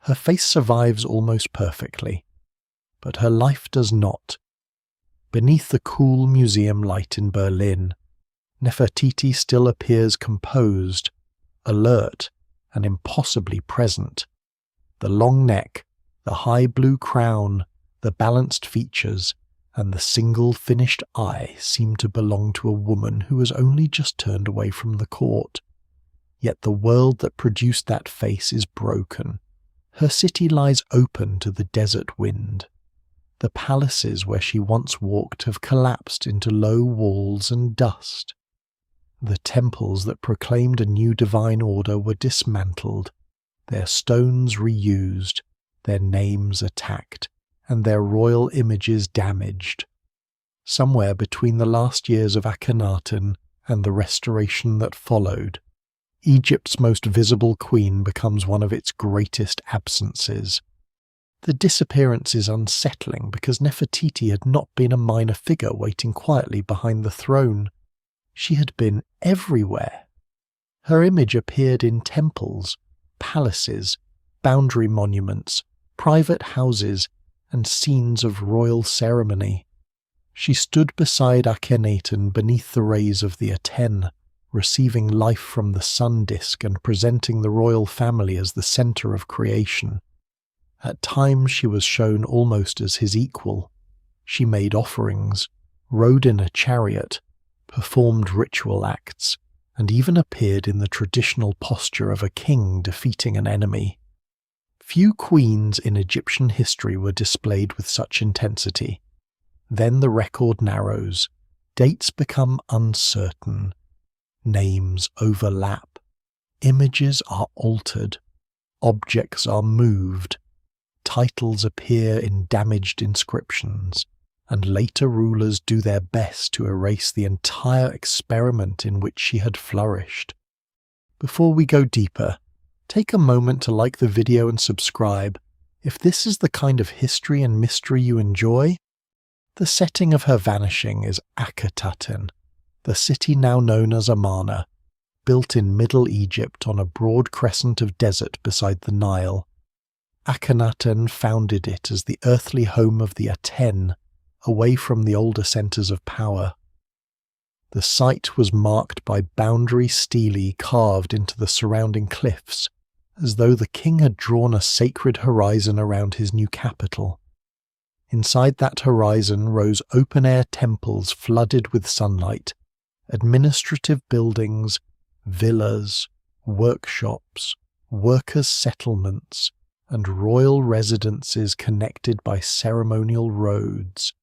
Her face survives almost perfectly, but her life does not. Beneath the cool museum light in Berlin, Nefertiti still appears composed, alert, and impossibly present. The long neck, the high blue crown, the balanced features, and the single finished eye seem to belong to a woman who has only just turned away from the court. Yet the world that produced that face is broken. Her city lies open to the desert wind. The palaces where she once walked have collapsed into low walls and dust. The temples that proclaimed a new divine order were dismantled, their stones reused, their names attacked, and their royal images damaged. Somewhere between the last years of Akhenaten and the restoration that followed, Egypt's most visible queen becomes one of its greatest absences. The disappearance is unsettling because Nefertiti had not been a minor figure waiting quietly behind the throne. She had been everywhere. Her image appeared in temples, palaces, boundary monuments, private houses, and scenes of royal ceremony. She stood beside Akhenaten beneath the rays of the Aten, receiving life from the sun disk and presenting the royal family as the centre of creation. At times she was shown almost as his equal. She made offerings, rode in a chariot, performed ritual acts, and even appeared in the traditional posture of a king defeating an enemy. Few queens in Egyptian history were displayed with such intensity. Then the record narrows, dates become uncertain, names overlap, images are altered, objects are moved, titles appear in damaged inscriptions, and later rulers do their best to erase the entire experiment in which she had flourished. Before we go deeper, take a moment to like the video and subscribe if this is the kind of history and mystery you enjoy. The setting of her vanishing is Akhetaten, the city now known as Amarna, built in Middle Egypt on a broad crescent of desert beside the Nile. Akhenaten founded it as the earthly home of the Aten, away from the older centres of power. The site was marked by boundary stelae carved into the surrounding cliffs, as though the king had drawn a sacred horizon around his new capital. Inside that horizon rose open-air temples flooded with sunlight, administrative buildings, villas, workshops, workers' settlements, and royal residences connected by ceremonial roads.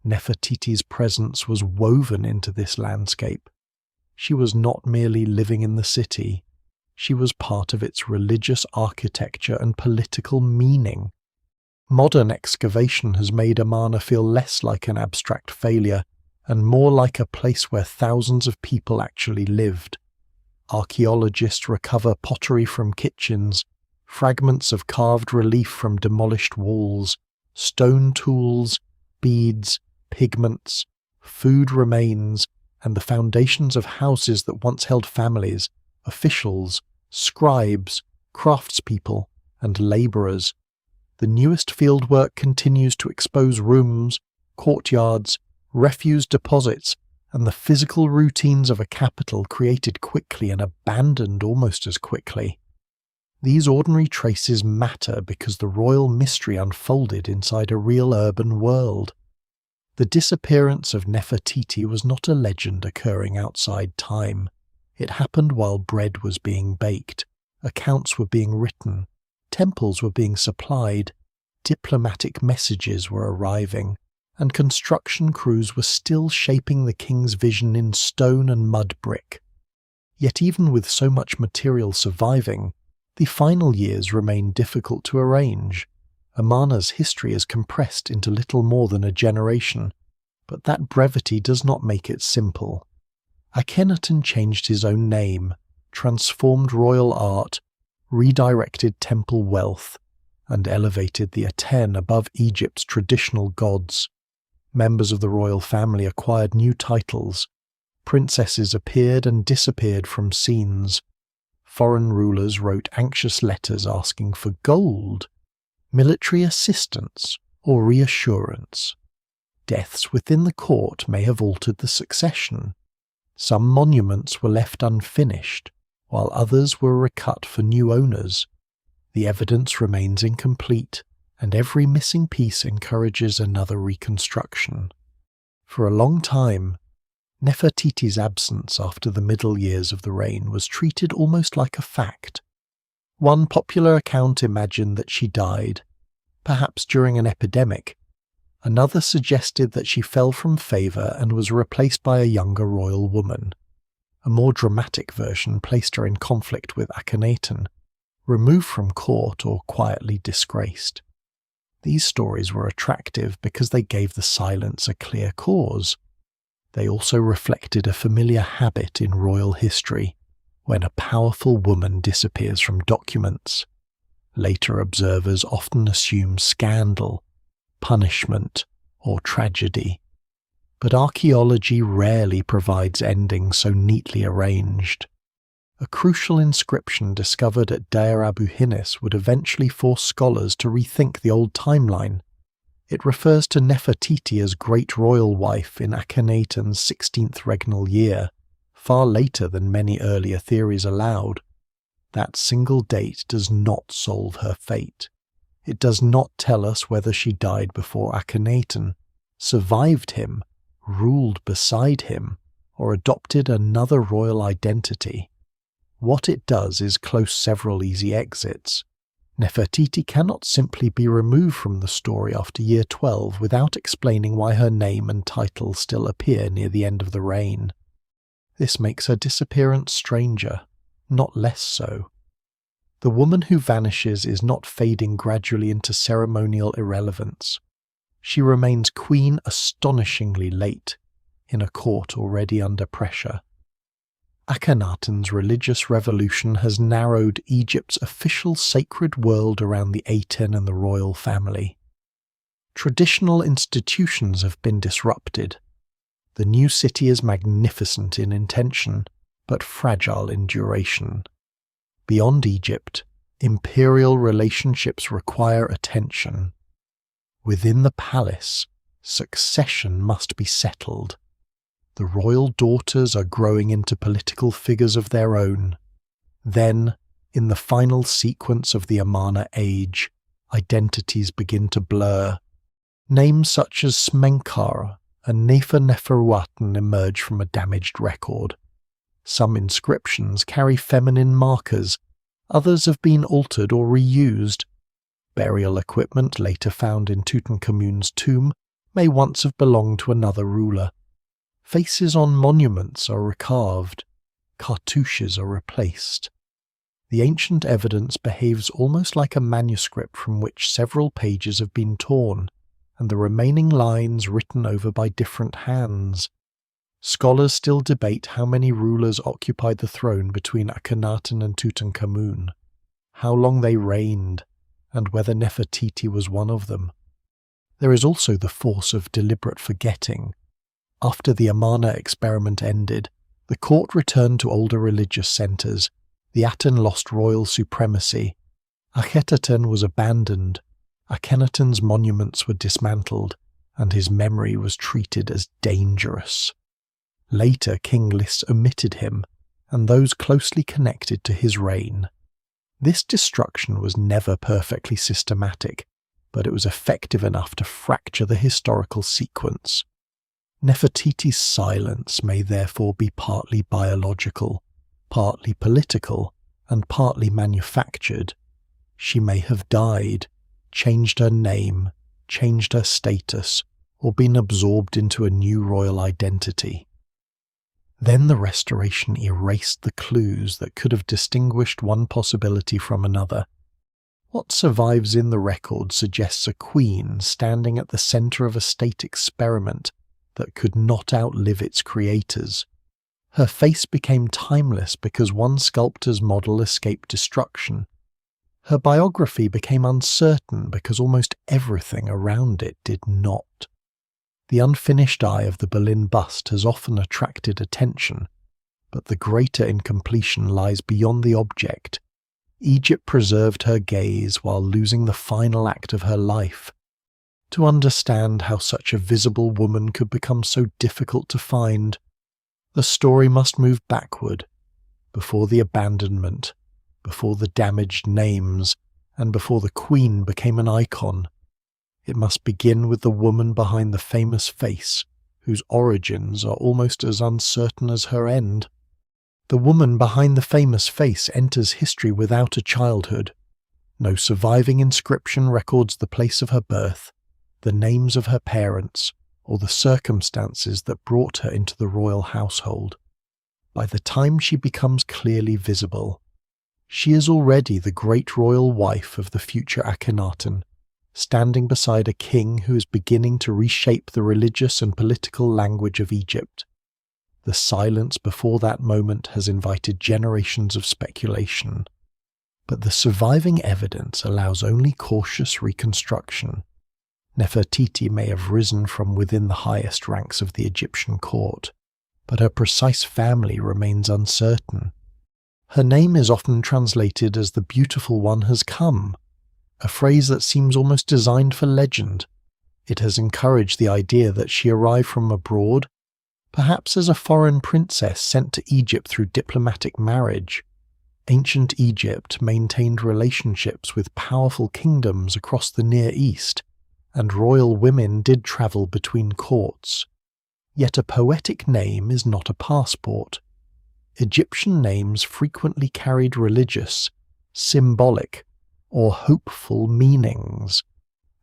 Nefertiti's presence was woven into this landscape. She was not merely living in the city, she was part of its religious architecture and political meaning. Modern excavation has made Amarna feel less like an abstract failure and more like a place where thousands of people actually lived. Archaeologists recover pottery from kitchens, fragments of carved relief from demolished walls, stone tools, beads, pigments, food remains, and the foundations of houses that once held families, officials, scribes, craftspeople, and labourers. The newest fieldwork continues to expose rooms, courtyards, refuse deposits, and the physical routines of a capital created quickly and abandoned almost as quickly. These ordinary traces matter because the royal mystery unfolded inside a real urban world. The disappearance of Nefertiti was not a legend occurring outside time. It happened while bread was being baked, accounts were being written, temples were being supplied, diplomatic messages were arriving, and construction crews were still shaping the king's vision in stone and mud brick. Yet even with so much material surviving, the final years remain difficult to arrange. Amarna's history is compressed into little more than a generation, but that brevity does not make it simple. Akhenaten changed his own name, transformed royal art, redirected temple wealth, and elevated the Aten above Egypt's traditional gods. Members of the royal family acquired new titles. Princesses appeared and disappeared from scenes. foreign rulers wrote anxious letters asking for gold, military assistance, or reassurance. Deaths within the court may have altered the succession. Some monuments were left unfinished, while others were recut for new owners. The evidence remains incomplete, and every missing piece encourages another reconstruction. For a long time, Nefertiti's absence after the middle years of the reign was treated almost like a fact. One popular account imagined that she died, perhaps during an epidemic. Another suggested that she fell from favour and was replaced by a younger royal woman. A more dramatic version placed her in conflict with Akhenaten, removed from court or quietly disgraced. These stories were attractive because they gave the silence a clear cause. They also reflected a familiar habit in royal history, when a powerful woman disappears from documents. Later observers often assume scandal, punishment, or tragedy. But archaeology rarely provides endings so neatly arranged. A crucial inscription discovered at Deir Abu Hinis would eventually force scholars to rethink the old timeline. It refers to Nefertiti as great royal wife in Akhenaten's 16th regnal year, far later than many earlier theories allowed. That single date does not solve her fate. It does not tell us whether she died before Akhenaten, survived him, ruled beside him, or adopted another royal identity. What it does is close several easy exits. Nefertiti cannot simply be removed from the story after year 12 without explaining why her name and title still appear near the end of the reign. This makes her disappearance stranger, not less so. The woman who vanishes is not fading gradually into ceremonial irrelevance. She remains queen astonishingly late, in a court already under pressure. Akhenaten's religious revolution has narrowed Egypt's official sacred world around the Aten and the royal family. Traditional institutions have been disrupted. The new city is magnificent in intention, but fragile in duration. Beyond Egypt, imperial relationships require attention. Within the palace, succession must be settled. The royal daughters are growing into political figures of their own. Then, in the final sequence of the Amarna age, identities begin to blur. Names such as Smenkhkare and Neferneferuaten emerge from a damaged record. Some inscriptions carry feminine markers, others have been altered or reused. Burial equipment later found in Tutankhamun's tomb may once have belonged to another ruler. Faces on monuments are recarved, cartouches are replaced. The ancient evidence behaves almost like a manuscript from which several pages have been torn, and the remaining lines written over by different hands. Scholars still debate how many rulers occupied the throne between Akhenaten and Tutankhamun, how long they reigned, and whether Nefertiti was one of them. There is also the force of deliberate forgetting. After the Amarna experiment ended, the court returned to older religious centres. The Aten lost royal supremacy. Akhetaten was abandoned. Akhenaten's monuments were dismantled, and his memory was treated as dangerous. Later king lists omitted him, and those closely connected to his reign. This destruction was never perfectly systematic, but it was effective enough to fracture the historical sequence. Nefertiti's silence may therefore be partly biological, partly political, and partly manufactured. She may have died, changed her name, changed her status, or been absorbed into a new royal identity. Then the restoration erased the clues that could have distinguished one possibility from another. What survives in the record suggests a queen standing at the centre of a state experiment that could not outlive its creators. Her face became timeless because one sculptor's model escaped destruction. Her biography became uncertain because almost everything around it did not. The unfinished eye of the Berlin bust has often attracted attention. But the greater incompletion lies beyond the object. Egypt preserved her gaze while losing the final act of her life. To understand how such a visible woman could become so difficult to find, the story must move backward, before the abandonment, before the damaged names, and before the queen became an icon. It must begin with the woman behind the famous face, whose origins are almost as uncertain as her end. The woman behind the famous face enters history without a childhood. No surviving inscription records the place of her birth, the names of her parents, or the circumstances that brought her into the royal household. By the time she becomes clearly visible, she is already the great royal wife of the future Akhenaten, standing beside a king who is beginning to reshape the religious and political language of Egypt. The silence before that moment has invited generations of speculation, but the surviving evidence allows only cautious reconstruction. Nefertiti may have risen from within the highest ranks of the Egyptian court, but her precise family remains uncertain. Her name is often translated as "the beautiful one has come," a phrase that seems almost designed for legend. It has encouraged the idea that she arrived from abroad, perhaps as a foreign princess sent to Egypt through diplomatic marriage. Ancient Egypt maintained relationships with powerful kingdoms across the Near East, and royal women did travel between courts. Yet a poetic name is not a passport. Egyptian names frequently carried religious, symbolic, or hopeful meanings,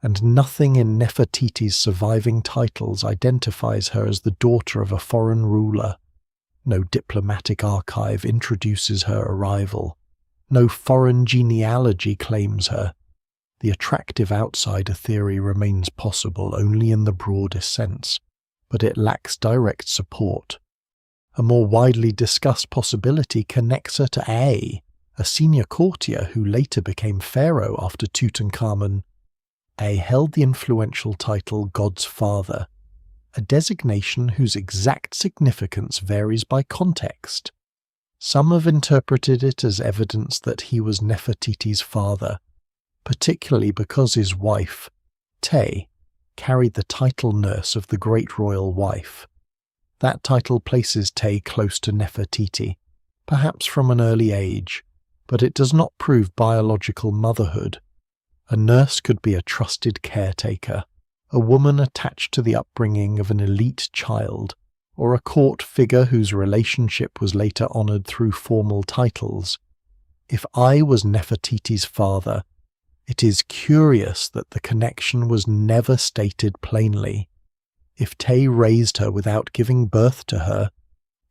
and nothing in Nefertiti's surviving titles identifies her as the daughter of a foreign ruler. No diplomatic archive introduces her arrival. No foreign genealogy claims her. The attractive outsider theory remains possible only in the broadest sense, but it lacks direct support. A more widely discussed possibility connects her to a senior courtier who later became pharaoh after Tutankhamun. Held the influential title God's Father, a designation whose exact significance varies by context. Some have interpreted it as evidence that he was Nefertiti's father, particularly because his wife, Te, carried the title nurse of the great royal wife. That title places Te close to Nefertiti, perhaps from an early age, but it does not prove biological motherhood. A nurse could be a trusted caretaker, a woman attached to the upbringing of an elite child, or a court figure whose relationship was later honored through formal titles. If I was Nefertiti's father, it is curious that the connection was never stated plainly. If Te raised her without giving birth to her,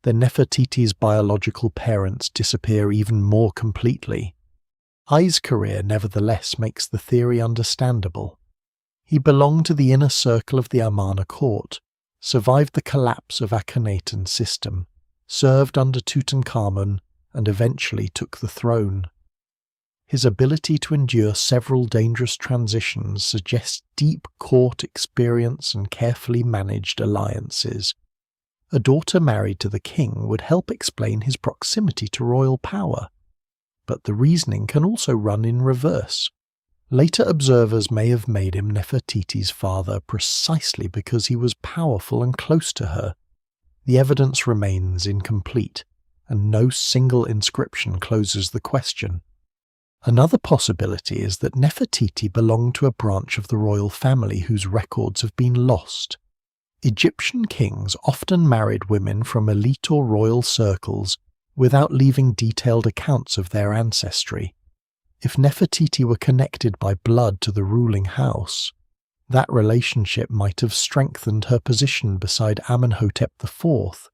then Nefertiti's biological parents disappear even more completely. I's career nevertheless makes the theory understandable. He belonged to the inner circle of the Amarna court, survived the collapse of Akhenaten's system, served under Tutankhamun, and eventually took the throne. His ability to endure several dangerous transitions suggests deep court experience and carefully managed alliances. A daughter married to the king would help explain his proximity to royal power. But the reasoning can also run in reverse. Later observers may have made him Nefertiti's father precisely because he was powerful and close to her. The evidence remains incomplete, and no single inscription closes the question. Another possibility is that Nefertiti belonged to a branch of the royal family whose records have been lost. Egyptian kings often married women from elite or royal circles without leaving detailed accounts of their ancestry. If Nefertiti were connected by blood to the ruling house, that relationship might have strengthened her position beside Amenhotep IV,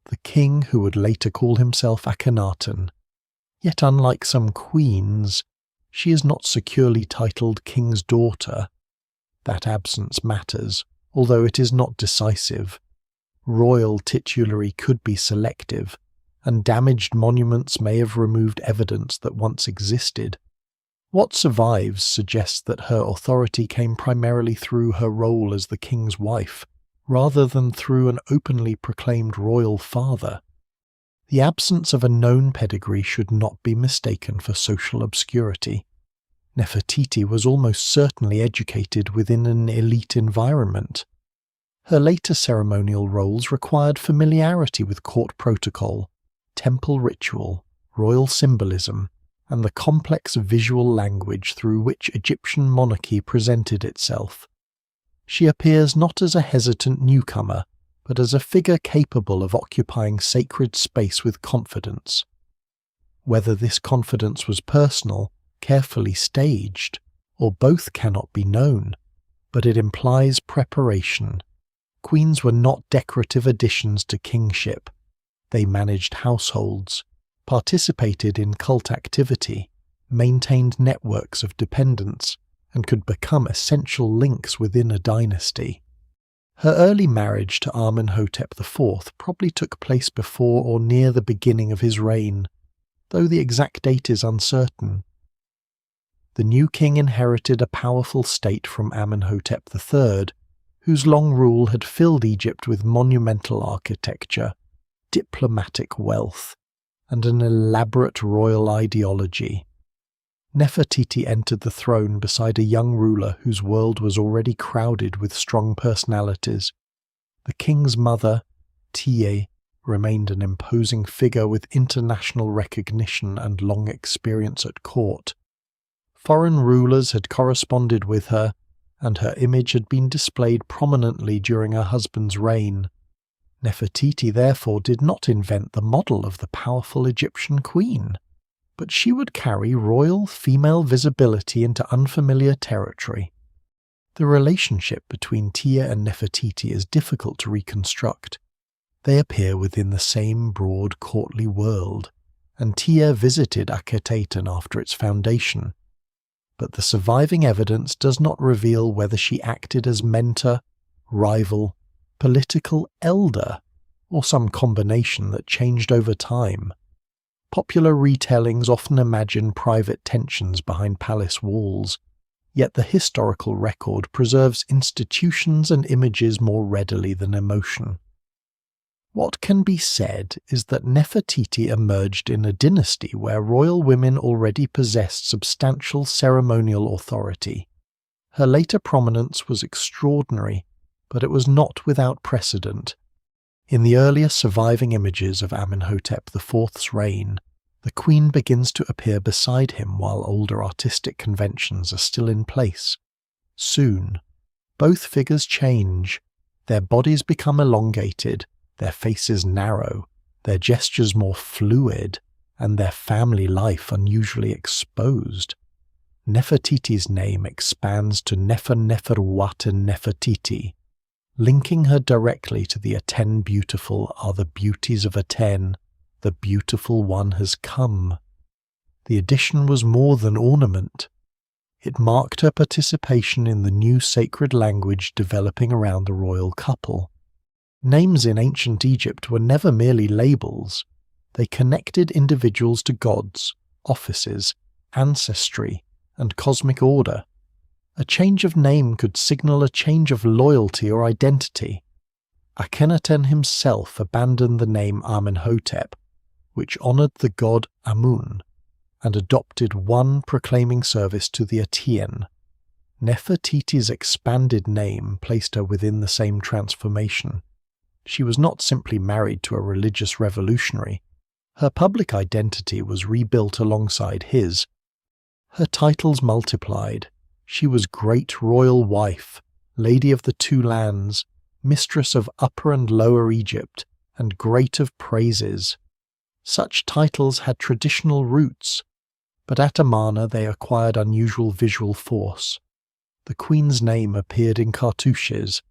the king who would later call himself Akhenaten. Yet unlike some queens, she is not securely titled king's daughter. That absence matters, although it is not decisive. Royal titulary could be selective, and damaged monuments may have removed evidence that once existed. What survives suggests that her authority came primarily through her role as the king's wife, rather than through an openly proclaimed royal father. The absence of a known pedigree should not be mistaken for social obscurity. Nefertiti was almost certainly educated within an elite environment. Her later ceremonial roles required familiarity with court protocol, temple ritual, royal symbolism, and the complex visual language through which Egyptian monarchy presented itself. She appears not as a hesitant newcomer, but as a figure capable of occupying sacred space with confidence. Whether this confidence was personal, carefully staged, or both cannot be known, but it implies preparation. Queens were not decorative additions to kingship. They managed households, participated in cult activity, maintained networks of dependence, and could become essential links within a dynasty. Her early marriage to Amenhotep IV probably took place before or near the beginning of his reign, though the exact date is uncertain. The new king inherited a powerful state from Amenhotep III, whose long rule had filled Egypt with monumental architecture, diplomatic wealth, and an elaborate royal ideology. Nefertiti entered the throne beside a young ruler whose world was already crowded with strong personalities. The king's mother, Tiye, remained an imposing figure with international recognition and long experience at court. Foreign rulers had corresponded with her, and her image had been displayed prominently during her husband's reign. Nefertiti therefore did not invent the model of the powerful Egyptian queen, but she would carry royal female visibility into unfamiliar territory. The relationship between Tiye and Nefertiti is difficult to reconstruct. They appear within the same broad courtly world, and Tiye visited Akhetaten after its foundation. But the surviving evidence does not reveal whether she acted as mentor, rival, political elder, or some combination that changed over time. Popular retellings often imagine private tensions behind palace walls, yet the historical record preserves institutions and images more readily than emotion. What can be said is that Nefertiti emerged in a dynasty where royal women already possessed substantial ceremonial authority. Her later prominence was extraordinary, but it was not without precedent. In the earlier surviving images of Amenhotep IV's reign, the queen begins to appear beside him while older artistic conventions are still in place. Soon, both figures change. Their bodies become elongated, their faces narrow, their gestures more fluid, and their family life unusually exposed. Nefertiti's name expands to Neferneferuaten Nefertiti. Linking her directly to the Aten beautiful are the beauties of Aten. The beautiful one has come. The addition was more than ornament. It marked her participation in the new sacred language developing around the royal couple. Names in ancient Egypt were never merely labels. They connected individuals to gods, offices, ancestry, and cosmic order. A change of name could signal a change of loyalty or identity. Akhenaten himself abandoned the name Amenhotep, which honoured the god Amun, and adopted one proclaiming service to the Aten. Nefertiti's expanded name placed her within the same transformation. She was not simply married to a religious revolutionary. Her public identity was rebuilt alongside his. Her titles multiplied. She was Great Royal Wife, Lady of the Two Lands, Mistress of Upper and Lower Egypt, and Great of Praises. Such titles had traditional roots, but at Amarna they acquired unusual visual force. The queen's name appeared in cartouches,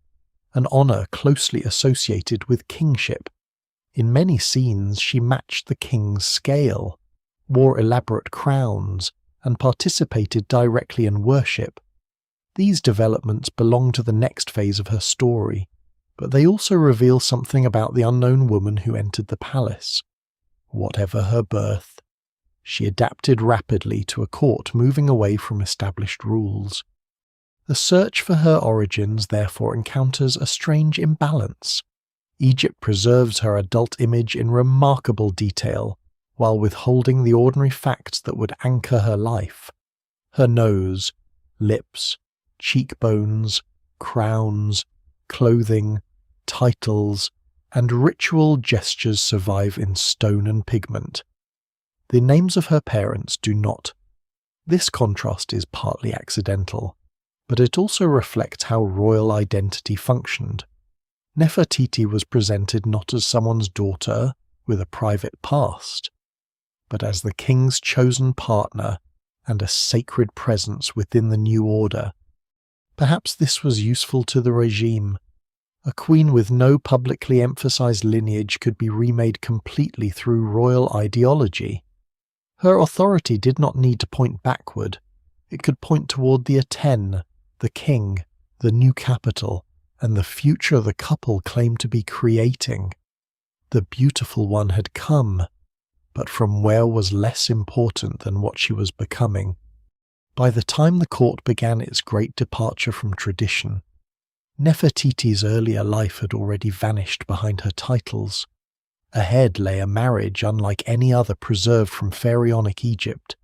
an honour closely associated with kingship. In many scenes she matched the king's scale, wore elaborate crowns, and participated directly in worship. These developments belong to the next phase of her story, but they also reveal something about the unknown woman who entered the palace. Whatever her birth, she adapted rapidly to a court moving away from established rules. The search for her origins therefore encounters a strange imbalance. Egypt preserves her adult image in remarkable detail, while withholding the ordinary facts that would anchor her life. Her nose, lips, cheekbones, crowns, clothing, titles, and ritual gestures survive in stone and pigment. The names of her parents do not. This contrast is partly accidental, but it also reflects how royal identity functioned. Nefertiti was presented not as someone's daughter with a private past, but as the king's chosen partner and a sacred presence within the new order. Perhaps this was useful to the regime. A queen with no publicly emphasized lineage could be remade completely through royal ideology. Her authority did not need to point backward. It could point toward the Aten, the king, the new capital, and the future the couple claimed to be creating. The beautiful one had come, but from where was less important than what she was becoming. By the time the court began its great departure from tradition, Nefertiti's earlier life had already vanished behind her titles. Ahead lay a marriage unlike any other preserved from pharaonic Egypt,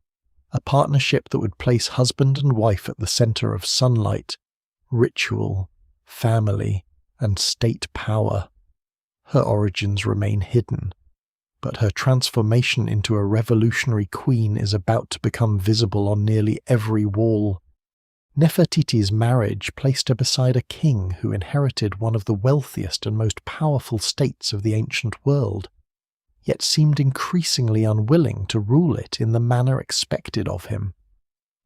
a partnership that would place husband and wife at the center of sunlight, ritual, family, and state power. Her origins remain hidden, but her transformation into a revolutionary queen is about to become visible on nearly every wall. Nefertiti's marriage placed her beside a king who inherited one of the wealthiest and most powerful states of the ancient world, yet seemed increasingly unwilling to rule it in the manner expected of him.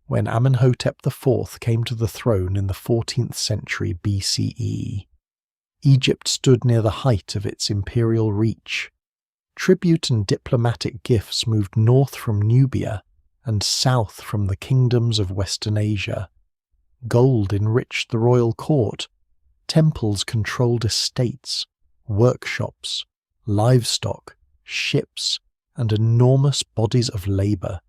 When Amenhotep IV came to the throne in the 14th century BCE, Egypt stood near the height of its imperial reach. Tribute and diplomatic gifts moved north from Nubia and south from the kingdoms of Western Asia. Gold enriched the royal court. Temples controlled estates, workshops, livestock, ships, and enormous bodies of labour.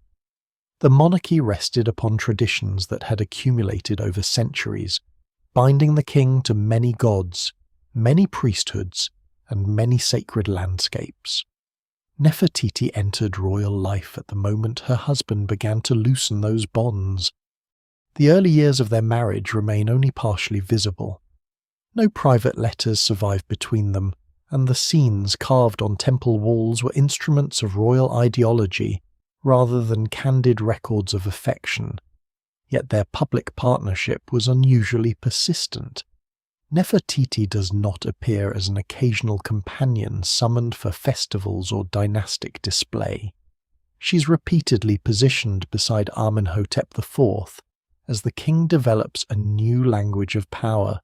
The monarchy rested upon traditions that had accumulated over centuries, binding the king to many gods, many priesthoods, and many sacred landscapes. Nefertiti entered royal life at the moment her husband began to loosen those bonds. The early years of their marriage remain only partially visible. No private letters survive between them, and the scenes carved on temple walls were instruments of royal ideology rather than candid records of affection. Yet their public partnership was unusually persistent. Nefertiti does not appear as an occasional companion summoned for festivals or dynastic display. She's repeatedly positioned beside Amenhotep IV as the king develops a new language of power.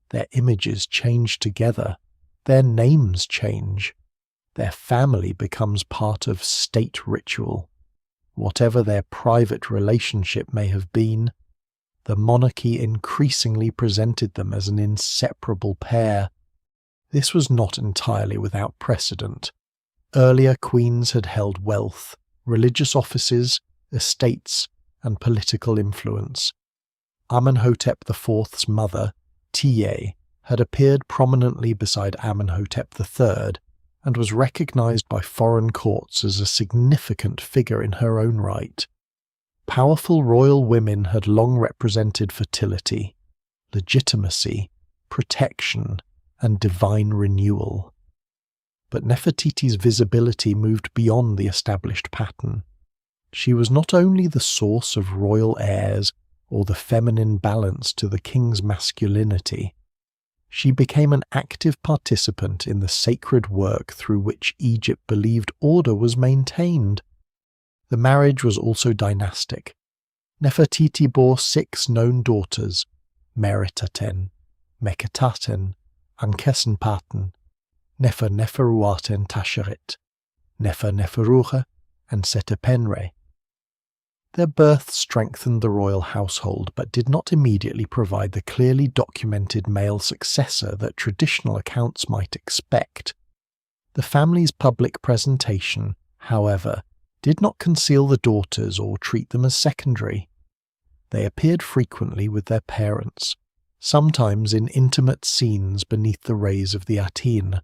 Their images change together, their names change, their family becomes part of state ritual. Whatever their private relationship may have been, the monarchy increasingly presented them as an inseparable pair. This was not entirely without precedent. Earlier queens had held wealth, religious offices, estates, and political influence. Amenhotep IV's mother, Tiye, had appeared prominently beside Amenhotep III and was recognized by foreign courts as a significant figure in her own right. Powerful royal women had long represented fertility, legitimacy, protection, and divine renewal. But Nefertiti's visibility moved beyond the established pattern. She was not only the source of royal heirs or the feminine balance to the king's masculinity. She became an active participant in the sacred work through which Egypt believed order was maintained. The marriage was also dynastic. Nefertiti bore 6 known daughters: Meritaten, Mekhetaten, Ankhkheperure Neferneferuaten Tasheret, Neferneferuaten, and Setepenre. Their birth strengthened the royal household but did not immediately provide the clearly documented male successor that traditional accounts might expect. The family's public presentation, however, did not conceal the daughters or treat them as secondary. They appeared frequently with their parents, sometimes in intimate scenes beneath the rays of the Aten.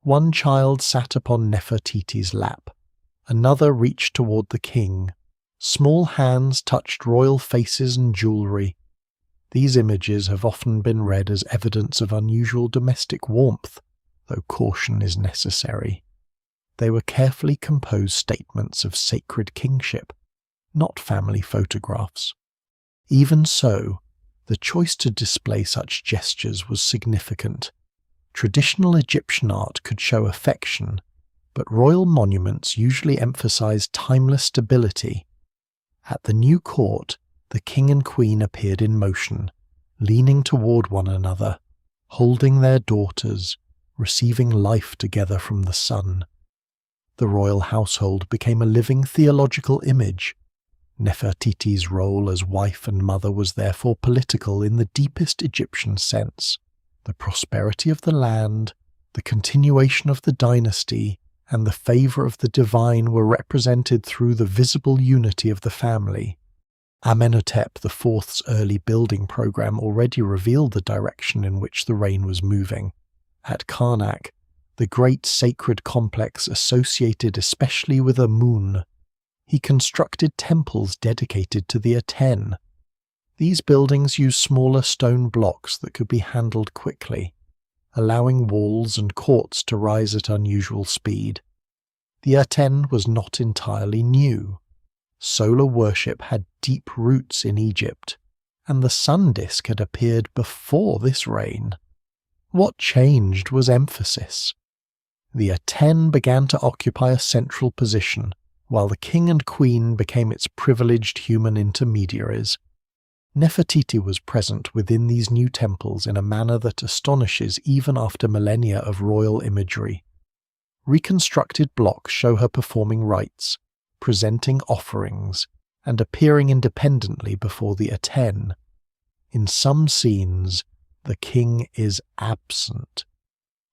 One child sat upon Nefertiti's lap, another reached toward the king. Small hands touched royal faces and jewellery. These images have often been read as evidence of unusual domestic warmth, though caution is necessary. They were carefully composed statements of sacred kingship, not family photographs. Even so, the choice to display such gestures was significant. Traditional Egyptian art could show affection, but royal monuments usually emphasized timeless stability. At the new court, the king and queen appeared in motion, leaning toward one another, holding their daughters, receiving life together from the sun. The royal household became a living theological image. Nefertiti's role as wife and mother was therefore political in the deepest Egyptian sense. The prosperity of the land, the continuation of the dynasty, and the favour of the divine were represented through the visible unity of the family. Amenhotep IV's early building program already revealed the direction in which the reign was moving. At Karnak, the great sacred complex associated especially with Amun, he constructed temples dedicated to the Aten. These buildings used smaller stone blocks that could be handled quickly, allowing walls and courts to rise at unusual speed. The Aten was not entirely new. Solar worship had deep roots in Egypt, and the sun disk had appeared before this reign. What changed was emphasis. The Aten began to occupy a central position, while the king and queen became its privileged human intermediaries. Nefertiti was present within these new temples in a manner that astonishes even after millennia of royal imagery. Reconstructed blocks show her performing rites, presenting offerings, and appearing independently before the Aten. In some scenes, the king is absent.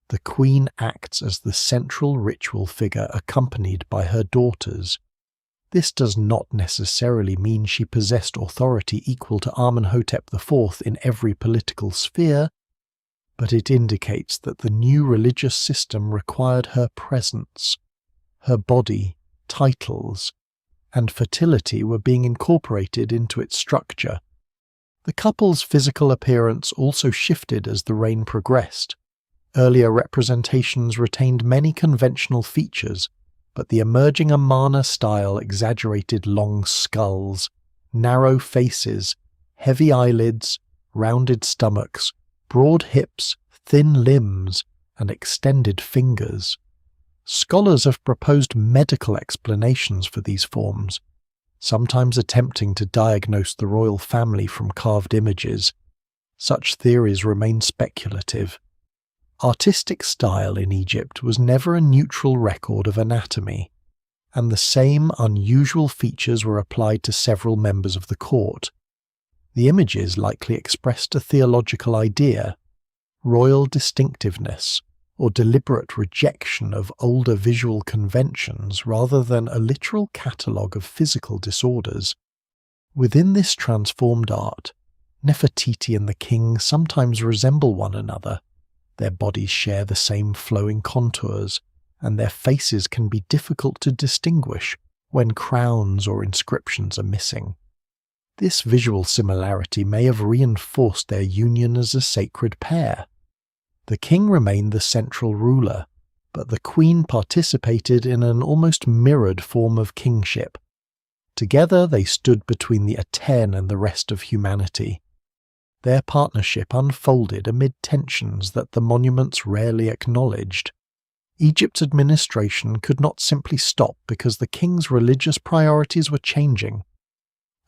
The queen acts as the central ritual figure accompanied by her daughters. This does not necessarily mean she possessed authority equal to Amenhotep IV in every political sphere, but it indicates that the new religious system required her presence. Her body, titles, and fertility were being incorporated into its structure. The couple's physical appearance also shifted as the reign progressed. Earlier representations retained many conventional features, but the emerging Amarna style exaggerated long skulls, narrow faces, heavy eyelids, rounded stomachs, broad hips, thin limbs, and extended fingers. Scholars have proposed medical explanations for these forms, sometimes attempting to diagnose the royal family from carved images. Such theories remain speculative. Artistic style in Egypt was never a neutral record of anatomy, and the same unusual features were applied to several members of the court. The images likely expressed a theological idea, royal distinctiveness, or deliberate rejection of older visual conventions rather than a literal catalogue of physical disorders. Within this transformed art, Nefertiti and the king sometimes resemble one another. Their bodies share the same flowing contours, and their faces can be difficult to distinguish when crowns or inscriptions are missing. This visual similarity may have reinforced their union as a sacred pair. The king remained the central ruler, but the queen participated in an almost mirrored form of kingship. Together they stood between the Aten and the rest of humanity. Their partnership unfolded amid tensions that the monuments rarely acknowledged. Egypt's administration could not simply stop because the king's religious priorities were changing.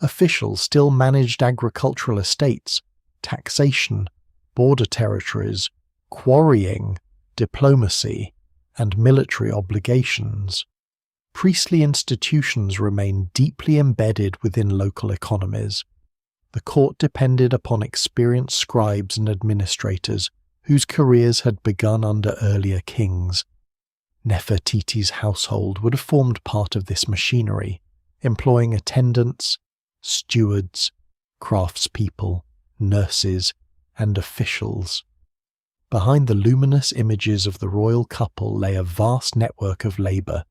Officials still managed agricultural estates, taxation, border territories, quarrying, diplomacy, and military obligations. Priestly institutions remained deeply embedded within local economies. The court depended upon experienced scribes and administrators whose careers had begun under earlier kings. Nefertiti's household would have formed part of this machinery, employing attendants, stewards, craftspeople, nurses, and officials. Behind the luminous images of the royal couple lay a vast network of labour.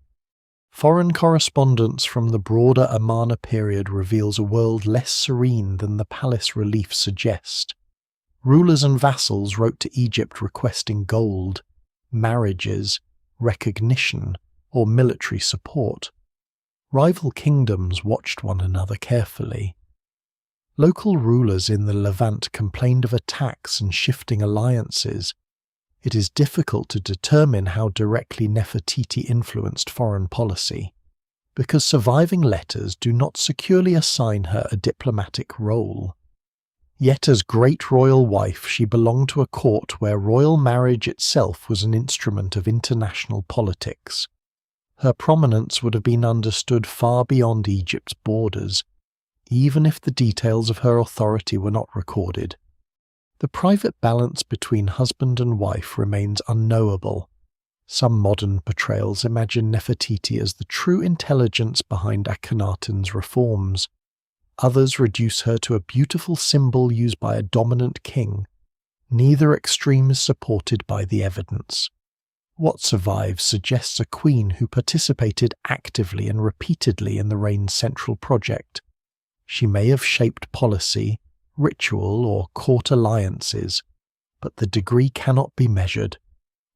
Foreign correspondence from the broader Amarna period reveals a world less serene than the palace reliefs suggest. Rulers and vassals wrote to Egypt requesting gold, marriages, recognition, or military support. Rival kingdoms watched one another carefully. Local rulers in the Levant complained of attacks and shifting alliances. It is difficult to determine how directly Nefertiti influenced foreign policy, because surviving letters do not securely assign her a diplomatic role. Yet as great royal wife, she belonged to a court where royal marriage itself was an instrument of international politics. Her prominence would have been understood far beyond Egypt's borders, even if the details of her authority were not recorded. The private balance between husband and wife remains unknowable. Some modern portrayals imagine Nefertiti as the true intelligence behind Akhenaten's reforms. Others reduce her to a beautiful symbol used by a dominant king. Neither extreme is supported by the evidence. What survives suggests a queen who participated actively and repeatedly in the reign's central project. She may have shaped policy, ritual, or court alliances, but the degree cannot be measured.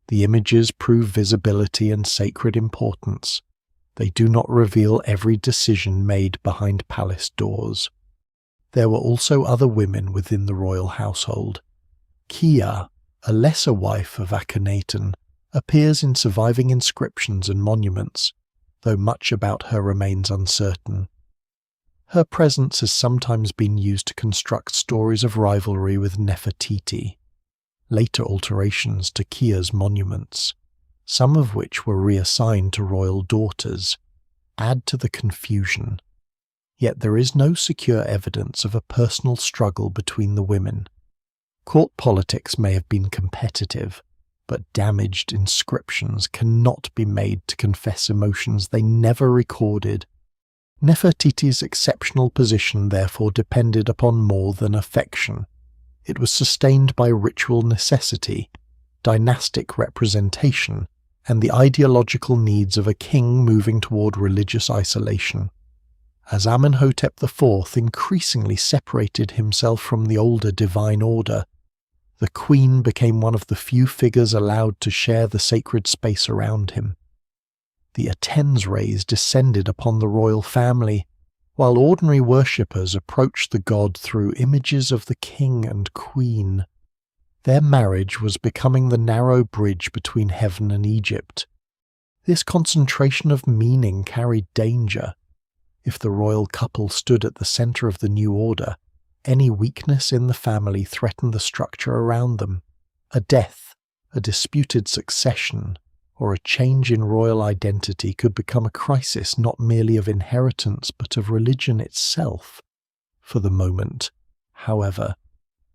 The images prove visibility and sacred importance. They do not reveal every decision made behind palace doors. There were also other women within the royal household. Kia, a lesser wife of Akhenaten, appears in surviving inscriptions and monuments, though much about her remains uncertain. Her presence has sometimes been used to construct stories of rivalry with Nefertiti. Later alterations to Kia's monuments, some of which were reassigned to royal daughters, add to the confusion. Yet there is no secure evidence of a personal struggle between the women. Court politics may have been competitive, but damaged inscriptions cannot be made to confess emotions they never recorded. Nefertiti's exceptional position therefore depended upon more than affection. It was sustained by ritual necessity, dynastic representation, and the ideological needs of a king moving toward religious isolation. As Amenhotep IV increasingly separated himself from the older divine order, the queen became one of the few figures allowed to share the sacred space around him. The Aten's rays descended upon the royal family, while ordinary worshippers approached the god through images of the king and queen. Their marriage was becoming the narrow bridge between heaven and Egypt. This concentration of meaning carried danger. If the royal couple stood at the center of the new order, any weakness in the family threatened the structure around them. A death, a disputed succession, or a change in royal identity could become a crisis not merely of inheritance but of religion itself. For the moment, however,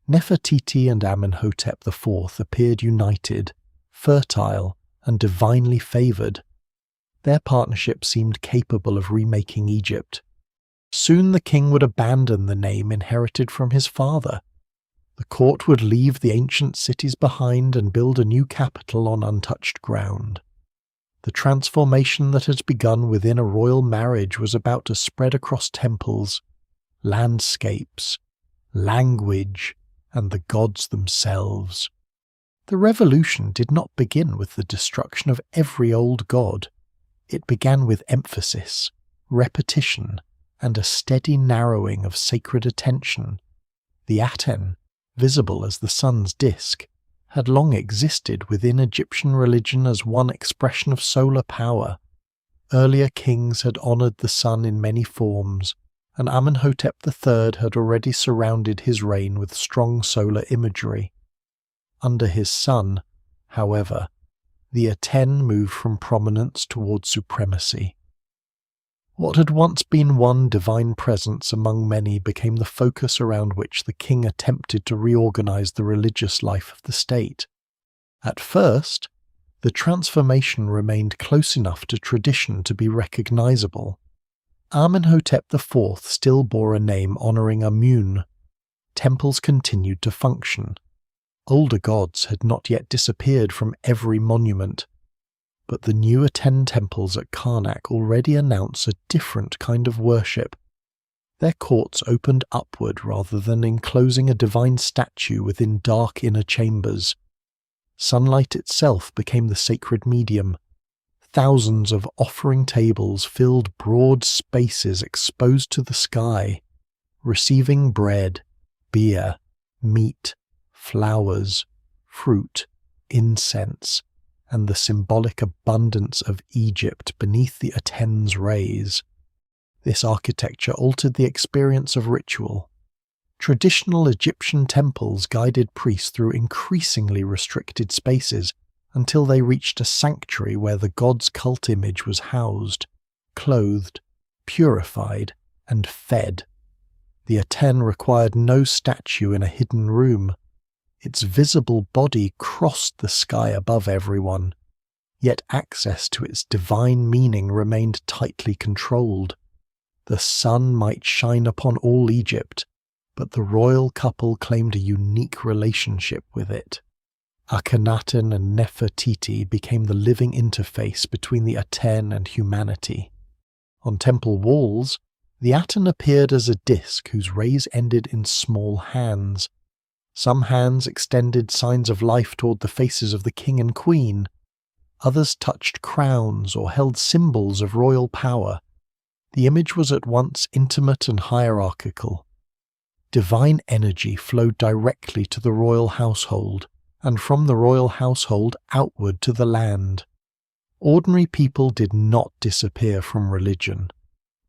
Nefertiti and Amenhotep IV appeared united, fertile, and divinely favoured. Their partnership seemed capable of remaking Egypt. Soon the king would abandon the name inherited from his father. The court would leave the ancient cities behind and build a new capital on untouched ground. The transformation that had begun within a royal marriage was about to spread across temples, landscapes, language, and the gods themselves. The revolution did not begin with the destruction of every old god. It began with emphasis, repetition, and a steady narrowing of sacred attention. The Aten, visible as the sun's disk, had long existed within Egyptian religion as one expression of solar power. Earlier kings had honoured the sun in many forms, and Amenhotep III had already surrounded his reign with strong solar imagery. Under his son, however, the Aten moved from prominence toward supremacy. What had once been one divine presence among many became the focus around which the king attempted to reorganize the religious life of the state. At first, the transformation remained close enough to tradition to be recognizable. Amenhotep IV still bore a name honoring Amun. Temples continued to function, Older gods had not yet disappeared from every monument, but the new Aten temples at Karnak already announce a different kind of worship. Their courts opened upward rather than enclosing a divine statue within dark inner chambers. Sunlight itself became the sacred medium. Thousands of offering tables filled broad spaces exposed to the sky, receiving bread, beer, meat, flowers, fruit, incense, and the symbolic abundance of Egypt beneath the Aten's rays. This architecture altered the experience of ritual. Traditional Egyptian temples guided priests through increasingly restricted spaces until they reached a sanctuary where the god's cult image was housed, clothed, purified, and fed. The Aten required no statue in a hidden room. Its visible body crossed the sky above everyone, yet access to its divine meaning remained tightly controlled. The sun might shine upon all Egypt, but the royal couple claimed a unique relationship with it. Akhenaten and Nefertiti became the living interface between the Aten and humanity. On temple walls, the Aten appeared as a disk whose rays ended in small hands. Some hands extended signs of life toward the faces of the king and queen. Others touched crowns or held symbols of royal power. The image was at once intimate and hierarchical. Divine energy flowed directly to the royal household, and from the royal household outward to the land. Ordinary people did not disappear from religion,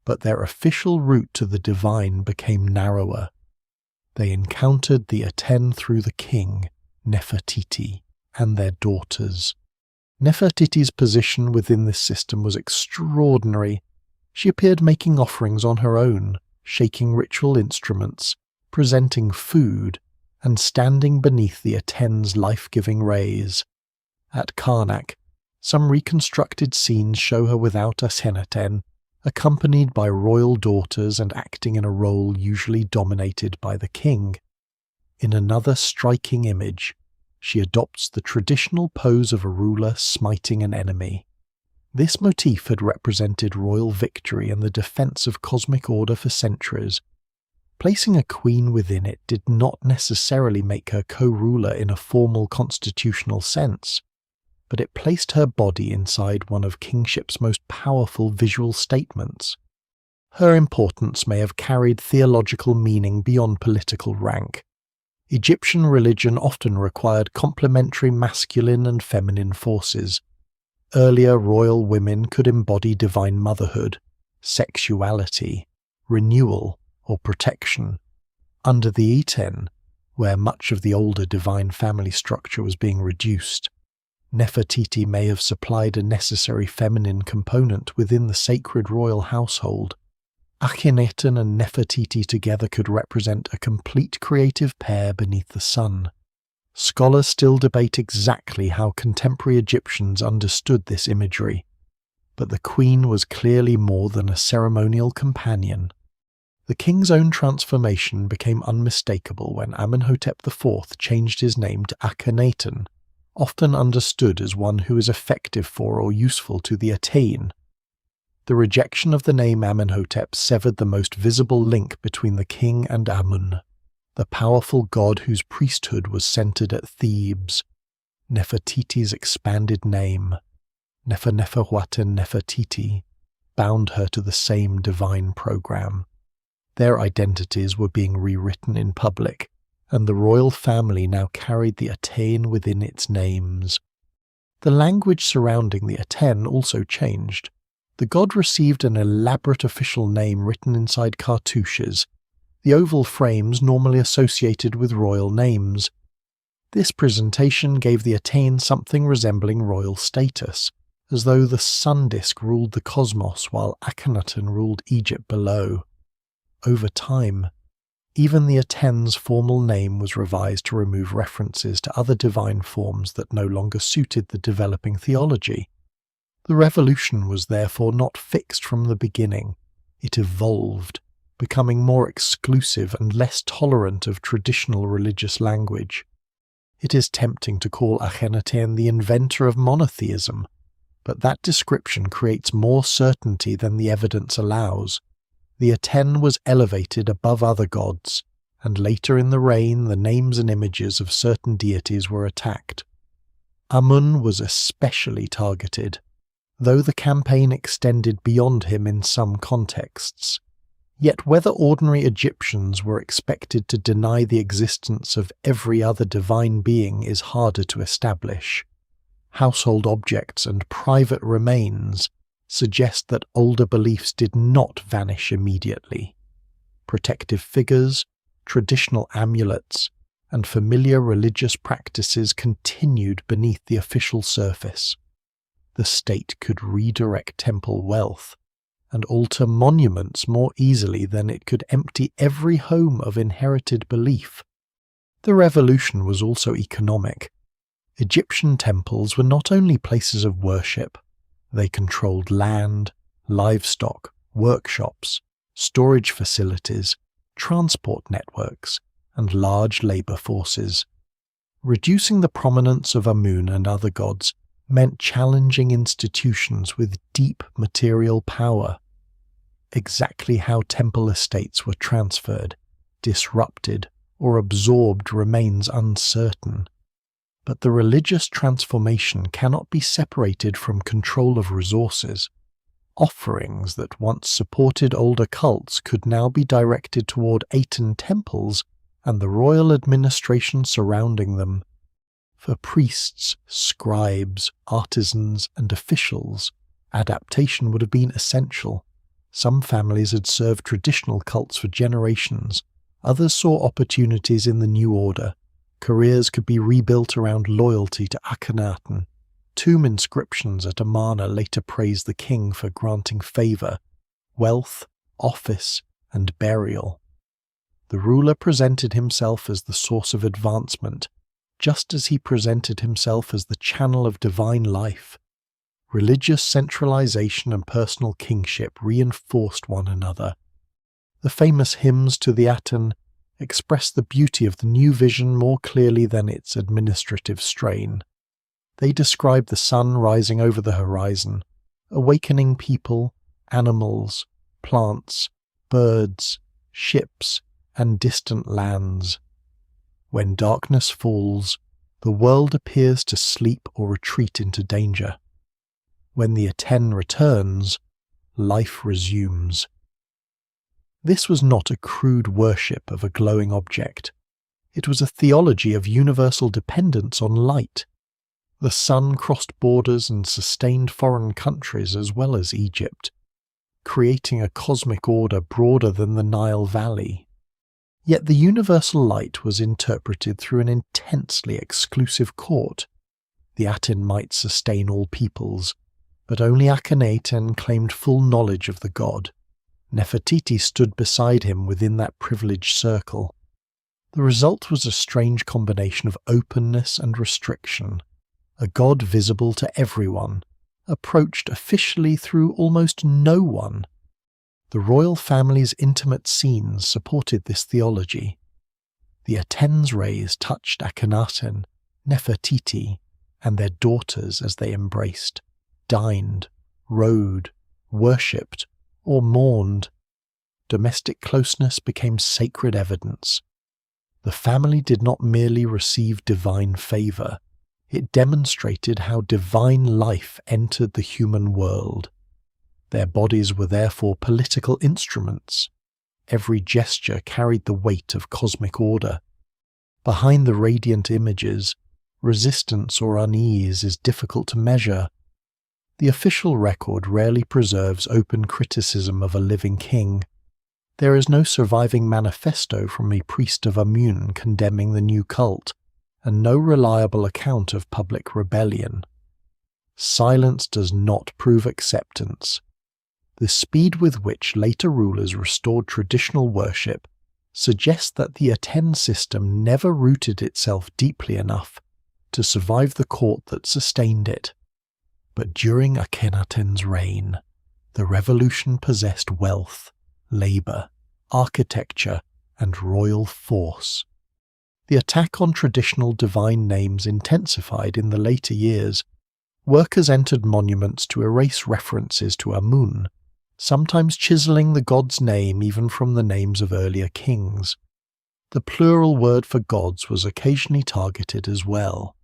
but their official route to the divine became narrower. They encountered the Aten through the king, Nefertiti, and their daughters. Nefertiti's position within this system was extraordinary. She appeared making offerings on her own, shaking ritual instruments, presenting food, and standing beneath the Aten's life-giving rays. At Karnak, some reconstructed scenes show her without Akhenaten, accompanied by royal daughters and acting in a role usually dominated by the king. In another striking image, she adopts the traditional pose of a ruler smiting an enemy. This motif had represented royal victory and the defense of cosmic order for centuries. Placing a queen within it did not necessarily make her co-ruler in a formal constitutional sense, but it placed her body inside one of kingship's most powerful visual statements. Her importance may have carried theological meaning beyond political rank. Egyptian religion often required complementary masculine and feminine forces. Earlier royal women could embody divine motherhood, sexuality, renewal, or protection. Under the Aten, where much of the older divine family structure was being reduced, Nefertiti may have supplied a necessary feminine component within the sacred royal household. Akhenaten and Nefertiti together could represent a complete creative pair beneath the sun. Scholars still debate exactly how contemporary Egyptians understood this imagery, but the queen was clearly more than a ceremonial companion. The king's own transformation became unmistakable when Amenhotep IV changed his name to Akhenaten, often understood as one who is effective for or useful to the Aten. The rejection of the name Amenhotep severed the most visible link between the king and Amun, the powerful god whose priesthood was centered at Thebes. Nefertiti's expanded name, Neferneferuaten Nefertiti, bound her to the same divine program. Their identities were being rewritten in public, and the royal family now carried the Aten within its names. The language surrounding the Aten also changed. The god received an elaborate official name written inside cartouches, the oval frames normally associated with royal names. This presentation gave the Aten something resembling royal status, as though the sun disk ruled the cosmos while Akhenaten ruled Egypt below. Over time, even the Aten's formal name was revised to remove references to other divine forms that no longer suited the developing theology. The revolution was therefore not fixed from the beginning. It evolved, becoming more exclusive and less tolerant of traditional religious language. It is tempting to call Akhenaten the inventor of monotheism, but that description creates more certainty than the evidence allows. The Aten was elevated above other gods, and later in the reign the names and images of certain deities were attacked. Amun was especially targeted, though the campaign extended beyond him in some contexts. Yet whether ordinary Egyptians were expected to deny the existence of every other divine being is harder to establish. Household objects and private remains suggest that older beliefs did not vanish immediately. Protective figures, traditional amulets, and familiar religious practices continued beneath the official surface. The state could redirect temple wealth and alter monuments more easily than it could empty every home of inherited belief. The revolution was also economic. Egyptian temples were not only places of worship, they controlled land, livestock, workshops, storage facilities, transport networks, and large labor forces. Reducing the prominence of Amun and other gods meant challenging institutions with deep material power. Exactly how temple estates were transferred, disrupted, or absorbed remains uncertain. But the religious transformation cannot be separated from control of resources. Offerings that once supported older cults could now be directed toward Aten temples and the royal administration surrounding them. For priests, scribes, artisans, and officials, adaptation would have been essential. Some families had served traditional cults for generations. Others saw opportunities in the new order. Careers could be rebuilt around loyalty to Akhenaten. Tomb inscriptions at Amarna later praised the king for granting favour, wealth, office, and burial. The ruler presented himself as the source of advancement, just as he presented himself as the channel of divine life. Religious centralization and personal kingship reinforced one another. The famous hymns to the Aten express the beauty of the new vision more clearly than its administrative strain. They describe the sun rising over the horizon, awakening people, animals, plants, birds, ships, and distant lands. When darkness falls, the world appears to sleep or retreat into danger. When the Aten returns, life resumes. This was not a crude worship of a glowing object. It was a theology of universal dependence on light. The sun crossed borders and sustained foreign countries as well as Egypt, creating a cosmic order broader than the Nile Valley. Yet the universal light was interpreted through an intensely exclusive court. The Aten might sustain all peoples, but only Akhenaten claimed full knowledge of the god. Nefertiti stood beside him within that privileged circle. The result was a strange combination of openness and restriction. A god visible to everyone, approached officially through almost no one. The royal family's intimate scenes supported this theology. The Aten's rays touched Akhenaten, Nefertiti, and their daughters as they embraced, dined, rode, worshipped, or mourned. Domestic closeness became sacred evidence. The family did not merely receive divine favour, it demonstrated how divine life entered the human world. Their bodies were therefore political instruments. Every gesture carried the weight of cosmic order. Behind the radiant images, resistance or unease is difficult to measure. The official record rarely preserves open criticism of a living king. There is no surviving manifesto from a priest of Amun condemning the new cult, and no reliable account of public rebellion. Silence does not prove acceptance. The speed with which later rulers restored traditional worship suggests that the Aten system never rooted itself deeply enough to survive the court that sustained it. But during Akhenaten's reign, the revolution possessed wealth, labour, architecture, and royal force. The attack on traditional divine names intensified in the later years. Workers entered monuments to erase references to Amun, sometimes chiseling the god's name even from the names of earlier kings. The plural word for gods was occasionally targeted as well.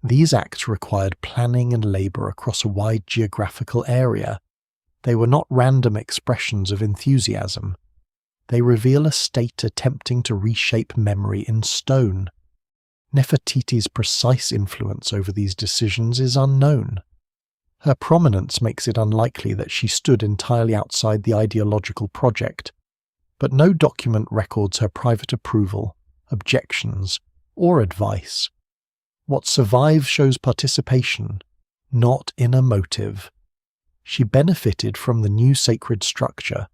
These acts required planning and labour across a wide geographical area. They were not random expressions of enthusiasm. They reveal a state attempting to reshape memory in stone. Nefertiti's precise influence over these decisions is unknown. Her prominence makes it unlikely that she stood entirely outside the ideological project, but no document records her private approval, objections, or advice. What survives shows participation, not inner motive. She benefited from the new sacred structure,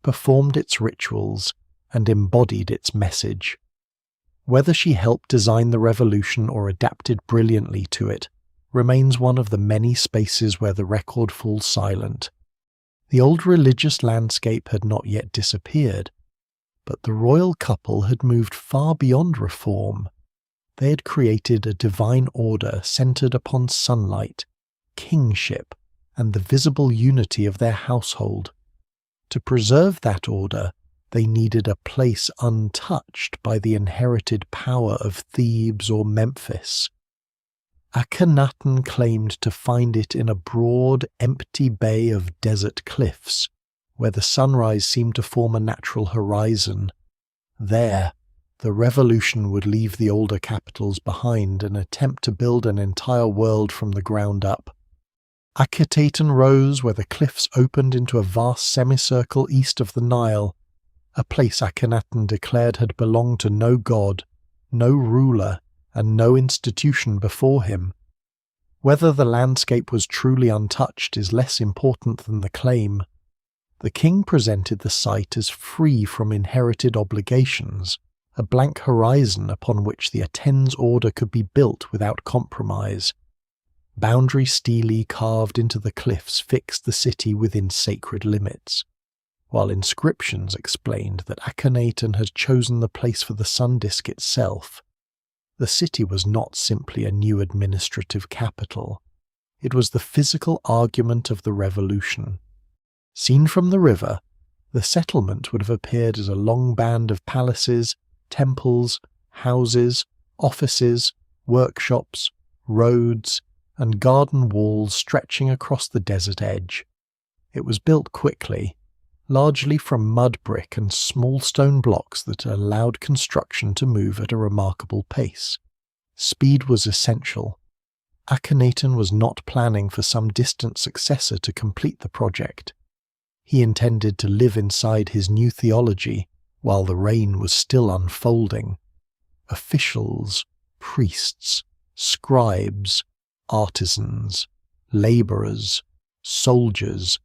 performed its rituals, and embodied its message. Whether she helped design the revolution or adapted brilliantly to it remains one of the many spaces where the record falls silent. The old religious landscape had not yet disappeared, but the royal couple had moved far beyond reform. They had created a divine order centered upon sunlight, kingship, and the visible unity of their household. To preserve that order, they needed a place untouched by the inherited power of Thebes or Memphis. Akhenaten claimed to find it in a broad, empty bay of desert cliffs, where the sunrise seemed to form a natural horizon. There, the revolution would leave the older capitals behind and attempt to build an entire world from the ground up. Akhetaten rose where the cliffs opened into a vast semicircle east of the Nile, a place Akhenaten declared had belonged to no god, no ruler, and no institution before him. Whether the landscape was truly untouched is less important than the claim. The king presented the site as free from inherited obligations, a blank horizon upon which the Aten's order could be built without compromise. Boundary stelae carved into the cliffs fixed the city within sacred limits, while inscriptions explained that Akhenaten had chosen the place for the sun disk itself. The city was not simply a new administrative capital. It was the physical argument of the revolution. Seen from the river, the settlement would have appeared as a long band of palaces, temples, houses, offices, workshops, roads, and garden walls stretching across the desert edge. It was built quickly, largely from mud brick and small stone blocks that allowed construction to move at a remarkable pace. Speed was essential. Akhenaten was not planning for some distant successor to complete the project. He intended to live inside his new theology while the reign was still unfolding. Officials, priests, scribes, artisans, labourers, soldiers,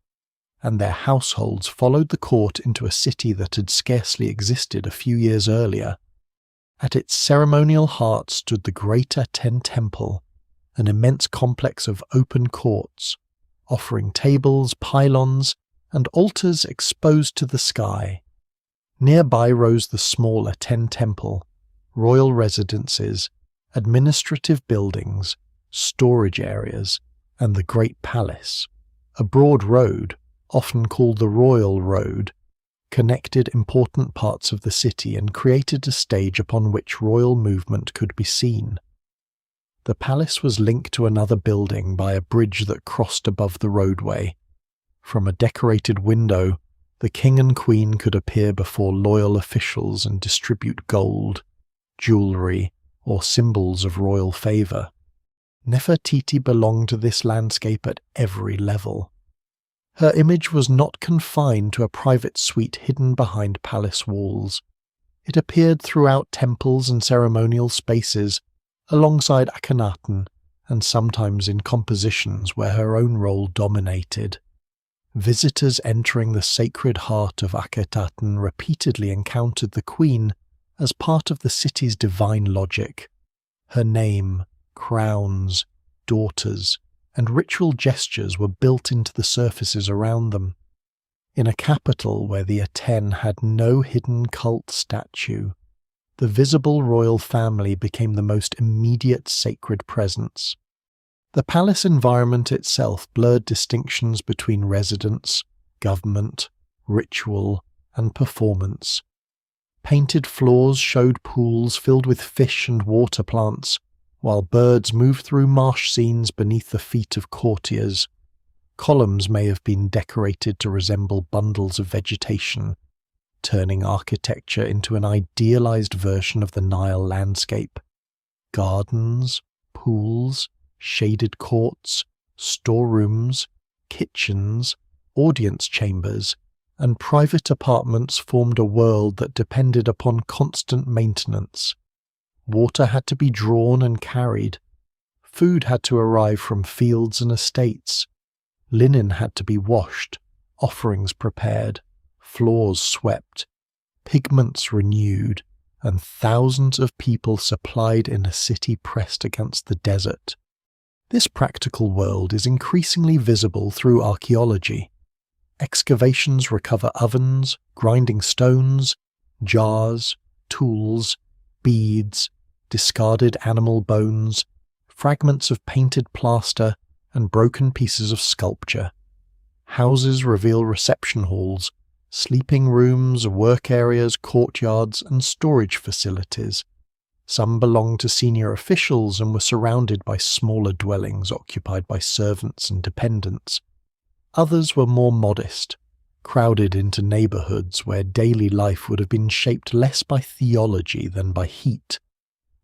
and their households followed the court into a city that had scarcely existed a few years earlier. At its ceremonial heart stood the great Aten temple, an immense complex of open courts, offering tables, pylons, and altars exposed to the sky. Nearby rose the small Aten temple, royal residences, administrative buildings, storage areas, and the Great Palace. A broad road, often called the Royal Road, connected important parts of the city and created a stage upon which royal movement could be seen. The palace was linked to another building by a bridge that crossed above the roadway. From a decorated window, the king and queen could appear before loyal officials and distribute gold, jewellery, or symbols of royal favour. Nefertiti belonged to this landscape at every level. Her image was not confined to a private suite hidden behind palace walls. It appeared throughout temples and ceremonial spaces, alongside Akhenaten, and sometimes in compositions where her own role dominated. Visitors entering the sacred heart of Akhetaten repeatedly encountered the queen as part of the city's divine logic. Her name, crowns, daughters, and ritual gestures were built into the surfaces around them. In a capital where the Aten had no hidden cult statue, the visible royal family became the most immediate sacred presence. The palace environment itself blurred distinctions between residence, government, ritual, and performance. Painted floors showed pools filled with fish and water plants, while birds moved through marsh scenes beneath the feet of courtiers. Columns may have been decorated to resemble bundles of vegetation, turning architecture into an idealized version of the Nile landscape. Gardens, pools, shaded courts, storerooms, kitchens, audience chambers, and private apartments formed a world that depended upon constant maintenance. Water had to be drawn and carried. Food had to arrive from fields and estates. Linen had to be washed, offerings prepared, floors swept, pigments renewed, and thousands of people supplied in a city pressed against the desert. This practical world is increasingly visible through archaeology. Excavations recover ovens, grinding stones, jars, tools, beads, discarded animal bones, fragments of painted plaster, and broken pieces of sculpture. Houses reveal reception halls, sleeping rooms, work areas, courtyards, and storage facilities. Some belonged to senior officials and were surrounded by smaller dwellings occupied by servants and dependents. Others were more modest, crowded into neighborhoods where daily life would have been shaped less by theology than by heat,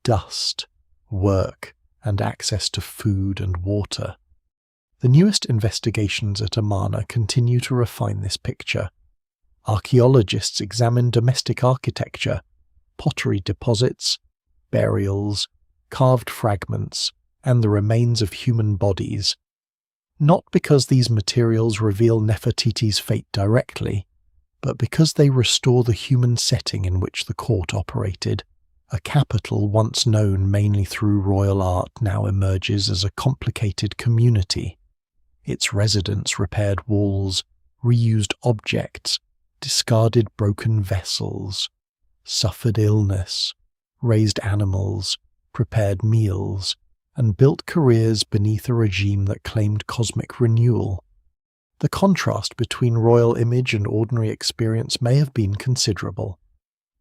dust, work, and access to food and water. The newest investigations at Amarna continue to refine this picture. Archaeologists examine domestic architecture, pottery deposits, burials, carved fragments, and the remains of human bodies. Not because these materials reveal Nefertiti's fate directly, but because they restore the human setting in which the court operated. A capital once known mainly through royal art now emerges as a complicated community. Its residents repaired walls, reused objects, discarded broken vessels, suffered illness, raised animals, prepared meals, and built careers beneath a regime that claimed cosmic renewal. The contrast between royal image and ordinary experience may have been considerable.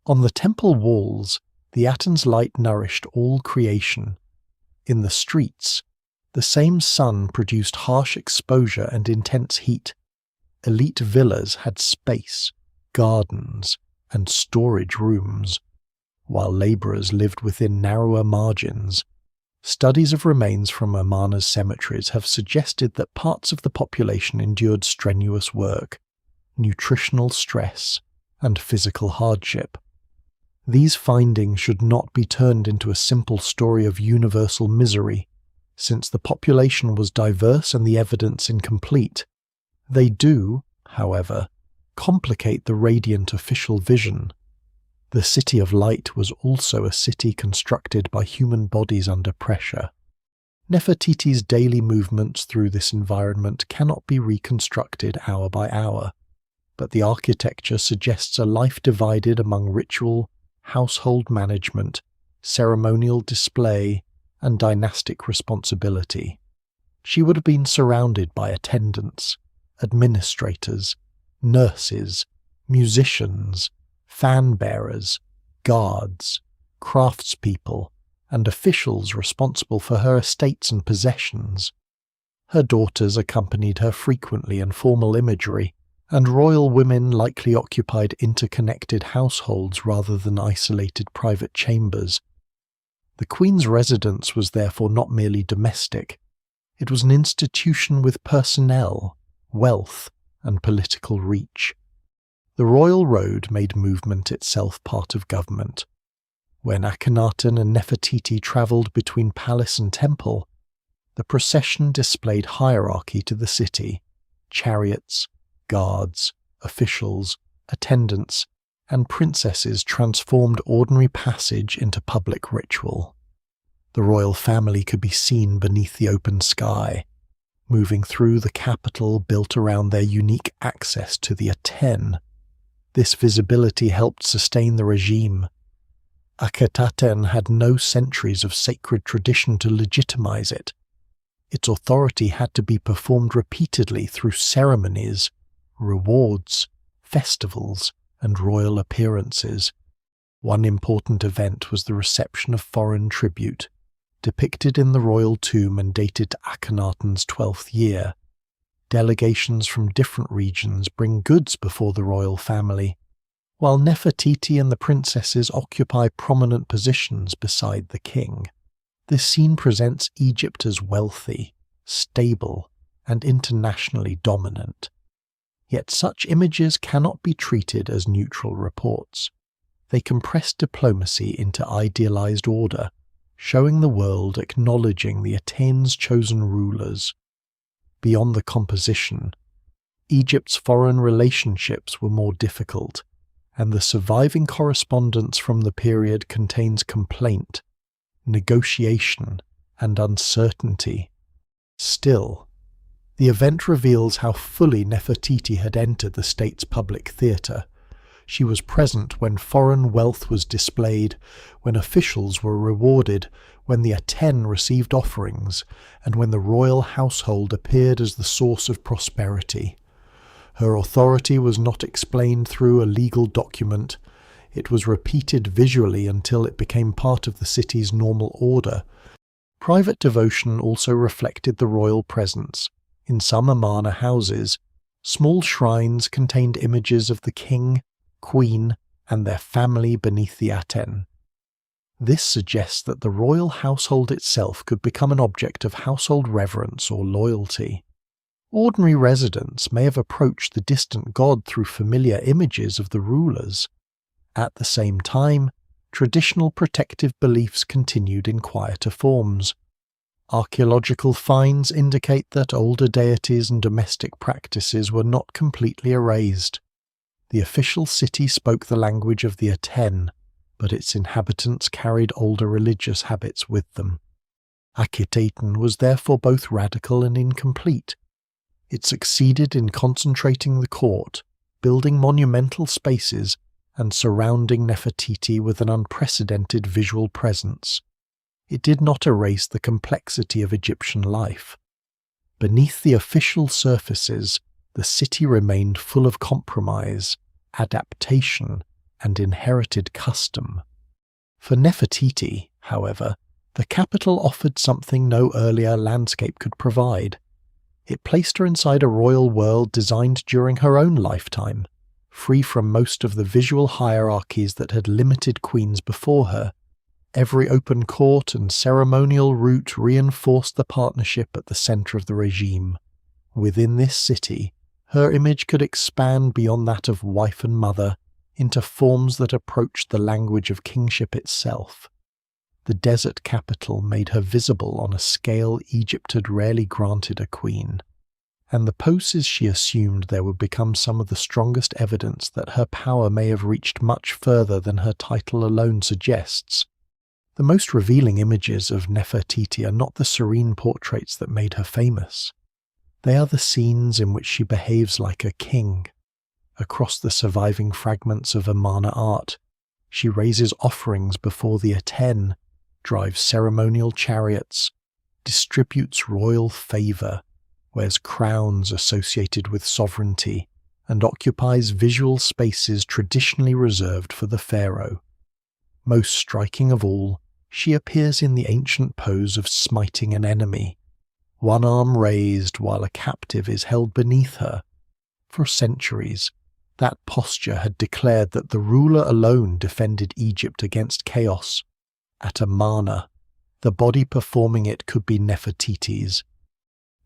On the temple walls, the Aten's light nourished all creation. In the streets, the same sun produced harsh exposure and intense heat. Elite villas had space, gardens, and storage rooms, while labourers lived within narrower margins. Studies of remains from Amarna's cemeteries have suggested that parts of the population endured strenuous work, nutritional stress, and physical hardship. These findings should not be turned into a simple story of universal misery, since the population was diverse and the evidence incomplete. They do, however, complicate the radiant official vision. The City of Light was also a city constructed by human bodies under pressure. Nefertiti's daily movements through this environment cannot be reconstructed hour by hour, but the architecture suggests a life divided among ritual, household management, ceremonial display, and dynastic responsibility. She would have been surrounded by attendants, administrators, nurses, musicians, fan-bearers, guards, craftspeople, and officials responsible for her estates and possessions. Her daughters accompanied her frequently in formal imagery, and royal women likely occupied interconnected households rather than isolated private chambers. The Queen's residence was therefore not merely domestic. It was an institution with personnel, wealth, and political reach. The royal road made movement itself part of government. When Akhenaten and Nefertiti travelled between palace and temple, the procession displayed hierarchy to the city. Chariots, guards, officials, attendants, and princesses transformed ordinary passage into public ritual. The royal family could be seen beneath the open sky, moving through the capital built around their unique access to the Aten. This visibility helped sustain the regime. Akhetaten had no centuries of sacred tradition to legitimize it. Its authority had to be performed repeatedly through ceremonies, rewards, festivals, and royal appearances. One important event was the reception of foreign tribute, depicted in the royal tomb and dated to Akhenaten's 12th year. Delegations from different regions bring goods before the royal family, while Nefertiti and the princesses occupy prominent positions beside the king. This scene presents Egypt as wealthy, stable, and internationally dominant. Yet such images cannot be treated as neutral reports. They compress diplomacy into idealized order, showing the world acknowledging the Aten's chosen rulers. Beyond the composition, Egypt's foreign relationships were more difficult, and the surviving correspondence from the period contains complaint, negotiation, and uncertainty. Still, the event reveals how fully Nefertiti had entered the state's public theatre. She was present when foreign wealth was displayed, when officials were rewarded, when the Aten received offerings, and when the royal household appeared as the source of prosperity. Her authority was not explained through a legal document. It was repeated visually until it became part of the city's normal order. Private devotion also reflected the royal presence. In some Amarna houses, small shrines contained images of the king, queen, and their family beneath the Aten. This suggests that the royal household itself could become an object of household reverence or loyalty. Ordinary residents may have approached the distant god through familiar images of the rulers. At the same time, traditional protective beliefs continued in quieter forms. Archaeological finds indicate that older deities and domestic practices were not completely erased. The official city spoke the language of the Aten, but its inhabitants carried older religious habits with them. Akhetaten was therefore both radical and incomplete. It succeeded in concentrating the court, building monumental spaces, and surrounding Nefertiti with an unprecedented visual presence. It did not erase the complexity of Egyptian life. Beneath the official surfaces, the city remained full of compromise, adaptation, and inherited custom. For Nefertiti, however, the capital offered something no earlier landscape could provide. It placed her inside a royal world designed during her own lifetime, free from most of the visual hierarchies that had limited queens before her. Every open court and ceremonial route reinforced the partnership at the center of the regime. Within this city, her image could expand beyond that of wife and mother into forms that approached the language of kingship itself. The desert capital made her visible on a scale Egypt had rarely granted a queen, and the poses she assumed there would become some of the strongest evidence that her power may have reached much further than her title alone suggests. The most revealing images of Nefertiti are not the serene portraits that made her famous. They are the scenes in which she behaves like a king. Across the surviving fragments of Amarna art, she raises offerings before the Aten, drives ceremonial chariots, distributes royal favour, wears crowns associated with sovereignty, and occupies visual spaces traditionally reserved for the pharaoh. Most striking of all, she appears in the ancient pose of smiting an enemy, one arm raised while a captive is held beneath her. For centuries, that posture had declared that the ruler alone defended Egypt against chaos. At Amarna, the body performing it could be Nefertiti's.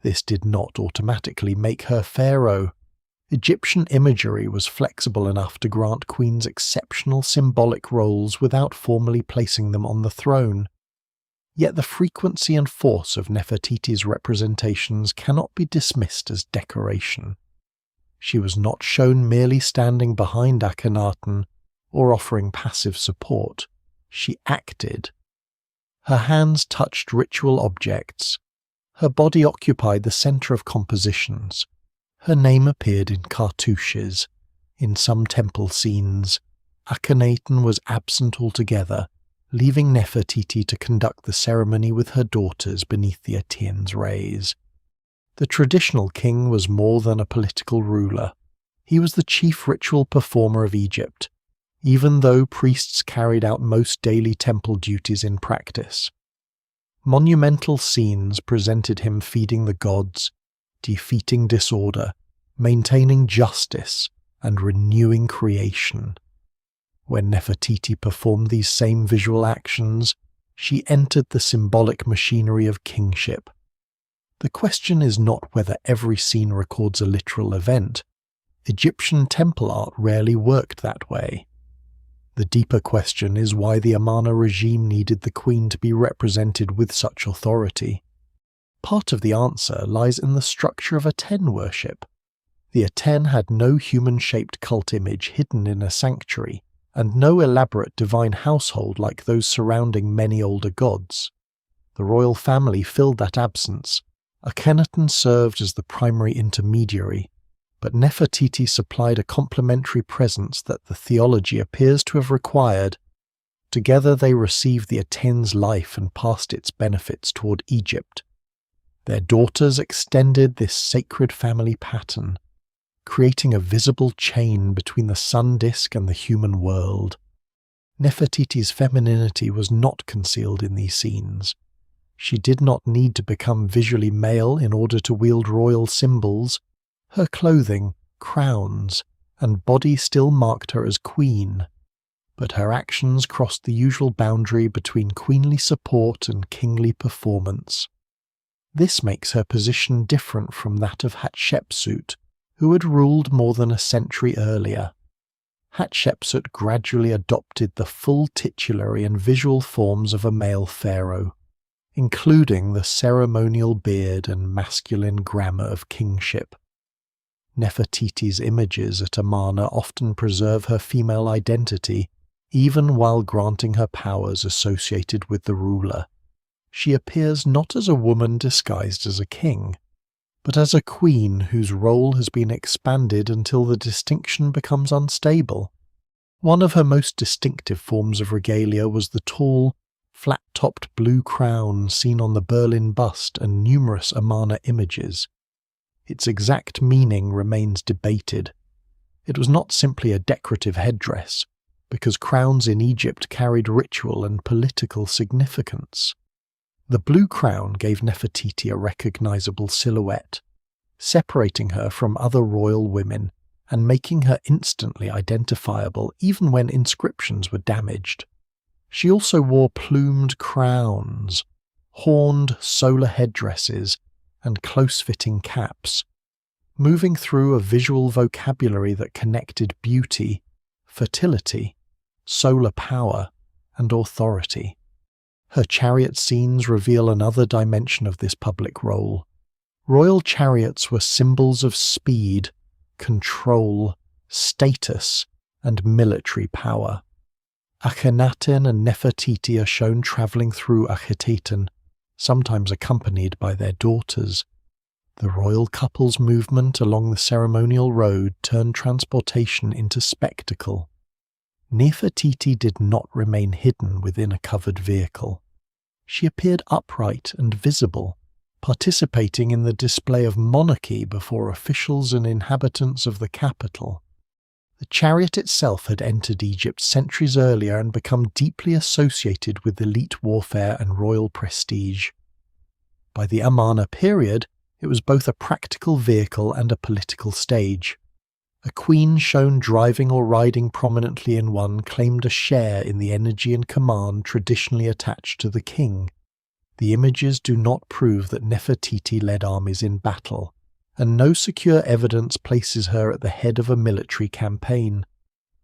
This did not automatically make her pharaoh. Egyptian imagery was flexible enough to grant queens exceptional symbolic roles without formally placing them on the throne. Yet the frequency and force of Nefertiti's representations cannot be dismissed as decoration. She was not shown merely standing behind Akhenaten or offering passive support. She acted. Her hands touched ritual objects. Her body occupied the center of compositions. Her name appeared in cartouches. In some temple scenes, Akhenaten was absent altogether, leaving Nefertiti to conduct the ceremony with her daughters beneath the Aten's rays. The traditional king was more than a political ruler. He was the chief ritual performer of Egypt, even though priests carried out most daily temple duties in practice. Monumental scenes presented him feeding the gods, defeating disorder, maintaining justice, and renewing creation. When Nefertiti performed these same visual actions, she entered the symbolic machinery of kingship. The question is not whether every scene records a literal event. Egyptian temple art rarely worked that way. The deeper question is why the Amarna regime needed the queen to be represented with such authority. Part of the answer lies in the structure of Aten worship. The Aten had no human-shaped cult image hidden in a sanctuary, and no elaborate divine household like those surrounding many older gods. The royal family filled that absence. Akhenaten served as the primary intermediary, but Nefertiti supplied a complementary presence that the theology appears to have required. Together they received the Aten's life and passed its benefits toward Egypt. Their daughters extended this sacred family pattern, creating a visible chain between the sun disk and the human world. Nefertiti's femininity was not concealed in these scenes. She did not need to become visually male in order to wield royal symbols. Her clothing, crowns, and body still marked her as queen, but her actions crossed the usual boundary between queenly support and kingly performance. This makes her position different from that of Hatshepsut, who had ruled more than a century earlier. Hatshepsut gradually adopted the full titulary and visual forms of a male pharaoh, including the ceremonial beard and masculine grammar of kingship. Nefertiti's images at Amarna often preserve her female identity, even while granting her powers associated with the ruler. She appears not as a woman disguised as a king, but as a queen whose role has been expanded until the distinction becomes unstable. One of her most distinctive forms of regalia was the tall, flat-topped blue crown seen on the Berlin bust and numerous Amarna images. Its exact meaning remains debated. It was not simply a decorative headdress, because crowns in Egypt carried ritual and political significance. The blue crown gave Nefertiti a recognizable silhouette, separating her from other royal women and making her instantly identifiable even when inscriptions were damaged. She also wore plumed crowns, horned solar headdresses, and close-fitting caps, moving through a visual vocabulary that connected beauty, fertility, solar power, and authority. Her chariot scenes reveal another dimension of this public role. Royal chariots were symbols of speed, control, status, and military power. Akhenaten and Nefertiti are shown travelling through Akhetaten, sometimes accompanied by their daughters. The royal couple's movement along the ceremonial road turned transportation into spectacle. Nefertiti did not remain hidden within a covered vehicle. She appeared upright and visible, participating in the display of monarchy before officials and inhabitants of the capital. The chariot itself had entered Egypt centuries earlier and become deeply associated with elite warfare and royal prestige. By the Amarna period, it was both a practical vehicle and a political stage. A queen shown driving or riding prominently in one claimed a share in the energy and command traditionally attached to the king. The images do not prove that Nefertiti led armies in battle, and no secure evidence places her at the head of a military campaign.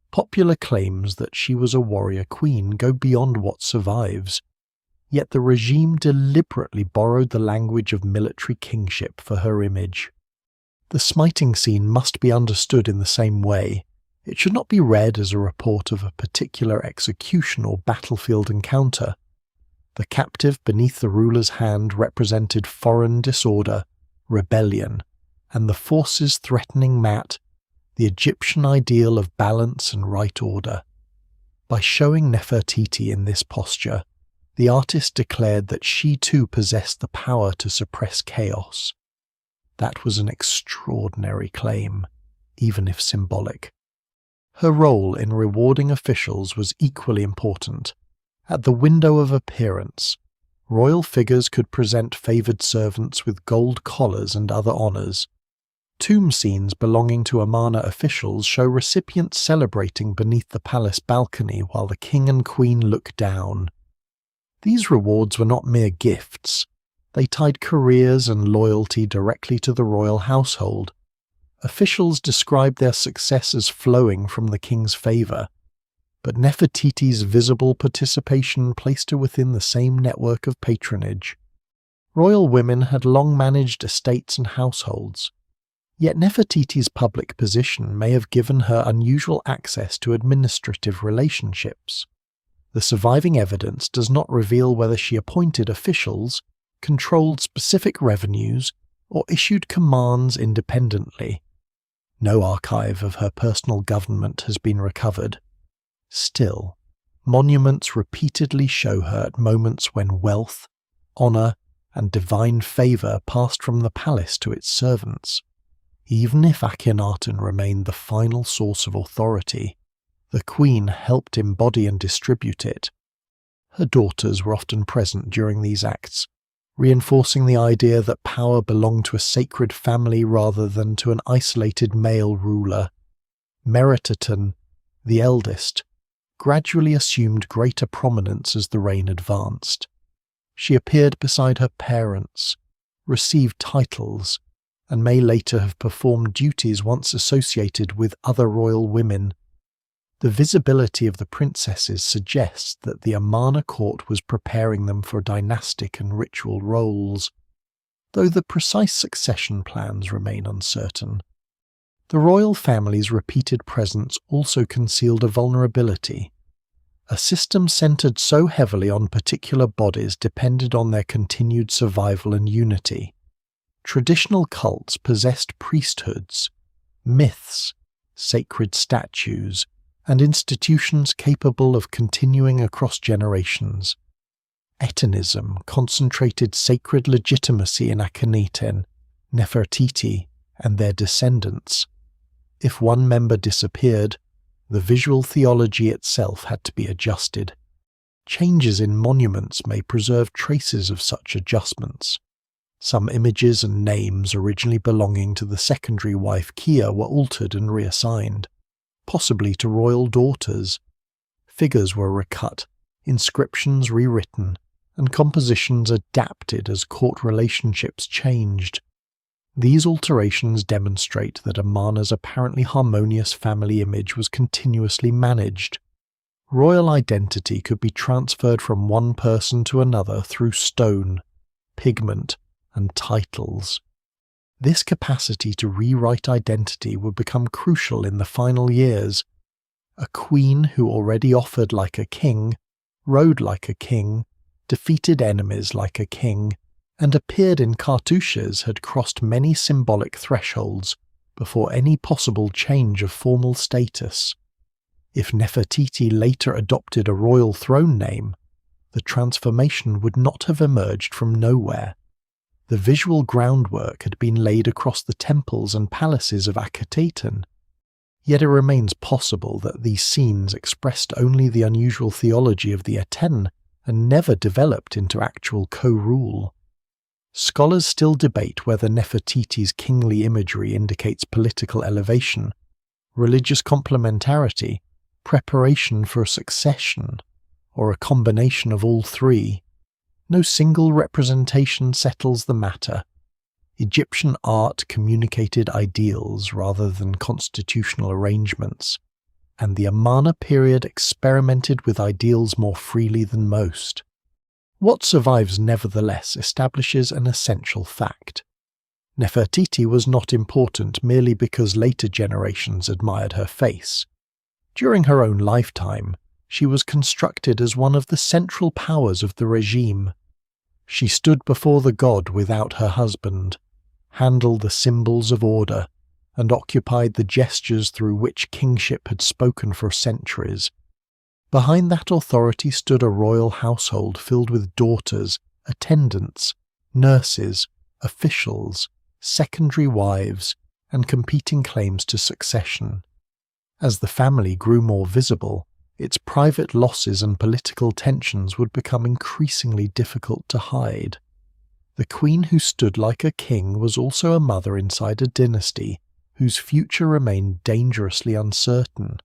Popular claims that she was a warrior queen go beyond what survives, yet the regime deliberately borrowed the language of military kingship for her image. The smiting scene must be understood in the same way. It should not be read as a report of a particular execution or battlefield encounter. The captive beneath the ruler's hand represented foreign disorder, rebellion, and the forces threatening Mat, the Egyptian ideal of balance and right order. By showing Nefertiti in this posture, the artist declared that she too possessed the power to suppress chaos. That was an extraordinary claim, even if symbolic. Her role in rewarding officials was equally important. At the window of appearance, royal figures could present favoured servants with gold collars and other honours. Tomb scenes belonging to Amarna officials show recipients celebrating beneath the palace balcony while the king and queen look down. These rewards were not mere gifts. They tied careers and loyalty directly to the royal household. Officials described their success as flowing from the king's favour, but Nefertiti's visible participation placed her within the same network of patronage. Royal women had long managed estates and households, yet Nefertiti's public position may have given her unusual access to administrative relationships. The surviving evidence does not reveal whether she appointed officials, controlled specific revenues, or issued commands independently. No archive of her personal government has been recovered. Still, monuments repeatedly show her at moments when wealth, honour, and divine favour passed from the palace to its servants. Even if Akhenaten remained the final source of authority, the queen helped embody and distribute it. Her daughters were often present during these acts, reinforcing the idea that power belonged to a sacred family rather than to an isolated male ruler. Meritaten, the eldest, gradually assumed greater prominence as the reign advanced. She appeared beside her parents, received titles, and may later have performed duties once associated with other royal women. The visibility of the princesses suggests that the Amarna court was preparing them for dynastic and ritual roles, though the precise succession plans remain uncertain. The royal family's repeated presence also concealed a vulnerability. A system centered so heavily on particular bodies depended on their continued survival and unity. Traditional cults possessed priesthoods, myths, sacred statues, and institutions capable of continuing across generations. Atenism concentrated sacred legitimacy in Akhenaten, Nefertiti, and their descendants. If one member disappeared, the visual theology itself had to be adjusted. Changes in monuments may preserve traces of such adjustments. Some images and names originally belonging to the secondary wife Kia were altered and reassigned, possibly to royal daughters. Figures were recut, inscriptions rewritten, and compositions adapted as court relationships changed. These alterations demonstrate that Amarna's apparently harmonious family image was continuously managed. Royal identity could be transferred from one person to another through stone, pigment, and titles. This capacity to rewrite identity would become crucial in the final years. A queen who already offered like a king, rode like a king, defeated enemies like a king, and appeared in cartouches had crossed many symbolic thresholds before any possible change of formal status. If Nefertiti later adopted a royal throne name, the transformation would not have emerged from nowhere. The visual groundwork had been laid across the temples and palaces of Akhetaten, yet it remains possible that these scenes expressed only the unusual theology of the Aten and never developed into actual co-rule. Scholars still debate whether Nefertiti's kingly imagery indicates political elevation, religious complementarity, preparation for succession, or a combination of all three. No single representation settles the matter. Egyptian art communicated ideals rather than constitutional arrangements, and the Amarna period experimented with ideals more freely than most. What survives nevertheless establishes an essential fact. Nefertiti was not important merely because later generations admired her face. During her own lifetime, she was constructed as one of the central powers of the regime. She stood before the god without her husband, handled the symbols of order, and occupied the gestures through which kingship had spoken for centuries. Behind that authority stood a royal household filled with daughters, attendants, nurses, officials, secondary wives, and competing claims to succession. As the family grew more visible, its private losses and political tensions would become increasingly difficult to hide. The queen who stood like a king was also a mother inside a dynasty whose future remained dangerously uncertain.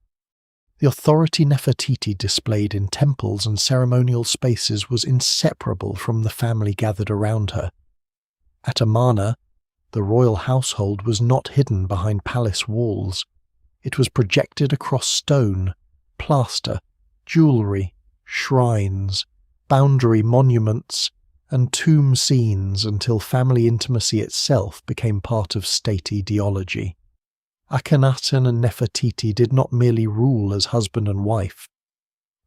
The authority Nefertiti displayed in temples and ceremonial spaces was inseparable from the family gathered around her. At Amarna, the royal household was not hidden behind palace walls. It was projected across stone, plaster, jewellery, shrines, boundary monuments, and tomb scenes until family intimacy itself became part of state ideology. Akhenaten and Nefertiti did not merely rule as husband and wife.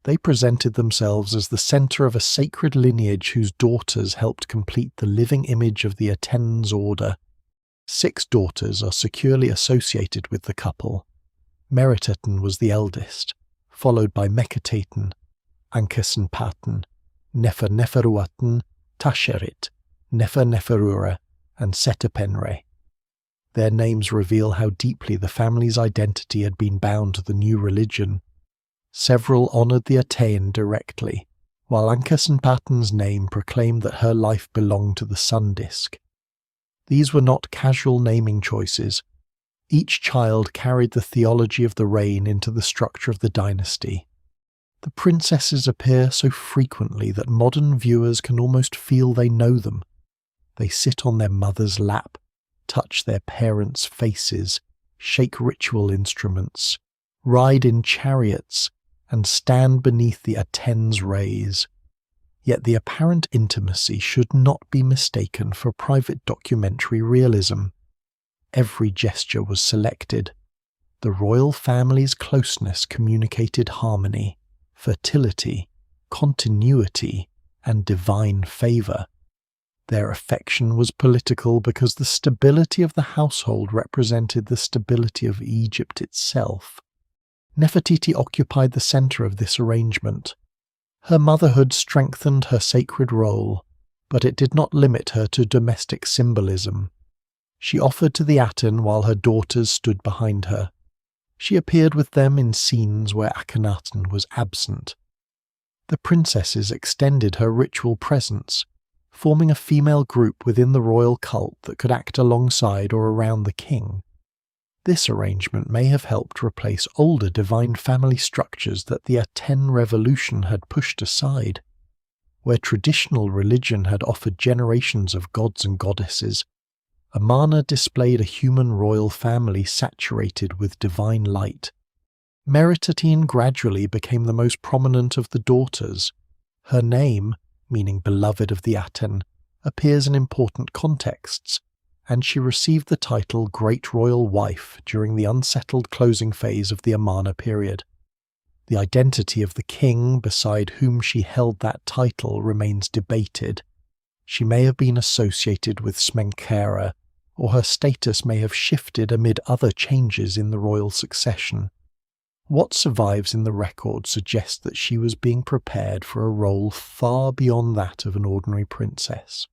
They presented themselves as the centre of a sacred lineage whose daughters helped complete the living image of the Aten's order. 6 daughters are securely associated with the couple. Meritaten was the eldest, followed by Meritaten, Ankhkheperure Neferneferuaten, Tasherit, Neferneferuaten, and Setapenre. Their names reveal how deeply the family's identity had been bound to the new religion. Several honoured the Aten directly, while Ankhkheperure's name proclaimed that her life belonged to the sun disk. These were not casual naming choices. Each child carried the theology of the reign into the structure of the dynasty. The princesses appear so frequently that modern viewers can almost feel they know them. They sit on their mother's lap, touch their parents' faces, shake ritual instruments, ride in chariots, and stand beneath the Aten's rays. Yet the apparent intimacy should not be mistaken for private documentary realism. Every gesture was selected. The royal family's closeness communicated harmony, fertility, continuity, and divine favour. Their affection was political because the stability of the household represented the stability of Egypt itself. Nefertiti occupied the centre of this arrangement. Her motherhood strengthened her sacred role, but it did not limit her to domestic symbolism. She offered to the Aten while her daughters stood behind her. She appeared with them in scenes where Akhenaten was absent. The princesses extended her ritual presence, forming a female group within the royal cult that could act alongside or around the king. This arrangement may have helped replace older divine family structures that the Aten revolution had pushed aside. Where traditional religion had offered generations of gods and goddesses, Amarna displayed a human royal family saturated with divine light. Meritaten gradually became the most prominent of the daughters. Her name, meaning beloved of the Aten, appears in important contexts, and she received the title Great Royal Wife during the unsettled closing phase of the Amarna period. The identity of the king beside whom she held that title remains debated. She may have been associated with Smenkhkare, or her status may have shifted amid other changes in the royal succession. What survives in the record suggests that she was being prepared for a role far beyond that of an ordinary princess.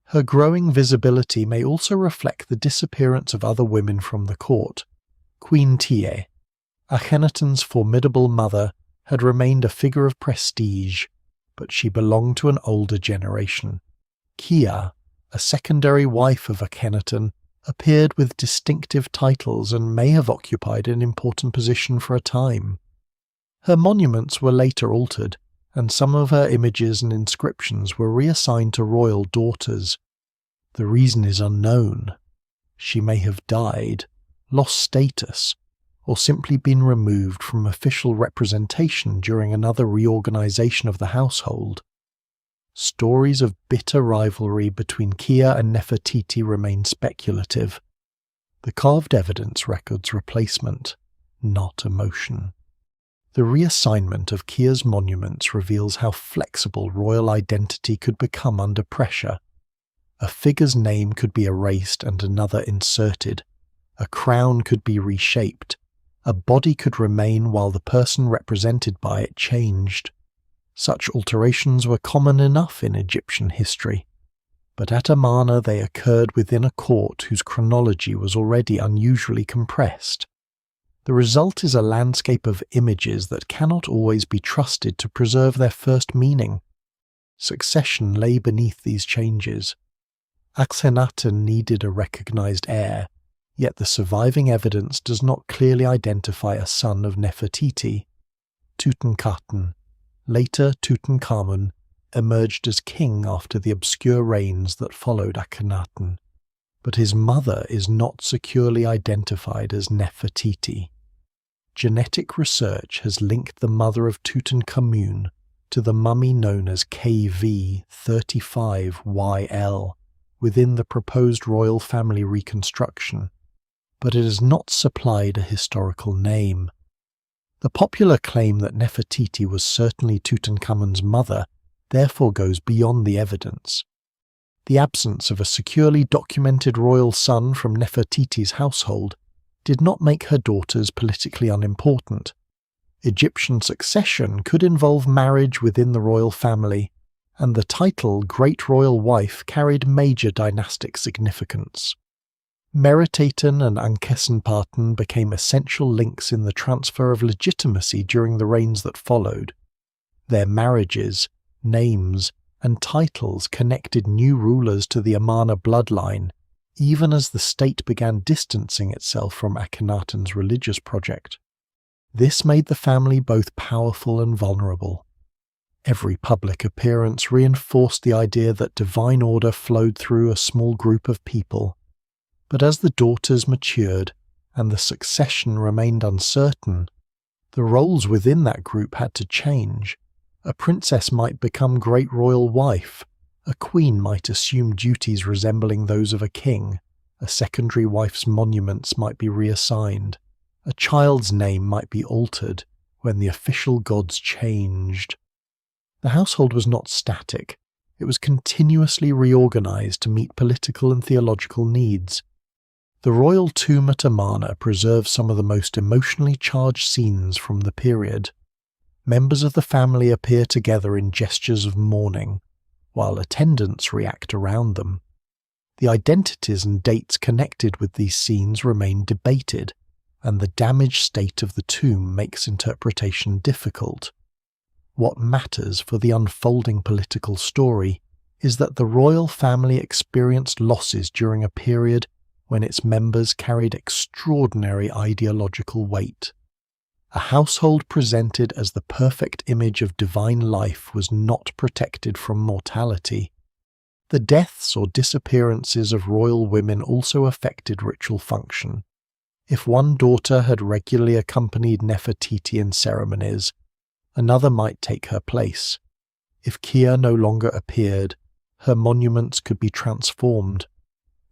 Her growing visibility may also reflect the disappearance of other women from the court. Queen Tiye, Akhenaten's formidable mother, had remained a figure of prestige, but she belonged to an older generation. Kia, a secondary wife of Akhenaten, appeared with distinctive titles and may have occupied an important position for a time. Her monuments were later altered, and some of her images and inscriptions were reassigned to royal daughters. The reason is unknown. She may have died, lost status, or simply been removed from official representation during another reorganization of the household. Stories of bitter rivalry between Kia and Nefertiti remain speculative. The carved evidence records replacement, not emotion. The reassignment of Kia's monuments reveals how flexible royal identity could become under pressure. A figure's name could be erased and another inserted. A crown could be reshaped. A body could remain while the person represented by it changed. Such alterations were common enough in Egyptian history, but at Amarna they occurred within a court whose chronology was already unusually compressed. The result is a landscape of images that cannot always be trusted to preserve their first meaning. Succession lay beneath these changes. Akhenaten needed a recognized heir, yet the surviving evidence does not clearly identify a son of Nefertiti. Tutankhaten, later Tutankhamun, emerged as king after the obscure reigns that followed Akhenaten, but his mother is not securely identified as Nefertiti. Genetic research has linked the mother of Tutankhamun to the mummy known as KV35YL within the proposed royal family reconstruction, but it has not supplied a historical name. The popular claim that Nefertiti was certainly Tutankhamun's mother therefore goes beyond the evidence. The absence of a securely documented royal son from Nefertiti's household did not make her daughters politically unimportant. Egyptian succession could involve marriage within the royal family, and the title Great Royal Wife carried major dynastic significance. Meritaten and Ankhkheperure became essential links in the transfer of legitimacy during the reigns that followed. Their marriages, names, and titles connected new rulers to the Amarna bloodline, even as the state began distancing itself from Akhenaten's religious project. This made the family both powerful and vulnerable. Every public appearance reinforced the idea that divine order flowed through a small group of people. But as the daughters matured and the succession remained uncertain, the roles within that group had to change. A princess might become great royal wife, a queen might assume duties resembling those of a king, a secondary wife's monuments might be reassigned, a child's name might be altered when the official gods changed. The household was not static, it was continuously reorganized to meet political and theological needs. The royal tomb at Amarna preserves some of the most emotionally charged scenes from the period. Members of the family appear together in gestures of mourning, while attendants react around them. The identities and dates connected with these scenes remain debated, and the damaged state of the tomb makes interpretation difficult. What matters for the unfolding political story is that the royal family experienced losses during a period when its members carried extraordinary ideological weight. A household presented as the perfect image of divine life was not protected from mortality. The deaths or disappearances of royal women also affected ritual function. If one daughter had regularly accompanied Nefertiti in ceremonies, another might take her place. If Kia no longer appeared, her monuments could be transformed.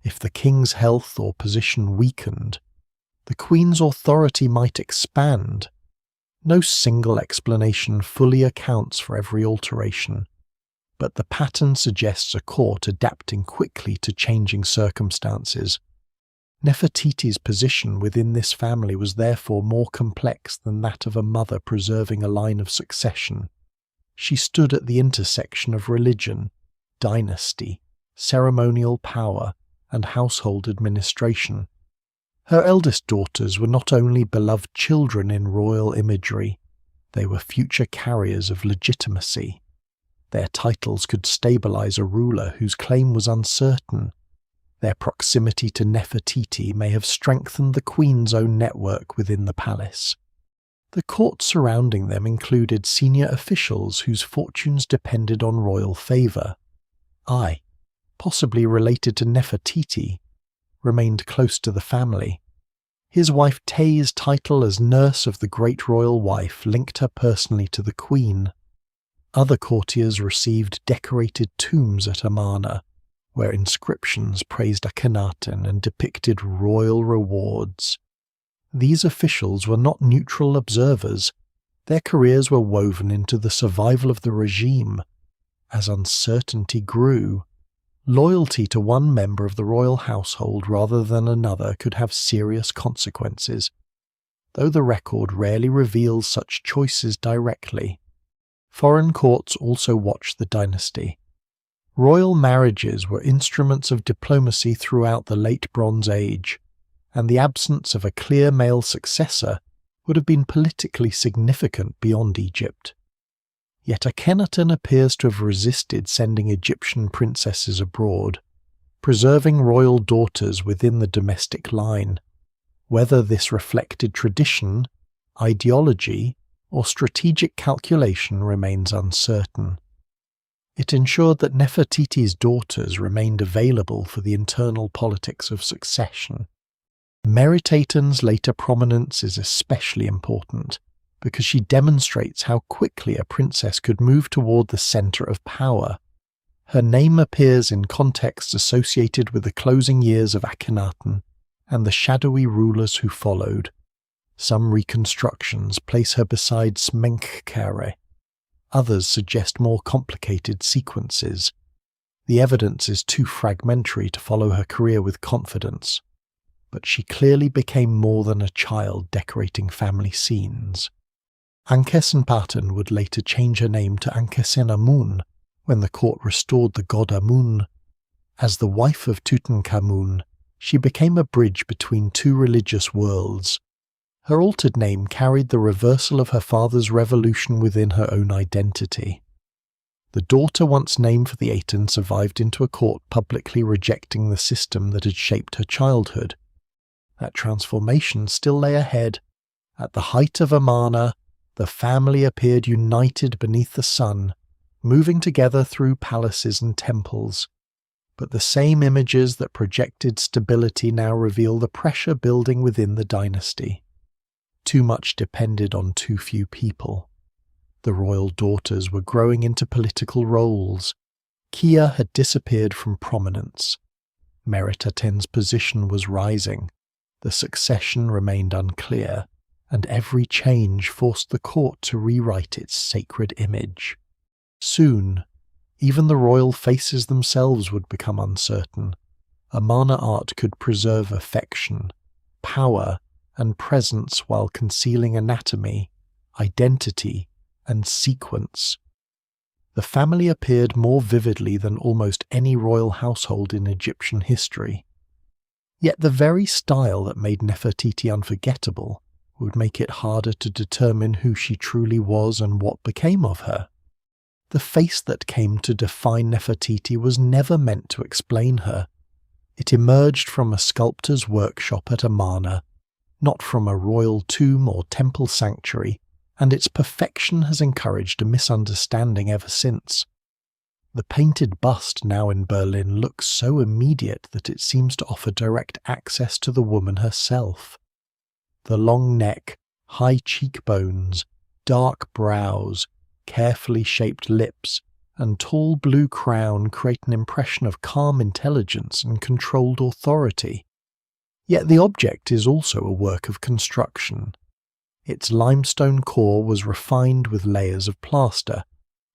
If the king's health or position weakened, the queen's authority might expand. No single explanation fully accounts for every alteration, but the pattern suggests a court adapting quickly to changing circumstances. Nefertiti's position within this family was therefore more complex than that of a mother preserving a line of succession. She stood at the intersection of religion, dynasty, ceremonial power, and household administration. Her eldest daughters were not only beloved children in royal imagery, they were future carriers of legitimacy. Their titles could stabilize a ruler whose claim was uncertain. Their proximity to Nefertiti may have strengthened the queen's own network within the palace. The court surrounding them included senior officials whose fortunes depended on royal favor. Possibly related to Nefertiti, remained close to the family. His wife Tay's title as nurse of the great royal wife linked her personally to the queen. Other courtiers received decorated tombs at Amarna, where inscriptions praised Akhenaten and depicted royal rewards. These officials were not neutral observers. Their careers were woven into the survival of the regime. As uncertainty grew, loyalty to one member of the royal household rather than another could have serious consequences. though the record rarely reveals such choices directly. Foreign courts also watched the dynasty. Royal marriages were instruments of diplomacy throughout the Late Bronze Age, and the absence of a clear male successor would have been politically significant beyond Egypt. Yet Akhenaten appears to have resisted sending Egyptian princesses abroad, preserving royal daughters within the domestic line. Whether this reflected tradition, ideology, or strategic calculation remains uncertain. It ensured that Nefertiti's daughters remained available for the internal politics of succession. Meritaten's later prominence is especially important, because she demonstrates how quickly a princess could move toward the center of power. Her name appears in contexts associated with the closing years of Akhenaten and the shadowy rulers who followed. Some reconstructions place her beside Smenkhkare. Others suggest more complicated sequences. The evidence is too fragmentary to follow her career with confidence, but she clearly became more than a child decorating family scenes. Ankhkheperure would later change her name to Tutankhamun when the court restored the god Amun. As the wife of Tutankhamun, she became a bridge between two religious worlds. Her altered name carried the reversal of her father's revolution within her own identity. The daughter once named for the Aten survived into a court publicly rejecting the system that had shaped her childhood. That transformation still lay ahead. At the height of Amarna, the family appeared united beneath the sun, moving together through palaces and temples. But the same images that projected stability now reveal the pressure building within the dynasty. Too much depended on too few people. The royal daughters were growing into political roles. Kia had disappeared from prominence. Meritaten's position was rising. The succession remained unclear, and every change forced the court to rewrite its sacred image. Soon, even the royal faces themselves would become uncertain. Amarna art could preserve affection, power, and presence while concealing anatomy, identity, and sequence. The family appeared more vividly than almost any royal household in Egyptian history. Yet the very style that made Nefertiti unforgettable would make it harder to determine who she truly was and what became of her. The face that came to define Nefertiti was never meant to explain her. It emerged from a sculptor's workshop at Amarna, not from a royal tomb or temple sanctuary, and its perfection has encouraged a misunderstanding ever since. The painted bust now in Berlin looks so immediate that it seems to offer direct access to the woman herself. The long neck, high cheekbones, dark brows, carefully shaped lips, and tall blue crown create an impression of calm intelligence and controlled authority. Yet the object is also a work of construction. Its limestone core was refined with layers of plaster.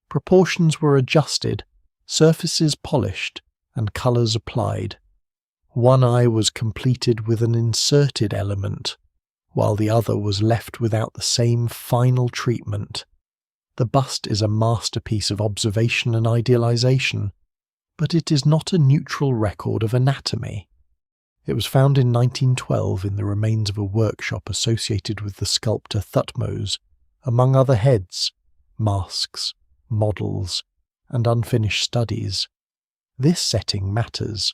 Proportions were adjusted, surfaces polished, and colours applied. One eye was completed with an inserted element, while the other was left without the same final treatment. The bust is a masterpiece of observation and idealization, but it is not a neutral record of anatomy. It was found in 1912 in the remains of a workshop associated with the sculptor Thutmose, among other heads, masks, models, and unfinished studies. This setting matters.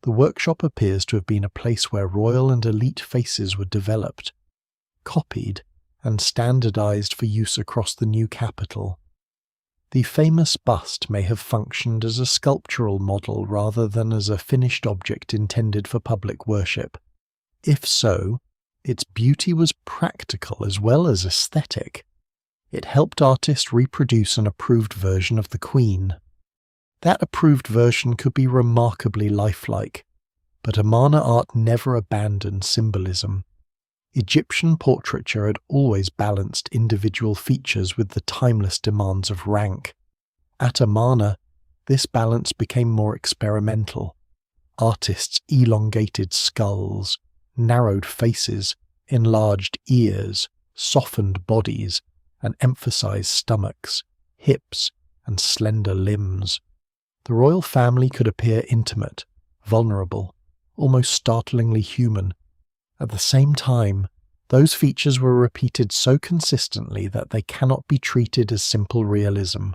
The workshop appears to have been a place where royal and elite faces were developed, copied, and standardized for use across the new capital. The famous bust may have functioned as a sculptural model rather than as a finished object intended for public worship. If so, its beauty was practical as well as aesthetic. It helped artists reproduce an approved version of the Queen. That approved version could be remarkably lifelike, but Amarna art never abandoned symbolism. Egyptian portraiture had always balanced individual features with the timeless demands of rank. At Amarna, this balance became more experimental. Artists elongated skulls, narrowed faces, enlarged ears, softened bodies, and emphasized stomachs, hips, and slender limbs. The royal family could appear intimate, vulnerable, almost startlingly human. At the same time, those features were repeated so consistently that they cannot be treated as simple realism.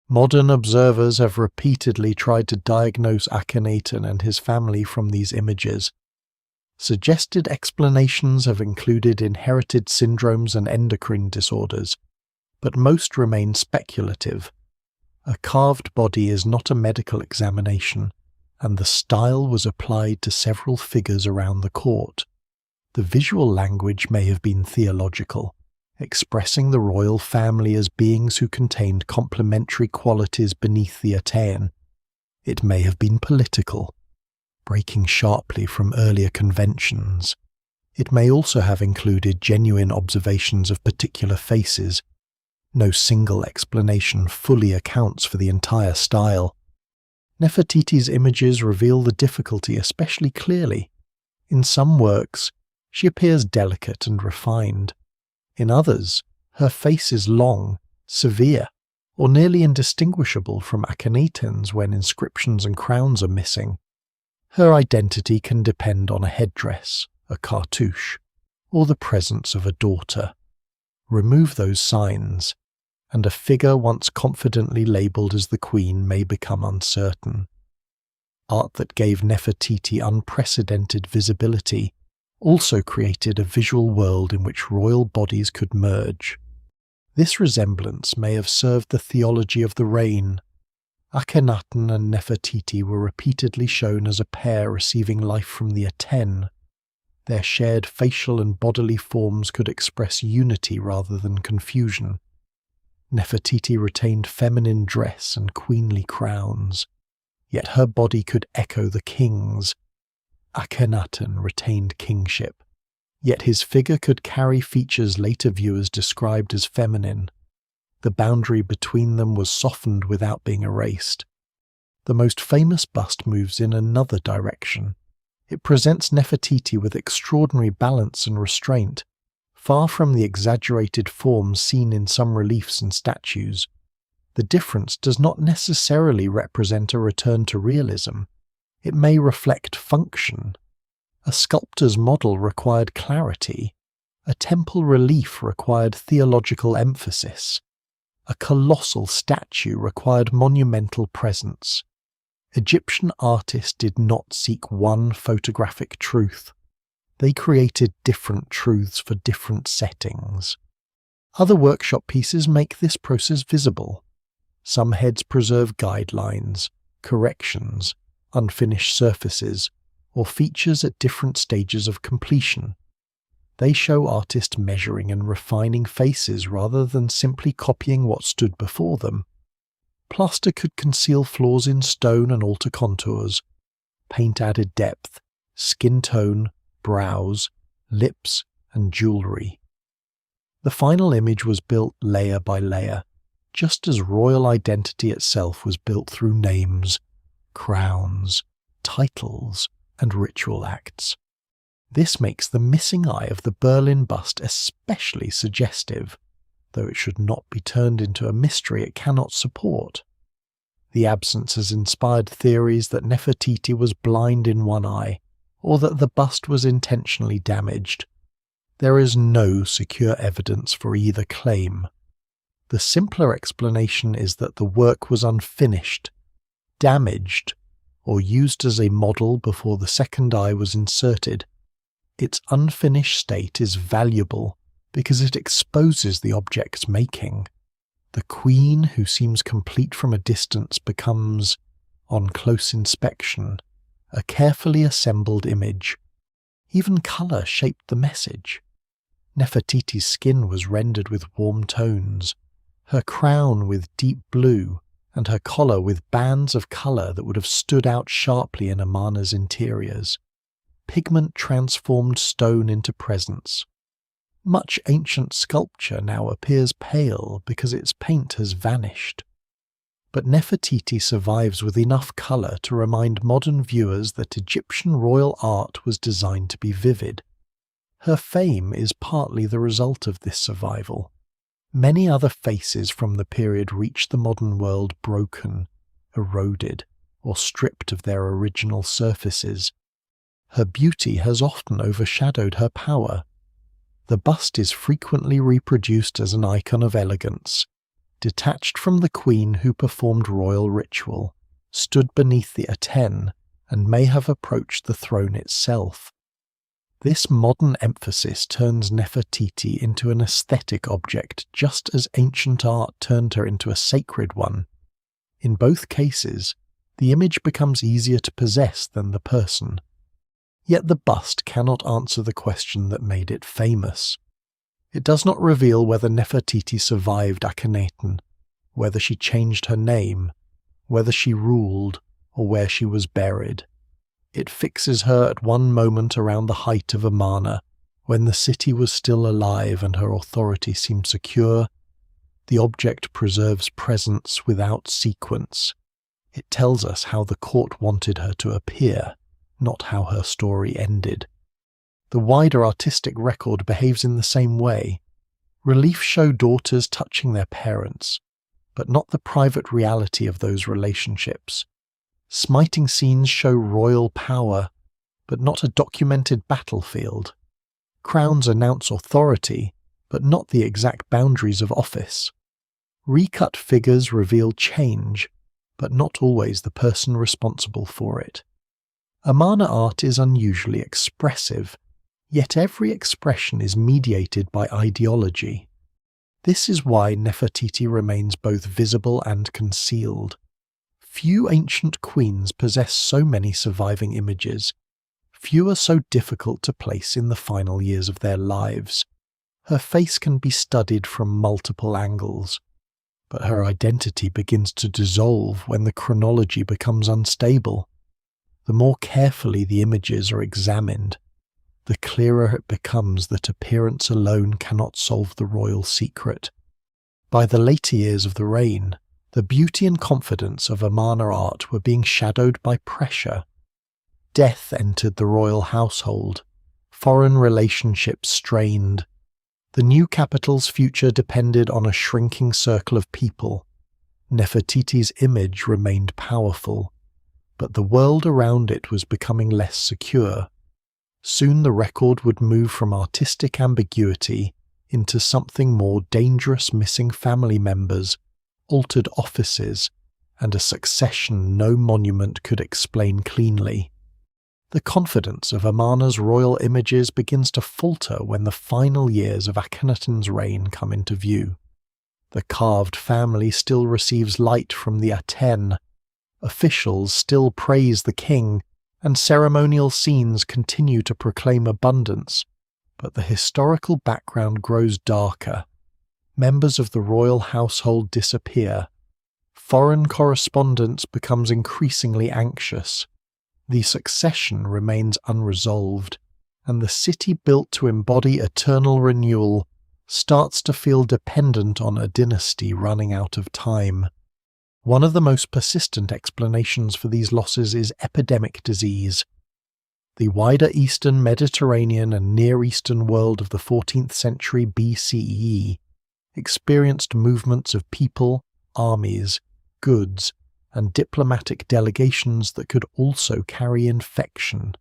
Modern observers have repeatedly tried to diagnose Akhenaten and his family from these images. Suggested explanations have included inherited syndromes and endocrine disorders, but most remain speculative. A carved body is not a medical examination, and the style was applied to several figures around the court. The visual language may have been theological, expressing the royal family as beings who contained complementary qualities beneath the Aten. It may have been political, breaking sharply from earlier conventions. It may also have included genuine observations of particular faces. No single explanation fully accounts for the entire style. Nefertiti's images reveal the difficulty especially clearly. In some works, she appears delicate and refined. In others, her face is long, severe, or nearly indistinguishable from Akhenaten's when inscriptions and crowns are missing. Her identity can depend on a headdress, a cartouche, or the presence of a daughter. Remove those signs, and a figure once confidently labelled as the queen may become uncertain. Art that gave Nefertiti unprecedented visibility also created a visual world in which royal bodies could merge. This resemblance may have served the theology of the reign. Akhenaten and Nefertiti were repeatedly shown as a pair receiving life from the Aten. Their shared facial and bodily forms could express unity rather than confusion. Nefertiti retained feminine dress and queenly crowns, yet her body could echo the king's. Akhenaten retained kingship, yet his figure could carry features later viewers described as feminine. The boundary between them was softened without being erased. The most famous bust moves in another direction. It presents Nefertiti with extraordinary balance and restraint, far from the exaggerated forms seen in some reliefs and statues. The difference does not necessarily represent a return to realism. It may reflect function. A sculptor's model required clarity. A temple relief required theological emphasis. A colossal statue required monumental presence. Egyptian artists did not seek one photographic truth. They created different truths for different settings. Other workshop pieces make this process visible. Some heads preserve guidelines, corrections, unfinished surfaces, or features at different stages of completion. They show artists measuring and refining faces rather than simply copying what stood before them. Plaster could conceal flaws in stone and alter contours. Paint added depth, skin tone, brows, lips, and jewellery. The final image was built layer by layer, just as royal identity itself was built through names, crowns, titles, and ritual acts. This makes the missing eye of the Berlin bust especially suggestive, though it should not be turned into a mystery it cannot support. The absence has inspired theories that Nefertiti was blind in one eye, or that the bust was intentionally damaged. There is no secure evidence for either claim. The simpler explanation is that the work was unfinished, damaged, or used as a model before the second eye was inserted. Its unfinished state is valuable because it exposes the object's making. The queen, who seems complete from a distance, becomes, on close inspection, a carefully assembled image. Even colour shaped the message. Nefertiti's skin was rendered with warm tones, her crown with deep blue, and her collar with bands of colour that would have stood out sharply in Amarna's interiors. Pigment transformed stone into presence. Much ancient sculpture now appears pale because its paint has vanished. But Nefertiti survives with enough colour to remind modern viewers that Egyptian royal art was designed to be vivid. Her fame is partly the result of this survival. Many other faces from the period reach the modern world broken, eroded, or stripped of their original surfaces. Her beauty has often overshadowed her power. The bust is frequently reproduced as an icon of elegance, detached from the queen who performed royal ritual, stood beneath the Aten, and may have approached the throne itself. This modern emphasis turns Nefertiti into an aesthetic object just as ancient art turned her into a sacred one. In both cases, the image becomes easier to possess than the person. Yet the bust cannot answer the question that made it famous. It does not reveal whether Nefertiti survived Akhenaten, whether she changed her name, whether she ruled, or where she was buried. It fixes her at one moment around the height of Amarna, when the city was still alive and her authority seemed secure. The object preserves presence without sequence. It tells us how the court wanted her to appear, not how her story ended. The wider artistic record behaves in the same way. Reliefs show daughters touching their parents, but not the private reality of those relationships. Smiting scenes show royal power, but not a documented battlefield. Crowns announce authority, but not the exact boundaries of office. Recut figures reveal change, but not always the person responsible for it. Amarna art is unusually expressive, yet every expression is mediated by ideology. This is why Nefertiti remains both visible and concealed. Few ancient queens possess so many surviving images. Few are so difficult to place in the final years of their lives. Her face can be studied from multiple angles, but her identity begins to dissolve when the chronology becomes unstable. The more carefully the images are examined, the clearer it becomes that appearance alone cannot solve the royal secret. By the later years of the reign, the beauty and confidence of Amarna art were being shadowed by pressure. Death entered the royal household, foreign relationships strained. The new capital's future depended on a shrinking circle of people. Nefertiti's image remained powerful, but the world around it was becoming less secure. Soon the record would move from artistic ambiguity into something more dangerous: missing family members, altered offices, and a succession no monument could explain cleanly. The confidence of Amarna's royal images begins to falter when the final years of Akhenaten's reign come into view. The carved family still receives light from the Aten. Officials still praise the king, and ceremonial scenes continue to proclaim abundance, but the historical background grows darker. Members of the royal household disappear. Foreign correspondence becomes increasingly anxious. The succession remains unresolved, and the city built to embody eternal renewal starts to feel dependent on a dynasty running out of time. One of the most persistent explanations for these losses is epidemic disease. The wider Eastern Mediterranean and Near Eastern world of the 14th century BCE experienced movements of people, armies, goods, and diplomatic delegations that could also carry infection.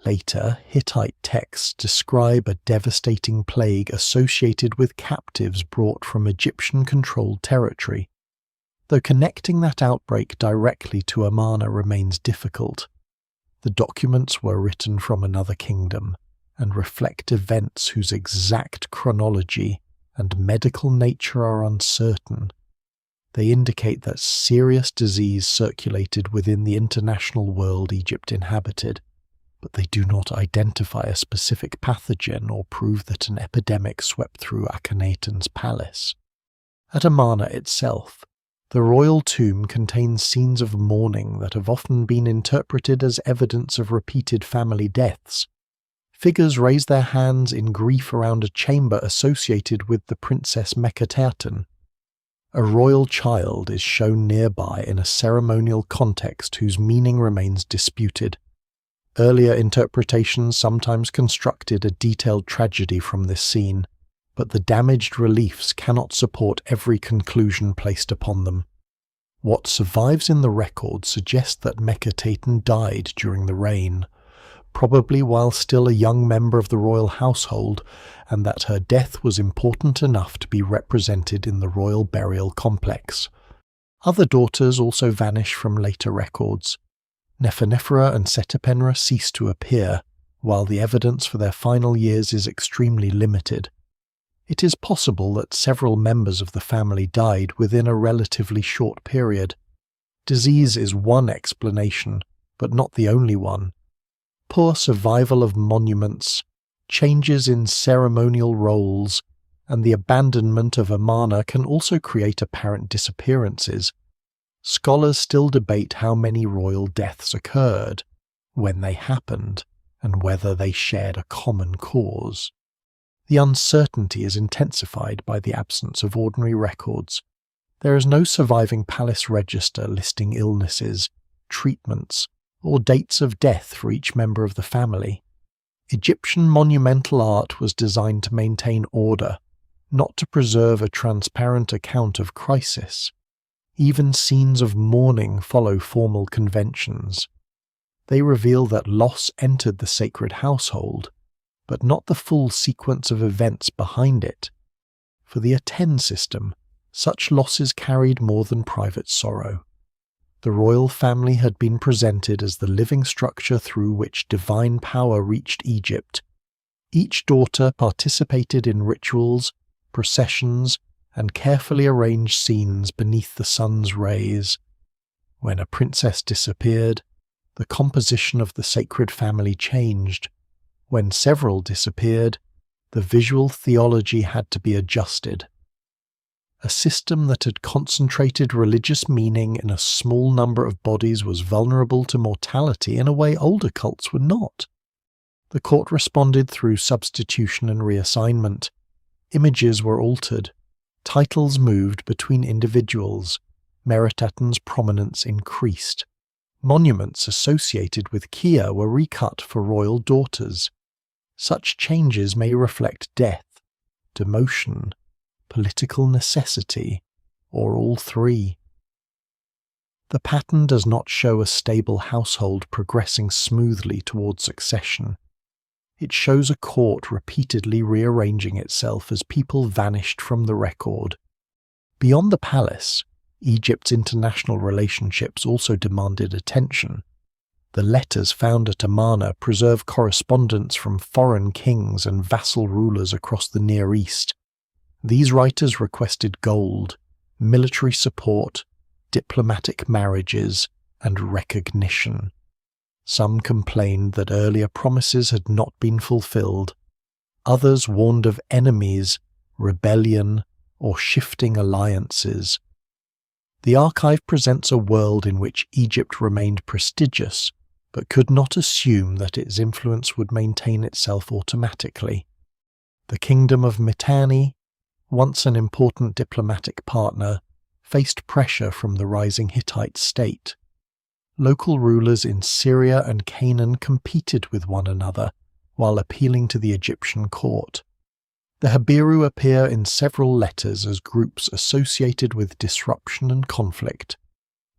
Later, Hittite texts describe a devastating plague associated with captives brought from Egyptian-controlled territory. Though connecting that outbreak directly to Amarna remains difficult, the documents were written from another kingdom and reflect events whose exact chronology and medical nature are uncertain. They indicate that serious disease circulated within the international world Egypt inhabited, but they do not identify a specific pathogen or prove that an epidemic swept through Akhenaten's palace. At Amarna itself, the royal tomb contains scenes of mourning that have often been interpreted as evidence of repeated family deaths. Figures raise their hands in grief around a chamber associated with the princess Meritaten. A royal child is shown nearby in a ceremonial context whose meaning remains disputed. Earlier interpretations sometimes constructed a detailed tragedy from this scene, but the damaged reliefs cannot support every conclusion placed upon them. What survives in the record suggests that Mekhkheperure died during the reign, probably while still a young member of the royal household, and that her death was important enough to be represented in the royal burial complex. Other daughters also vanish from later records. Neferneferu and Setapenra cease to appear, while the evidence for their final years is extremely limited. It is possible that several members of the family died within a relatively short period. Disease is one explanation, but not the only one. Poor survival of monuments, changes in ceremonial roles, and the abandonment of Amarna can also create apparent disappearances. Scholars still debate how many royal deaths occurred, when they happened, and whether they shared a common cause. The uncertainty is intensified by the absence of ordinary records. There is no surviving palace register listing illnesses, treatments, or dates of death for each member of the family. Egyptian monumental art was designed to maintain order, not to preserve a transparent account of crisis. Even scenes of mourning follow formal conventions. They reveal that loss entered the sacred household, but not the full sequence of events behind it. For the Aten system, such losses carried more than private sorrow. The royal family had been presented as the living structure through which divine power reached Egypt. Each daughter participated in rituals, processions, and carefully arranged scenes beneath the sun's rays. When a princess disappeared, the composition of the sacred family changed. When several disappeared, the visual theology had to be adjusted. A system that had concentrated religious meaning in a small number of bodies was vulnerable to mortality in a way older cults were not. The court responded through substitution and reassignment. Images were altered. Titles moved between individuals. Meritaten's prominence increased. Monuments associated with Kia were recut for royal daughters. Such changes may reflect death, demotion, political necessity, or all three. The pattern does not show a stable household progressing smoothly toward succession. It shows a court repeatedly rearranging itself as people vanished from the record. Beyond the palace, Egypt's international relationships also demanded attention. The letters found at Amarna preserve correspondence from foreign kings and vassal rulers across the Near East. These writers requested gold, military support, diplomatic marriages, and recognition. Some complained that earlier promises had not been fulfilled. Others warned of enemies, rebellion, or shifting alliances. The archive presents a world in which Egypt remained prestigious, but could not assume that its influence would maintain itself automatically. The kingdom of Mitanni, once an important diplomatic partner, faced pressure from the rising Hittite state. Local rulers in Syria and Canaan competed with one another while appealing to the Egyptian court. The Habiru appear in several letters as groups associated with disruption and conflict.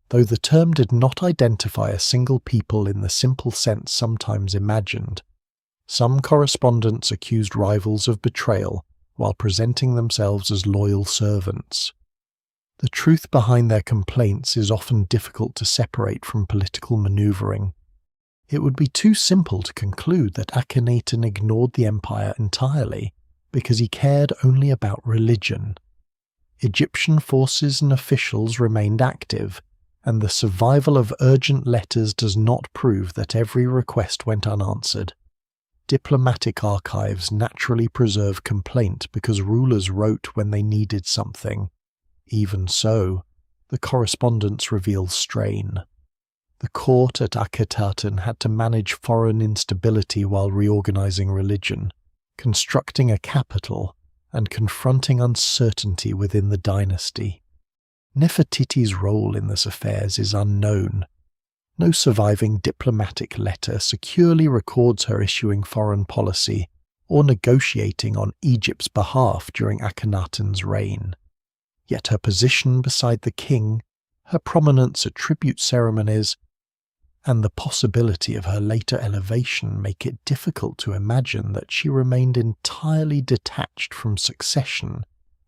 Though the term did not identify a single people in the simple sense sometimes imagined, some correspondents accused rivals of betrayal while presenting themselves as loyal servants. The truth behind their complaints is often difficult to separate from political maneuvering. It would be too simple to conclude that Akhenaten ignored the empire entirely because he cared only about religion. Egyptian forces and officials remained active, and the survival of urgent letters does not prove that every request went unanswered. Diplomatic archives naturally preserve complaint because rulers wrote when they needed something. Even so, the correspondence reveals strain. The court at Akhetaten had to manage foreign instability while reorganizing religion, constructing a capital, and confronting uncertainty within the dynasty. Nefertiti's role in this affairs is unknown. No surviving diplomatic letter securely records her issuing foreign policy or negotiating on Egypt's behalf during Akhenaten's reign. Yet her position beside the king, her prominence at tribute ceremonies, and the possibility of her later elevation make it difficult to imagine that she remained entirely detached from succession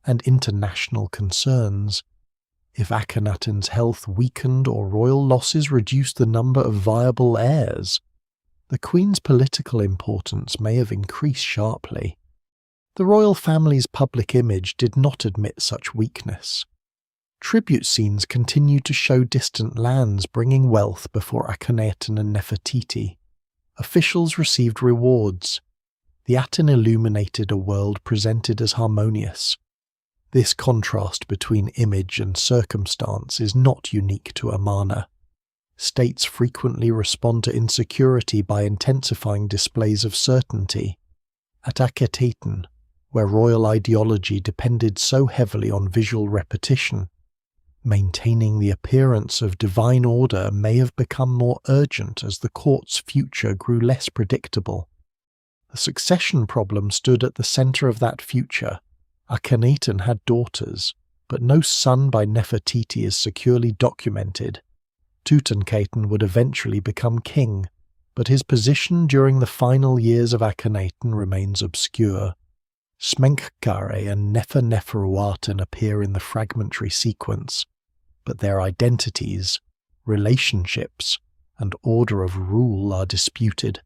and international concerns. If Akhenaten's health weakened or royal losses reduced the number of viable heirs, the queen's political importance may have increased sharply. The royal family's public image did not admit such weakness. Tribute scenes continued to show distant lands bringing wealth before Akhenaten and Nefertiti. Officials received rewards. The Aten illuminated a world presented as harmonious. This contrast between image and circumstance is not unique to Amarna. States frequently respond to insecurity by intensifying displays of certainty. At Akhetaten, where royal ideology depended so heavily on visual repetition, maintaining the appearance of divine order may have become more urgent as the court's future grew less predictable. The succession problem stood at the center of that future. Akhenaten had daughters, but no son by Nefertiti is securely documented. Tutankhamun would eventually become king, but his position during the final years of Akhenaten remains obscure. Smenkhkare and Neferneferuaten appear in the fragmentary sequence, but their identities, relationships, and order of rule are disputed.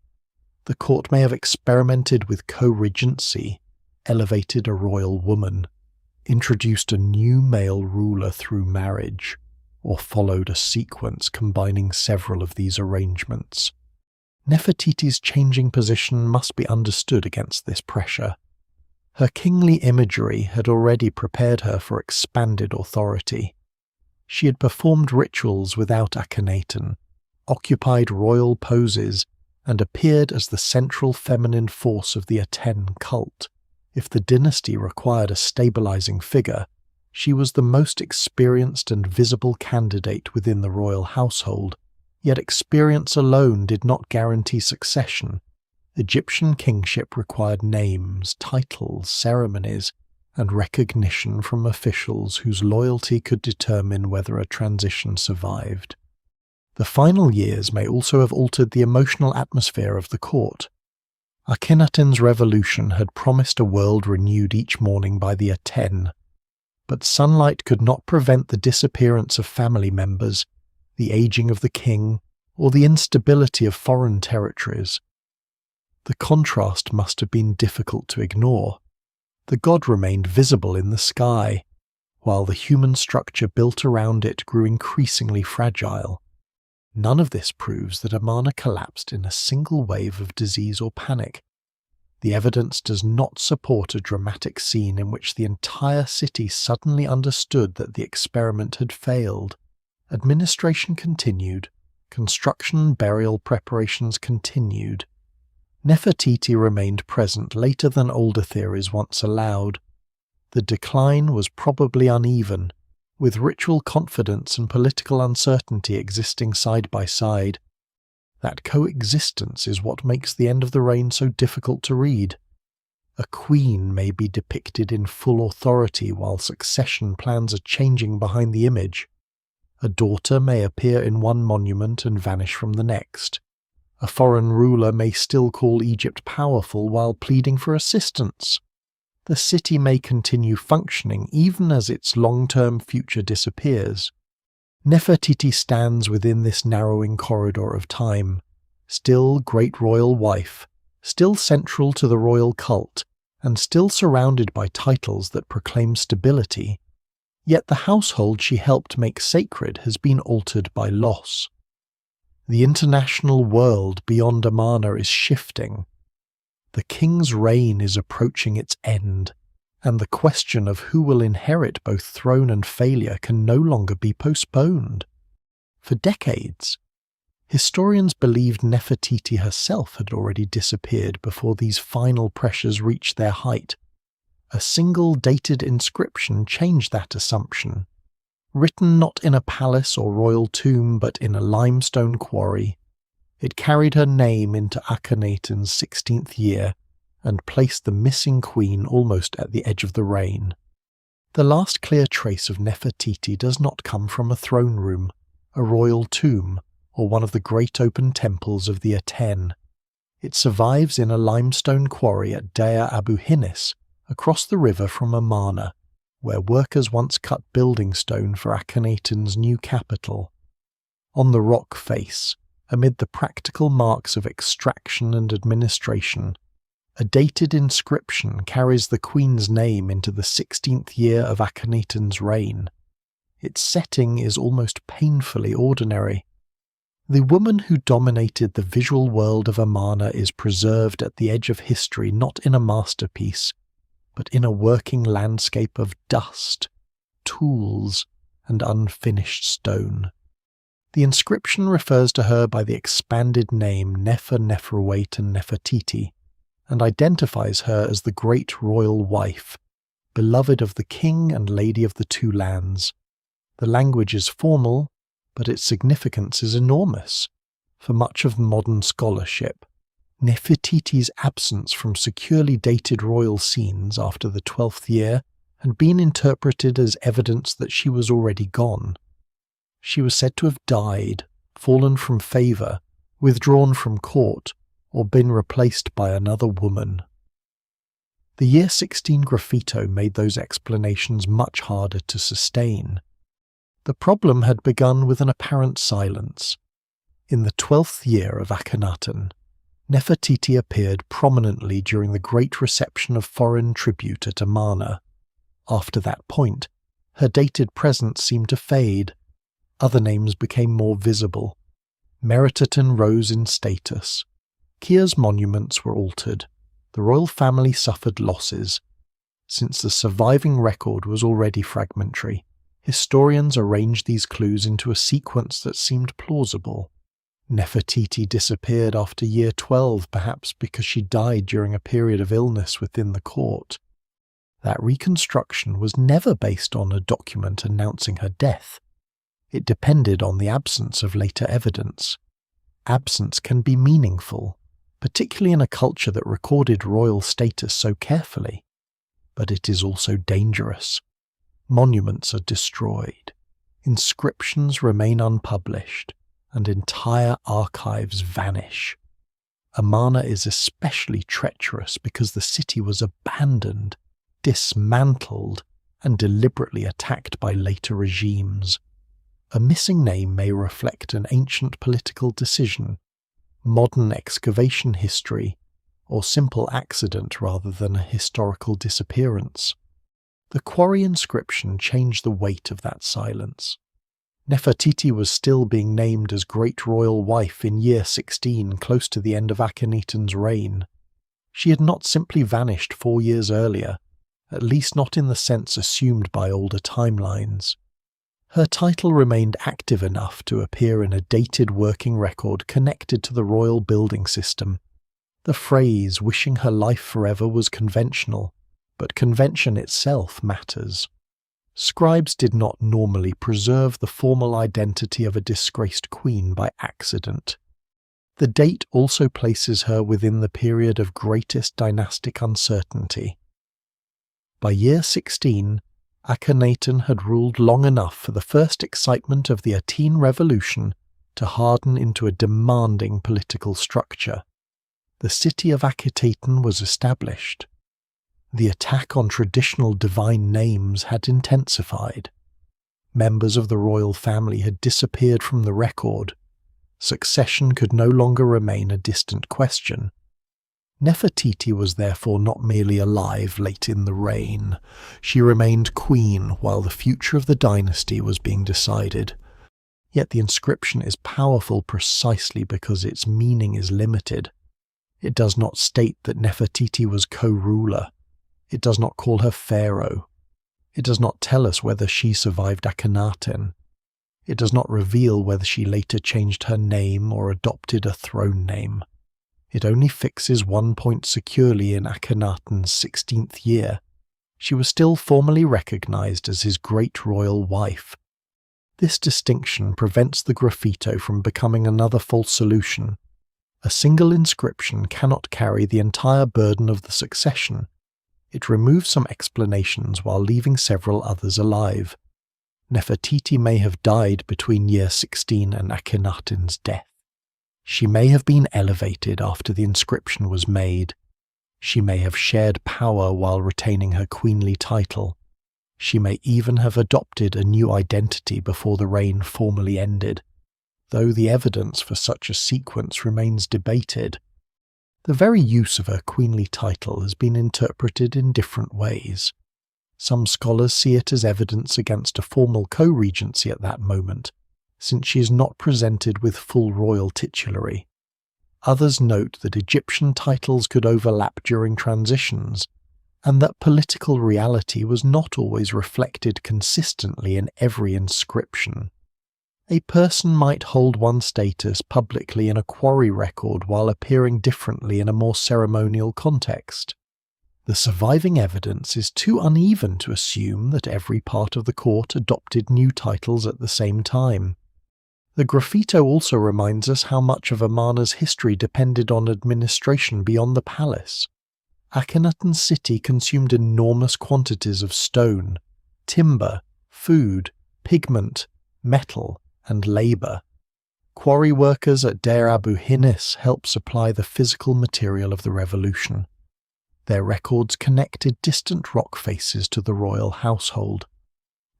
The court may have experimented with co-regency, elevated a royal woman, introduced a new male ruler through marriage, or followed a sequence combining several of these arrangements. Nefertiti's changing position must be understood against this pressure. Her kingly imagery had already prepared her for expanded authority. She had performed rituals without Akhenaten, occupied royal poses, and appeared as the central feminine force of the Aten cult. If the dynasty required a stabilizing figure, she was the most experienced and visible candidate within the royal household, yet experience alone did not guarantee succession. Egyptian kingship required names, titles, ceremonies, and recognition from officials whose loyalty could determine whether a transition survived. The final years may also have altered the emotional atmosphere of the court. Akhenaten's revolution had promised a world renewed each morning by the Aten, but sunlight could not prevent the disappearance of family members, the aging of the king, or the instability of foreign territories. The contrast must have been difficult to ignore. The god remained visible in the sky, while the human structure built around it grew increasingly fragile. None of this proves that Amarna collapsed in a single wave of disease or panic. The evidence does not support a dramatic scene in which the entire city suddenly understood that the experiment had failed. Administration continued, construction and burial preparations continued. Nefertiti remained present later than older theories once allowed. The decline was probably uneven, with ritual confidence and political uncertainty existing side by side. That coexistence is what makes the end of the reign so difficult to read. A queen may be depicted in full authority while succession plans are changing behind the image. A daughter may appear in one monument and vanish from the next. A foreign ruler may still call Egypt powerful while pleading for assistance. The city may continue functioning even as its long-term future disappears. Nefertiti stands within this narrowing corridor of time, still great royal wife, still central to the royal cult, and still surrounded by titles that proclaim stability. Yet the household she helped make sacred has been altered by loss. The international world beyond Amarna is shifting. The king's reign is approaching its end, and the question of who will inherit both throne and failure can no longer be postponed. For decades, historians believed Nefertiti herself had already disappeared before these final pressures reached their height. A single dated inscription changed that assumption. Written not in a palace or royal tomb but in a limestone quarry, it carried her name into Akhenaten's 16th year and placed the missing queen almost at the edge of the reign. The last clear trace of Nefertiti does not come from a throne room, a royal tomb, or one of the great open temples of the Aten. It survives in a limestone quarry at Deir Abu Hinis, across the river from Amarna, where workers once cut building stone for Akhenaten's new capital. On the rock face, amid the practical marks of extraction and administration, a dated inscription carries the queen's name into the 16th year of Akhenaten's reign. Its setting is almost painfully ordinary. The woman who dominated the visual world of Amarna is preserved at the edge of history not in a masterpiece, but in a working landscape of dust, tools, and unfinished stone. The inscription refers to her by the expanded name Neferneferuaten Nefertiti, and identifies her as the great royal wife, beloved of the king and lady of the two lands. The language is formal, but its significance is enormous. For much of modern scholarship, Nefertiti's absence from securely dated royal scenes after the 12th year had been interpreted as evidence that she was already gone. She was said to have died, fallen from favour, withdrawn from court, or been replaced by another woman. The year 16 graffito made those explanations much harder to sustain. The problem had begun with an apparent silence. In the 12th year of Akhenaten, Nefertiti appeared prominently during the great reception of foreign tribute at Amarna. After that point, her dated presence seemed to fade. Other names became more visible. Meritaten rose in status. Kia's monuments were altered. The royal family suffered losses. Since the surviving record was already fragmentary, historians arranged these clues into a sequence that seemed plausible. Nefertiti disappeared after year 12, perhaps because she died during a period of illness within the court. That reconstruction was never based on a document announcing her death. It depended on the absence of later evidence. Absence can be meaningful, particularly in a culture that recorded royal status so carefully. But it is also dangerous. Monuments are destroyed, inscriptions remain unpublished, and entire archives vanish. Amarna is especially treacherous because the city was abandoned, dismantled, and deliberately attacked by later regimes. A missing name may reflect an ancient political decision, modern excavation history, or simple accident rather than a historical disappearance. The quarry inscription changed the weight of that silence. Nefertiti was still being named as Great Royal Wife in year 16, close to the end of Akhenaten's reign. She had not simply vanished 4 years earlier, at least not in the sense assumed by older timelines. Her title remained active enough to appear in a dated working record connected to the royal building system. The phrase "wishing her life forever" was conventional, but convention itself matters. Scribes did not normally preserve the formal identity of a disgraced queen by accident. The date also places her within the period of greatest dynastic uncertainty. By year 16, Akhenaten had ruled long enough for the first excitement of the Aten revolution to harden into a demanding political structure. The city of Akhetaten was established. The attack on traditional divine names had intensified. Members of the royal family had disappeared from the record. Succession could no longer remain a distant question. Nefertiti was therefore not merely alive late in the reign. She remained queen while the future of the dynasty was being decided. Yet the inscription is powerful precisely because its meaning is limited. It does not state that Nefertiti was co-ruler. It does not call her pharaoh. It does not tell us whether she survived Akhenaten. It does not reveal whether she later changed her name or adopted a throne name. It only fixes one point securely in Akhenaten's 16th year. She was still formally recognized as his great royal wife, This distinction prevents the graffito from becoming another false solution. A single inscription cannot carry the entire burden of the succession. It removes some explanations while leaving several others alive. Nefertiti may have died between year 16 and Akhenaten's death. She may have been elevated after the inscription was made. She may have shared power while retaining her queenly title. She may even have adopted a new identity before the reign formally ended, though the evidence for such a sequence remains debated. The very use of her queenly title has been interpreted in different ways. Some scholars see it as evidence against a formal co-regency at that moment, since she is not presented with full royal titulary. Others note that Egyptian titles could overlap during transitions, and that political reality was not always reflected consistently in every inscription. A person might hold one status publicly in a quarry record while appearing differently in a more ceremonial context. The surviving evidence is too uneven to assume that every part of the court adopted new titles at the same time. The graffito also reminds us how much of Amarna's history depended on administration beyond the palace. Akhenaten's city consumed enormous quantities of stone, timber, food, pigment, metal, and labour. Quarry workers at Deir Abu Hinis helped supply the physical material of the revolution. Their records connected distant rock faces to the royal household.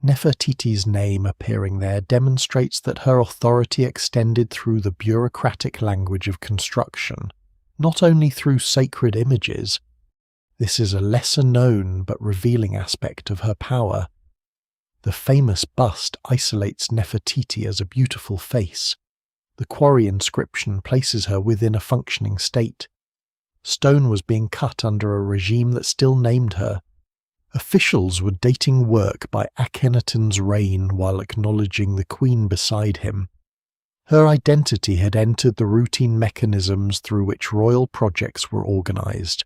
Nefertiti's name appearing there demonstrates that her authority extended through the bureaucratic language of construction, not only through sacred images. This is a lesser-known but revealing aspect of her power. The famous bust isolates Nefertiti as a beautiful face. The quarry inscription places her within a functioning state. Stone was being cut under a regime that still named her. Officials were dating work by Akhenaten's reign while acknowledging the queen beside him. Her identity had entered the routine mechanisms through which royal projects were organized.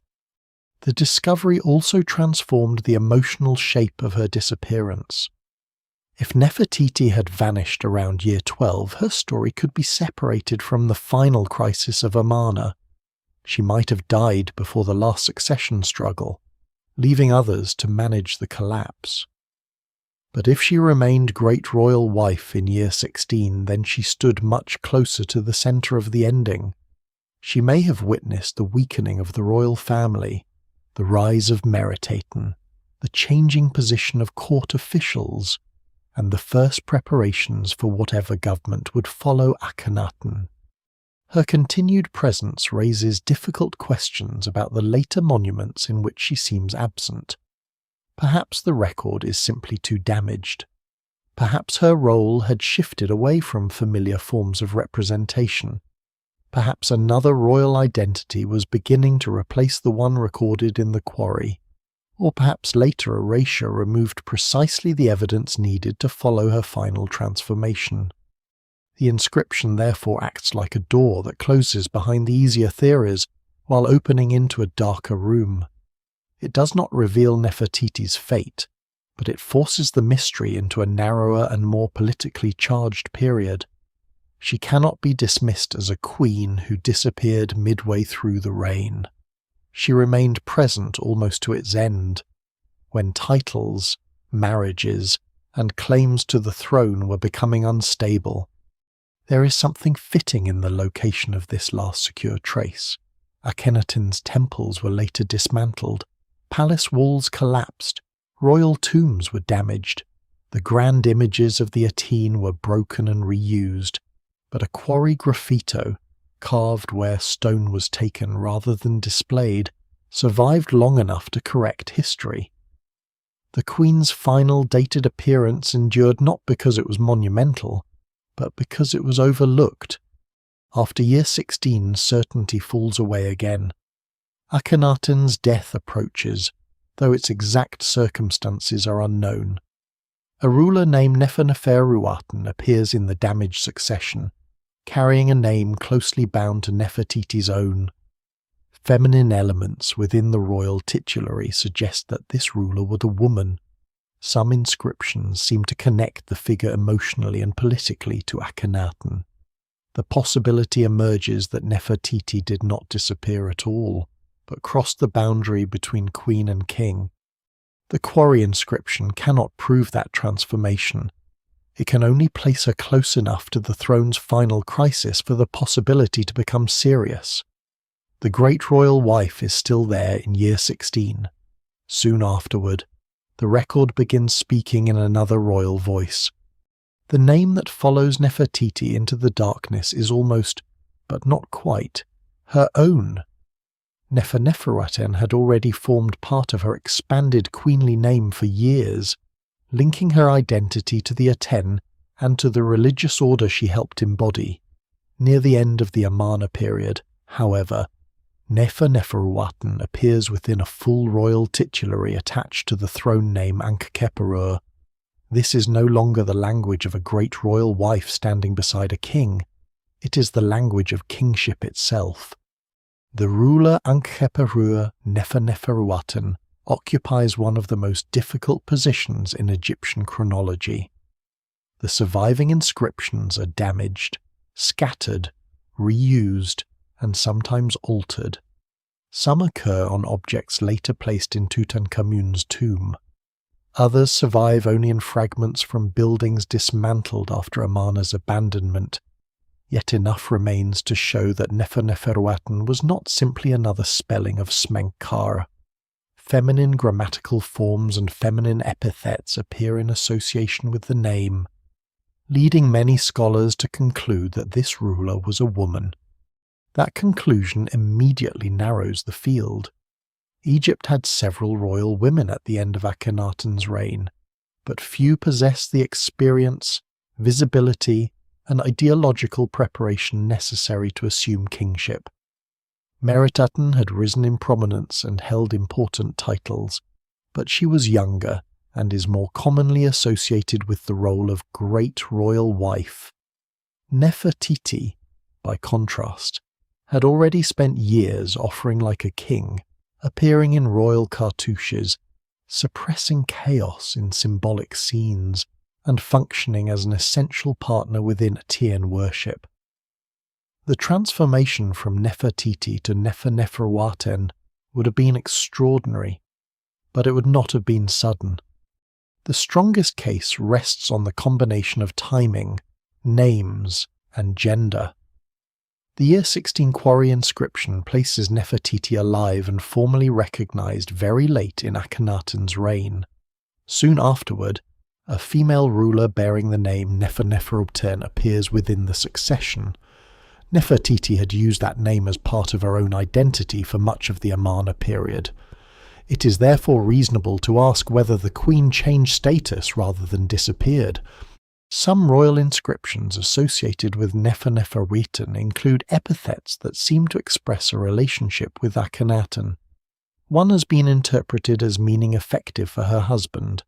The discovery also transformed the emotional shape of her disappearance. If Nefertiti had vanished around year 12, her story could be separated from the final crisis of Amarna. She might have died before the last succession struggle, leaving others to manage the collapse. But if she remained great royal wife in year 16, then she stood much closer to the centre of the ending. She may have witnessed the weakening of the royal family, the rise of Meritaten, the changing position of court officials, and the first preparations for whatever government would follow Akhenaten. Her continued presence raises difficult questions about the later monuments in which she seems absent. Perhaps the record is simply too damaged. Perhaps her role had shifted away from familiar forms of representation. Perhaps another royal identity was beginning to replace the one recorded in the quarry. Or perhaps later erasure removed precisely the evidence needed to follow her final transformation. The inscription therefore acts like a door that closes behind the easier theories while opening into a darker room. It does not reveal Nefertiti's fate, but it forces the mystery into a narrower and more politically charged period. She cannot be dismissed as a queen who disappeared midway through the reign. She remained present almost to its end, when titles, marriages, and claims to the throne were becoming unstable. There is something fitting in the location of this last secure trace. Akhenaten's temples were later dismantled, palace walls collapsed, royal tombs were damaged, the grand images of the Aten were broken and reused, but a quarry graffito, carved where stone was taken rather than displayed, survived long enough to correct history. The Queen's final dated appearance endured not because it was monumental, but because it was overlooked. After year 16, certainty falls away again. Akhenaten's death approaches, though its exact circumstances are unknown. A ruler named Neferneferuaten appears in the damaged succession, carrying a name closely bound to Nefertiti's own. Feminine elements within the royal titulary suggest that this ruler was a woman. Some inscriptions seem to connect the figure emotionally and politically to Akhenaten. The possibility emerges that Nefertiti did not disappear at all, but crossed the boundary between queen and king. The quarry inscription cannot prove that transformation. It can only place her close enough to the throne's final crisis for the possibility to become serious. The great royal wife is still there in year 16. Soon afterward, the record begins speaking in another royal voice. The name that follows Nefertiti into the darkness is almost, but not quite, her own. Neferneferuaten had already formed part of her expanded queenly name for years, linking her identity to the Aten and to the religious order she helped embody. Near the end of the Amarna period, however, Neferneferuaten appears within a full royal titulary attached to the throne name Ankhkheperure. This is no longer the language of a great royal wife standing beside a king. It is the language of kingship itself. The ruler Ankhkheperure Neferneferuaten occupies one of the most difficult positions in Egyptian chronology. The surviving inscriptions are damaged, scattered, reused, and sometimes altered. Some occur on objects later placed in Tutankhamun's tomb. Others survive only in fragments from buildings dismantled after Amarna's abandonment. Yet enough remains to show that Neferneferuaten was not simply another spelling of Smenkhkare. Feminine grammatical forms and feminine epithets appear in association with the name, leading many scholars to conclude that this ruler was a woman. That conclusion immediately narrows the field. Egypt had several royal women at the end of Akhenaten's reign, but few possessed the experience, visibility, and ideological preparation necessary to assume kingship. Meritaten had risen in prominence and held important titles, but she was younger and is more commonly associated with the role of great royal wife. Nefertiti, by contrast, had already spent years offering like a king, appearing in royal cartouches, suppressing chaos in symbolic scenes, and functioning as an essential partner within Aten worship. The transformation from Nefertiti to Neferneferuaten would have been extraordinary, but it would not have been sudden. The strongest case rests on the combination of timing, names, and gender. The year 16 quarry inscription places Nefertiti alive and formally recognized very late in Akhenaten's reign. Soon afterward, a female ruler bearing the name Neferneferuaten appears within the succession. Nefertiti had used that name as part of her own identity for much of the Amarna period. It is therefore reasonable to ask whether the queen changed status rather than disappeared. Some royal inscriptions associated with Neferneferuaten include epithets that seem to express a relationship with Akhenaten. One has been interpreted as meaning effective for her husband,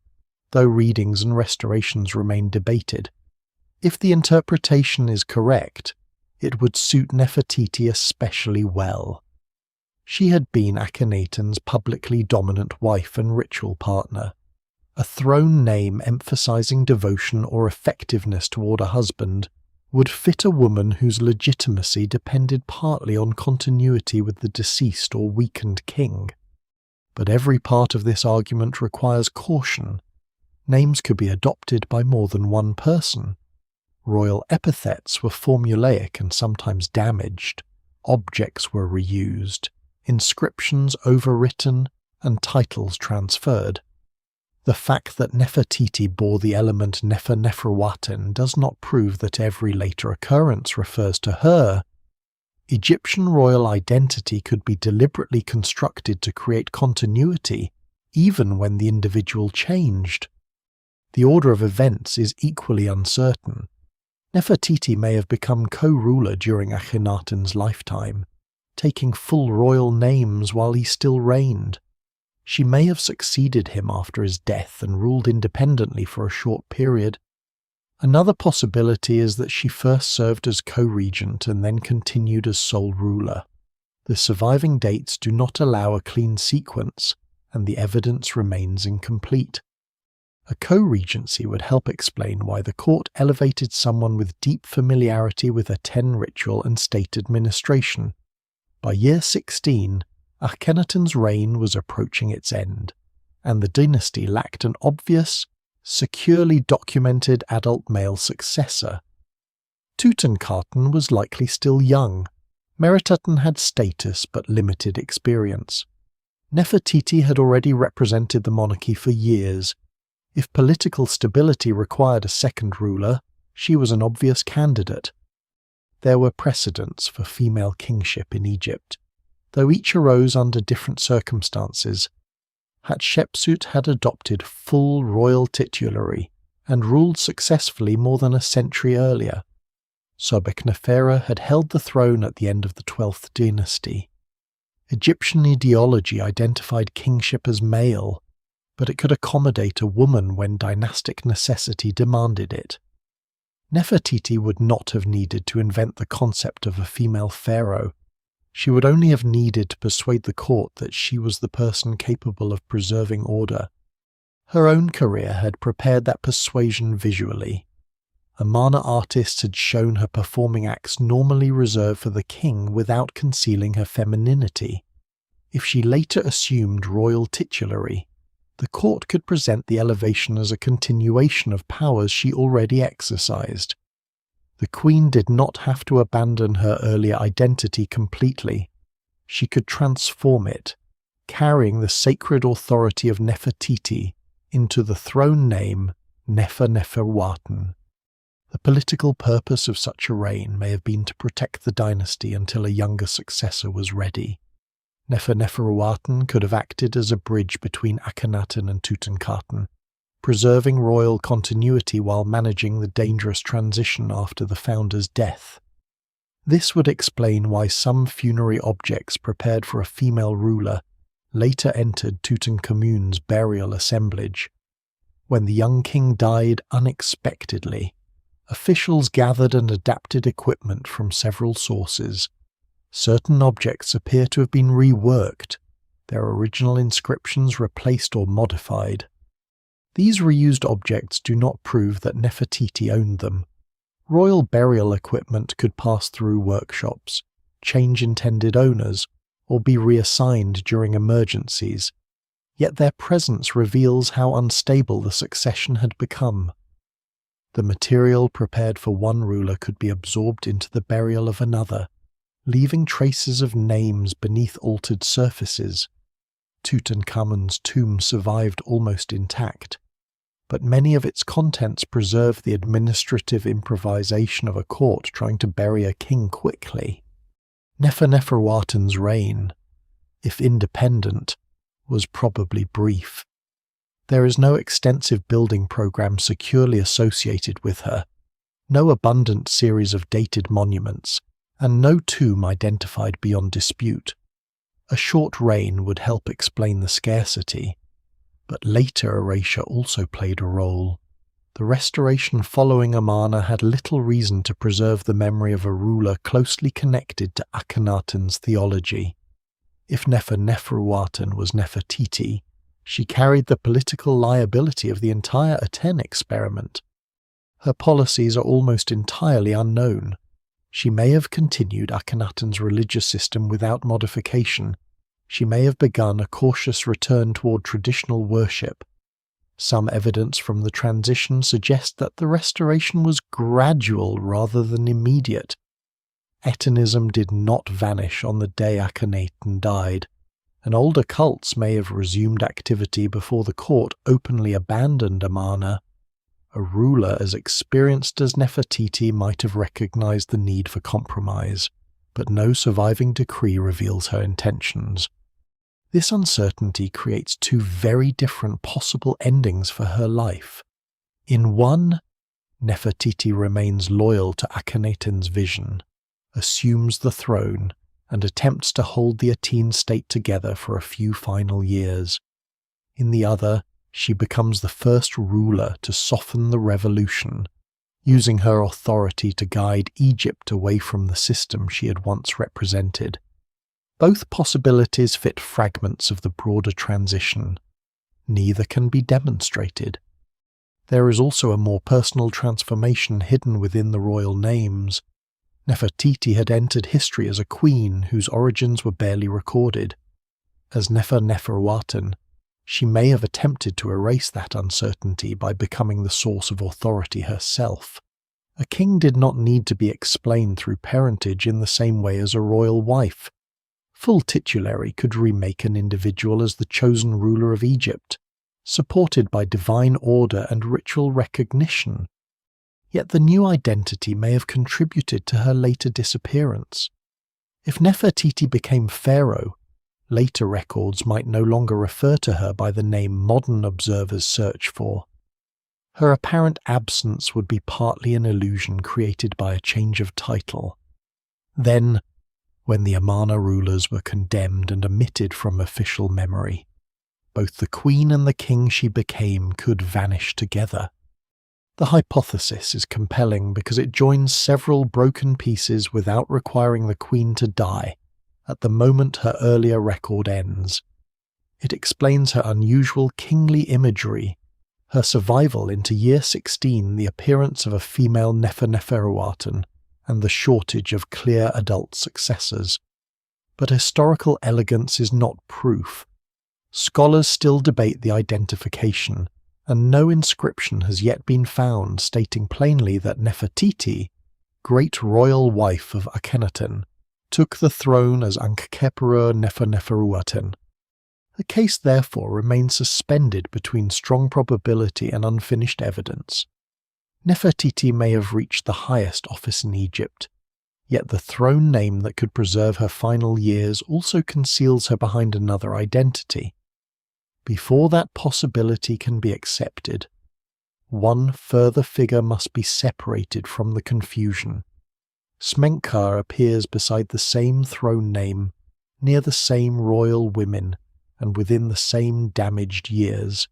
though readings and restorations remain debated. If the interpretation is correct, it would suit Nefertiti especially well. She had been Akhenaten's publicly dominant wife and ritual partner. A throne name emphasizing devotion or effectiveness toward a husband would fit a woman whose legitimacy depended partly on continuity with the deceased or weakened king. But every part of this argument requires caution. Names could be adopted by more than one person. Royal epithets were formulaic and sometimes damaged. Objects were reused, inscriptions overwritten, and titles transferred. The fact that Nefertiti bore the element Neferneferuaten does not prove that every later occurrence refers to her. Egyptian royal identity could be deliberately constructed to create continuity, even when the individual changed. The order of events is equally uncertain. Nefertiti may have become co-ruler during Akhenaten's lifetime, taking full royal names while he still reigned. She may have succeeded him after his death and ruled independently for a short period. Another possibility is that she first served as co-regent and then continued as sole ruler. The surviving dates do not allow a clean sequence, and the evidence remains incomplete. A co-regency would help explain why the court elevated someone with deep familiarity with Aten ritual and state administration. By year 16, Akhenaten's reign was approaching its end, and the dynasty lacked an obvious, securely documented adult male successor. Tutankhamun was likely still young. Meritaten had status but limited experience. Nefertiti had already represented the monarchy for years. If political stability required a second ruler, she was an obvious candidate. There were precedents for female kingship in Egypt, though each arose under different circumstances. Hatshepsut had adopted full royal titulary and ruled successfully more than a century earlier. Smenkhkare had held the throne at the end of the 12th dynasty. Egyptian ideology identified kingship as male, but it could accommodate a woman when dynastic necessity demanded it. Nefertiti would not have needed to invent the concept of a female pharaoh. She would only have needed to persuade the court that she was the person capable of preserving order. Her own career had prepared that persuasion visually. Amarna artists had shown her performing acts normally reserved for the king without concealing her femininity. If she later assumed royal titulary, the court could present the elevation as a continuation of powers she already exercised. The queen did not have to abandon her earlier identity completely. She could transform it, carrying the sacred authority of Nefertiti into the throne name Neferneferuaten. The political purpose of such a reign may have been to protect the dynasty until a younger successor was ready. Neferneferuaten could have acted as a bridge between Akhenaten and Tutankhamun, preserving royal continuity while managing the dangerous transition after the founder's death. This would explain why some funerary objects prepared for a female ruler later entered Tutankhamun's burial assemblage. When the young king died unexpectedly, officials gathered and adapted equipment from several sources. Certain objects appear to have been reworked, their original inscriptions replaced or modified. These reused objects do not prove that Nefertiti owned them. Royal burial equipment could pass through workshops, change intended owners, or be reassigned during emergencies, yet their presence reveals how unstable the succession had become. The material prepared for one ruler could be absorbed into the burial of another, leaving traces of names beneath altered surfaces. Tutankhamun's tomb survived almost intact, but many of its contents preserve the administrative improvisation of a court trying to bury a king quickly. Neferneferuaten's reign, if independent, was probably brief. There is no extensive building program securely associated with her, no abundant series of dated monuments, and no tomb identified beyond dispute. A short reign would help explain the scarcity, but later erasure also played a role. The restoration following Amarna had little reason to preserve the memory of a ruler closely connected to Akhenaten's theology. If Neferneferuaten was Nefertiti, she carried the political liability of the entire Aten experiment. Her policies are almost entirely unknown. She may have continued Akhenaten's religious system without modification. She may have begun a cautious return toward traditional worship. Some evidence from the transition suggests that the restoration was gradual rather than immediate. Atenism did not vanish on the day Akhenaten died, and older cults may have resumed activity before the court openly abandoned Amarna. A ruler as experienced as Nefertiti might have recognized the need for compromise, but no surviving decree reveals her intentions. This uncertainty creates two very different possible endings for her life. In one, Nefertiti remains loyal to Akhenaten's vision, assumes the throne, and attempts to hold the Aten state together for a few final years. In the other, she becomes the first ruler to soften the revolution, using her authority to guide Egypt away from the system she had once represented. Both possibilities fit fragments of the broader transition. Neither can be demonstrated. There is also a more personal transformation hidden within the royal names. Nefertiti had entered history as a queen whose origins were barely recorded. As Neferneferuaten, she may have attempted to erase that uncertainty by becoming the source of authority herself. A king did not need to be explained through parentage in the same way as a royal wife. Full titulary could remake an individual as the chosen ruler of Egypt, supported by divine order and ritual recognition. Yet the new identity may have contributed to her later disappearance. If Nefertiti became pharaoh, later records might no longer refer to her by the name modern observers search for. Her apparent absence would be partly an illusion created by a change of title. Then, when the Amarna rulers were condemned and omitted from official memory, both the queen and the king she became could vanish together. The hypothesis is compelling because it joins several broken pieces without requiring the queen to die at the moment her earlier record ends. It explains her unusual kingly imagery, her survival into year 16, the appearance of a female Neferneferuaten, and the shortage of clear adult successors. But historical elegance is not proof. Scholars still debate the identification, and no inscription has yet been found stating plainly that Nefertiti, great royal wife of Akhenaten, took the throne as Ankhkheperure Neferneferuaten. The case therefore remains suspended between strong probability and unfinished evidence. Nefertiti may have reached the highest office in Egypt, yet the throne name that could preserve her final years also conceals her behind another identity. Before that possibility can be accepted, one further figure must be separated from the confusion. Smenkhkare appears beside the same throne name, near the same royal women, and within the same damaged years,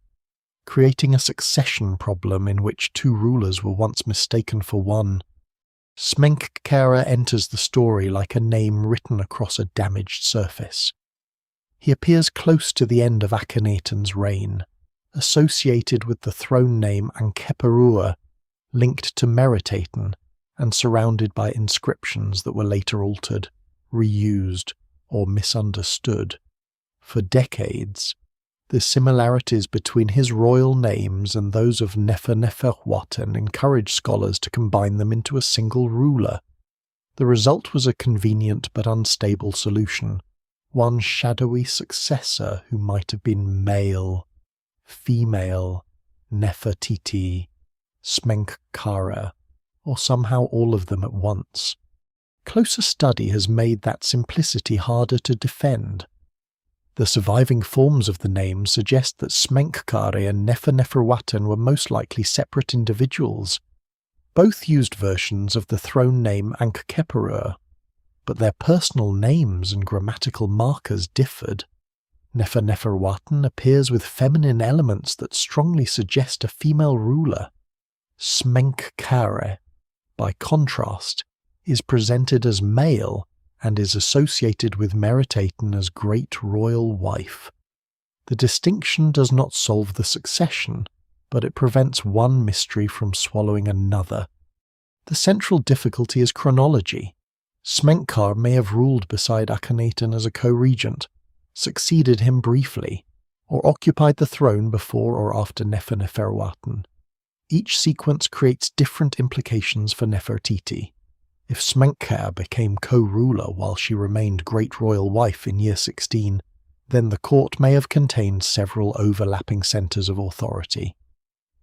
creating a succession problem in which two rulers were once mistaken for one. Smenkhkare enters the story like a name written across a damaged surface. He appears close to the end of Akhenaten's reign, associated with the throne name Ankhkheperure, linked to Meritaten, and surrounded by inscriptions that were later altered, reused, or misunderstood. For decades, the similarities between his royal names and those of Neferneferuaten encouraged scholars to combine them into a single ruler. The result was a convenient but unstable solution, one shadowy successor who might have been male, female, Nefertiti, Smenkhkare, or somehow all of them at once. Closer study has made that simplicity harder to defend. The surviving forms of the name suggest that Smenkhkare and Neferneferuaten were most likely separate individuals. Both used versions of the throne name Ankhkheperure, but their personal names and grammatical markers differed. Neferneferuaten appears with feminine elements that strongly suggest a female ruler. Smenkhkare, by contrast, is presented as male and is associated with Meritaten as great royal wife. The distinction does not solve the succession, but it prevents one mystery from swallowing another. The central difficulty is chronology. Smenkhkare may have ruled beside Akhenaten as a co-regent, succeeded him briefly, or occupied the throne before or after Neferneferuaten. Each sequence creates different implications for Nefertiti. If Smenkhkare became co-ruler while she remained great royal wife in year 16, then the court may have contained several overlapping centres of authority.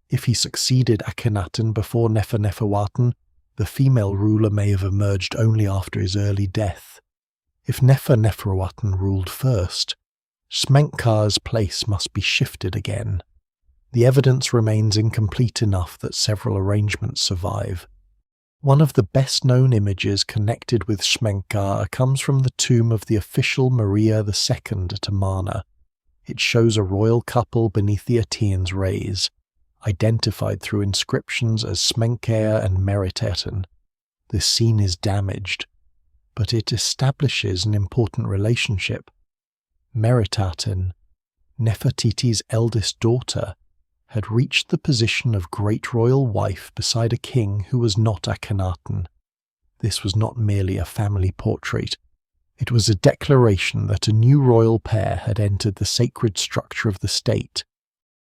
If he succeeded Akhenaten before Neferneferuaten, the female ruler may have emerged only after his early death. If Neferneferuaten ruled first, Smenkkare's place must be shifted again. The evidence remains incomplete enough that several arrangements survive. One of the best-known images connected with Smenkhkare comes from the tomb of the official Maria II at Amarna. It shows a royal couple beneath the Aten's rays, identified through inscriptions as Smenkhkare and Meritaten. This scene is damaged, but it establishes an important relationship. Meritaten, Nefertiti's eldest daughter, had reached the position of great royal wife beside a king who was not Akhenaten. This was not merely a family portrait. It was a declaration that a new royal pair had entered the sacred structure of the state.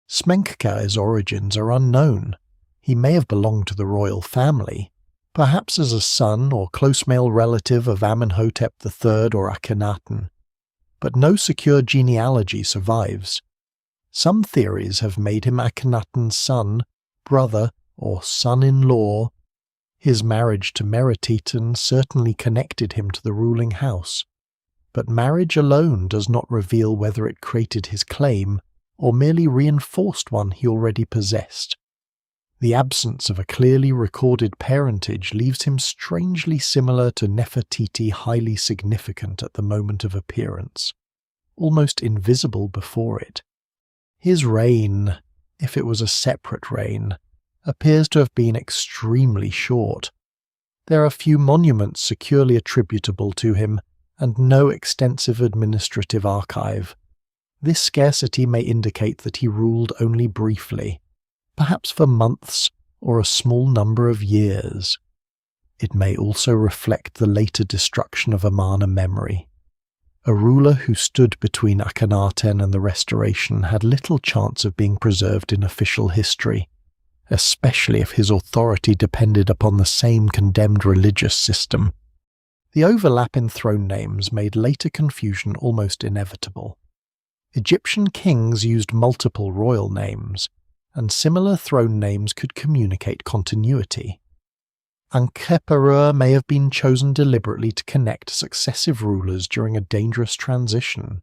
Smenkhkare's origins are unknown. He may have belonged to the royal family, perhaps as a son or close male relative of Amenhotep III or Akhenaten, but no secure genealogy survives. Some theories have made him Akhenaten's son, brother, or son-in-law. His marriage to Meritaten certainly connected him to the ruling house, but marriage alone does not reveal whether it created his claim or merely reinforced one he already possessed. The absence of a clearly recorded parentage leaves him strangely similar to Nefertiti, highly significant at the moment of appearance, almost invisible before it. His reign, if it was a separate reign, appears to have been extremely short. There are few monuments securely attributable to him, and no extensive administrative archive. This scarcity may indicate that he ruled only briefly, perhaps for months or a small number of years. It may also reflect the later destruction of Amarna memory. A ruler who stood between Akhenaten and the Restoration had little chance of being preserved in official history, especially if his authority depended upon the same condemned religious system. The overlap in throne names made later confusion almost inevitable. Egyptian kings used multiple royal names, and similar throne names could communicate continuity. Ankhkheperure may have been chosen deliberately to connect successive rulers during a dangerous transition.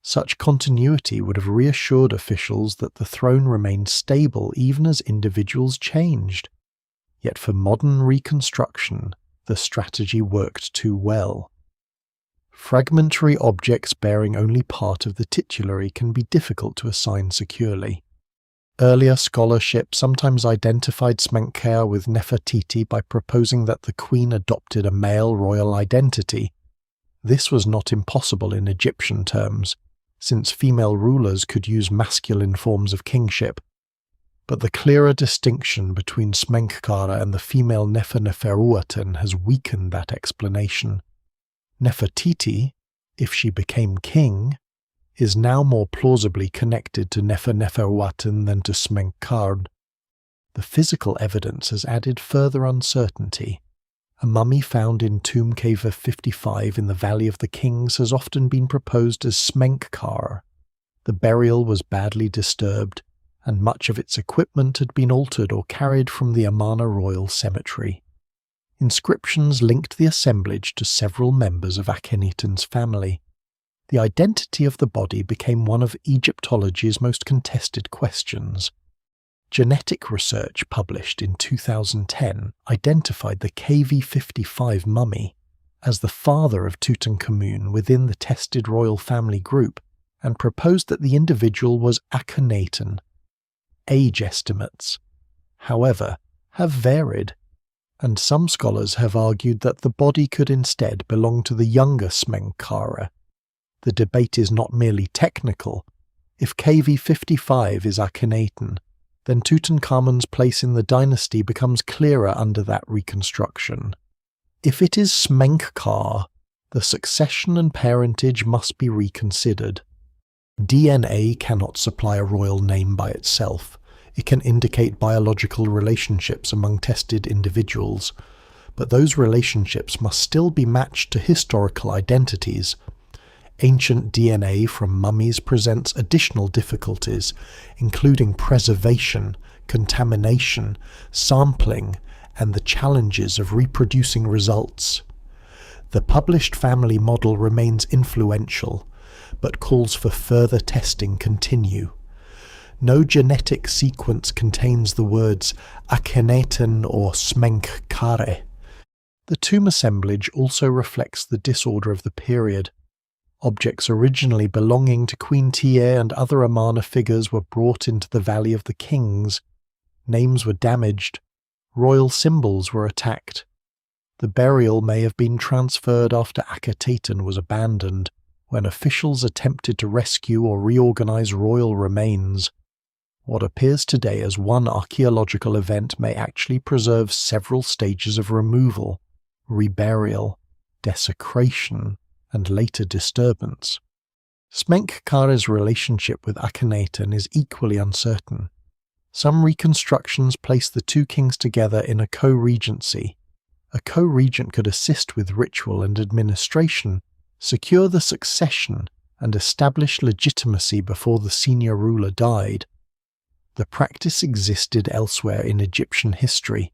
Such continuity would have reassured officials that the throne remained stable even as individuals changed. Yet for modern reconstruction, the strategy worked too well. Fragmentary objects bearing only part of the titulary can be difficult to assign securely. Earlier scholarship sometimes identified Smenkhkare with Nefertiti by proposing that the queen adopted a male royal identity. This was not impossible in Egyptian terms, since female rulers could use masculine forms of kingship. But the clearer distinction between Smenkhkare and the female Neferneferuaten has weakened that explanation. Nefertiti, if she became king, is now more plausibly connected to Neferneferuaten than to Smenkhkare. The physical evidence has added further uncertainty. A mummy found in Tomb Cave 55 in the Valley of the Kings has often been proposed as Smenkhkare. The burial was badly disturbed, and much of its equipment had been altered or carried from the Amarna Royal Cemetery. Inscriptions linked the assemblage to several members of Akhenaten's family. The identity of the body became one of Egyptology's most contested questions. Genetic research published in 2010 identified the KV-55 mummy as the father of Tutankhamun within the tested royal family group and proposed that the individual was Akhenaten. Age estimates, however, have varied, and some scholars have argued that the body could instead belong to the younger Smenkhkare. The debate is not merely technical. If KV-55 is Akhenaten, then Tutankhamun's place in the dynasty becomes clearer under that reconstruction. If it is Smenkhkare, the succession and parentage must be reconsidered. DNA cannot supply a royal name by itself. It can indicate biological relationships among tested individuals, but those relationships must still be matched to historical identities. Ancient DNA from mummies presents additional difficulties, including preservation, contamination, sampling, and the challenges of reproducing results. The published family model remains influential, but calls for further testing continue. No genetic sequence contains the words Akhenaten or Smenkhkare. The tomb assemblage also reflects the disorder of the period. Objects originally belonging to Queen Tiye and other Amarna figures were brought into the Valley of the Kings. Names were damaged. Royal symbols were attacked. The burial may have been transferred after Akhetaten was abandoned, when officials attempted to rescue or reorganize royal remains. What appears today as one archaeological event may actually preserve several stages of removal, reburial, desecration, and later disturbance. Smenkhkare's relationship with Akhenaten is equally uncertain. Some reconstructions place the two kings together in a co-regency. A co-regent could assist with ritual and administration, secure the succession, and establish legitimacy before the senior ruler died. The practice existed elsewhere in Egyptian history,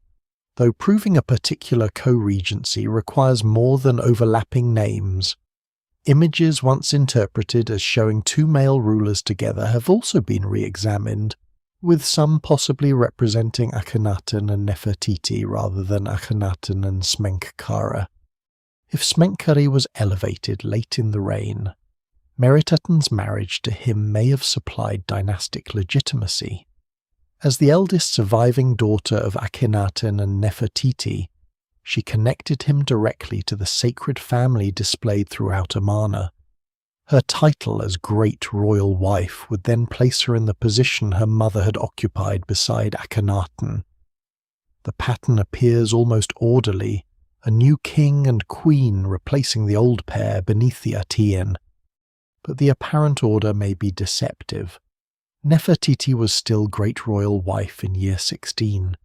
though proving a particular co-regency requires more than overlapping names. Images once interpreted as showing two male rulers together have also been re-examined, with some possibly representing Akhenaten and Nefertiti rather than Akhenaten and Smenkhkare. If Smenkhkare was elevated late in the reign, Meritaten's marriage to him may have supplied dynastic legitimacy. As the eldest surviving daughter of Akhenaten and Nefertiti, she connected him directly to the sacred family displayed throughout Amarna. Her title as Great Royal Wife would then place her in the position her mother had occupied beside Akhenaten. The pattern appears almost orderly, a new king and queen replacing the old pair beneath the Aten. But the apparent order may be deceptive. Nefertiti was still Great Royal Wife in year 16.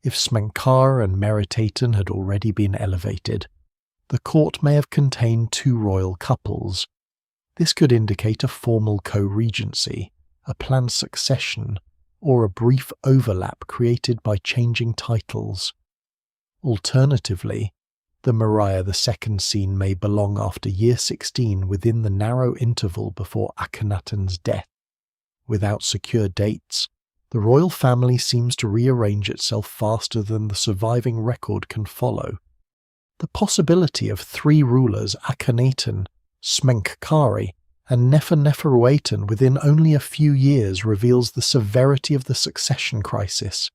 If Smenkhkare and Meritaten had already been elevated, the court may have contained two royal couples. This could indicate a formal co-regency, a planned succession, or a brief overlap created by changing titles. Alternatively, the Maria II scene may belong after year 16 within the narrow interval before Akhenaten's death. Without secure dates, the royal family seems to rearrange itself faster than the surviving record can follow. The possibility of three rulers, Akhenaten, Smenkhkare, and Neferneferuaten within only a few years reveals the severity of the succession crisis.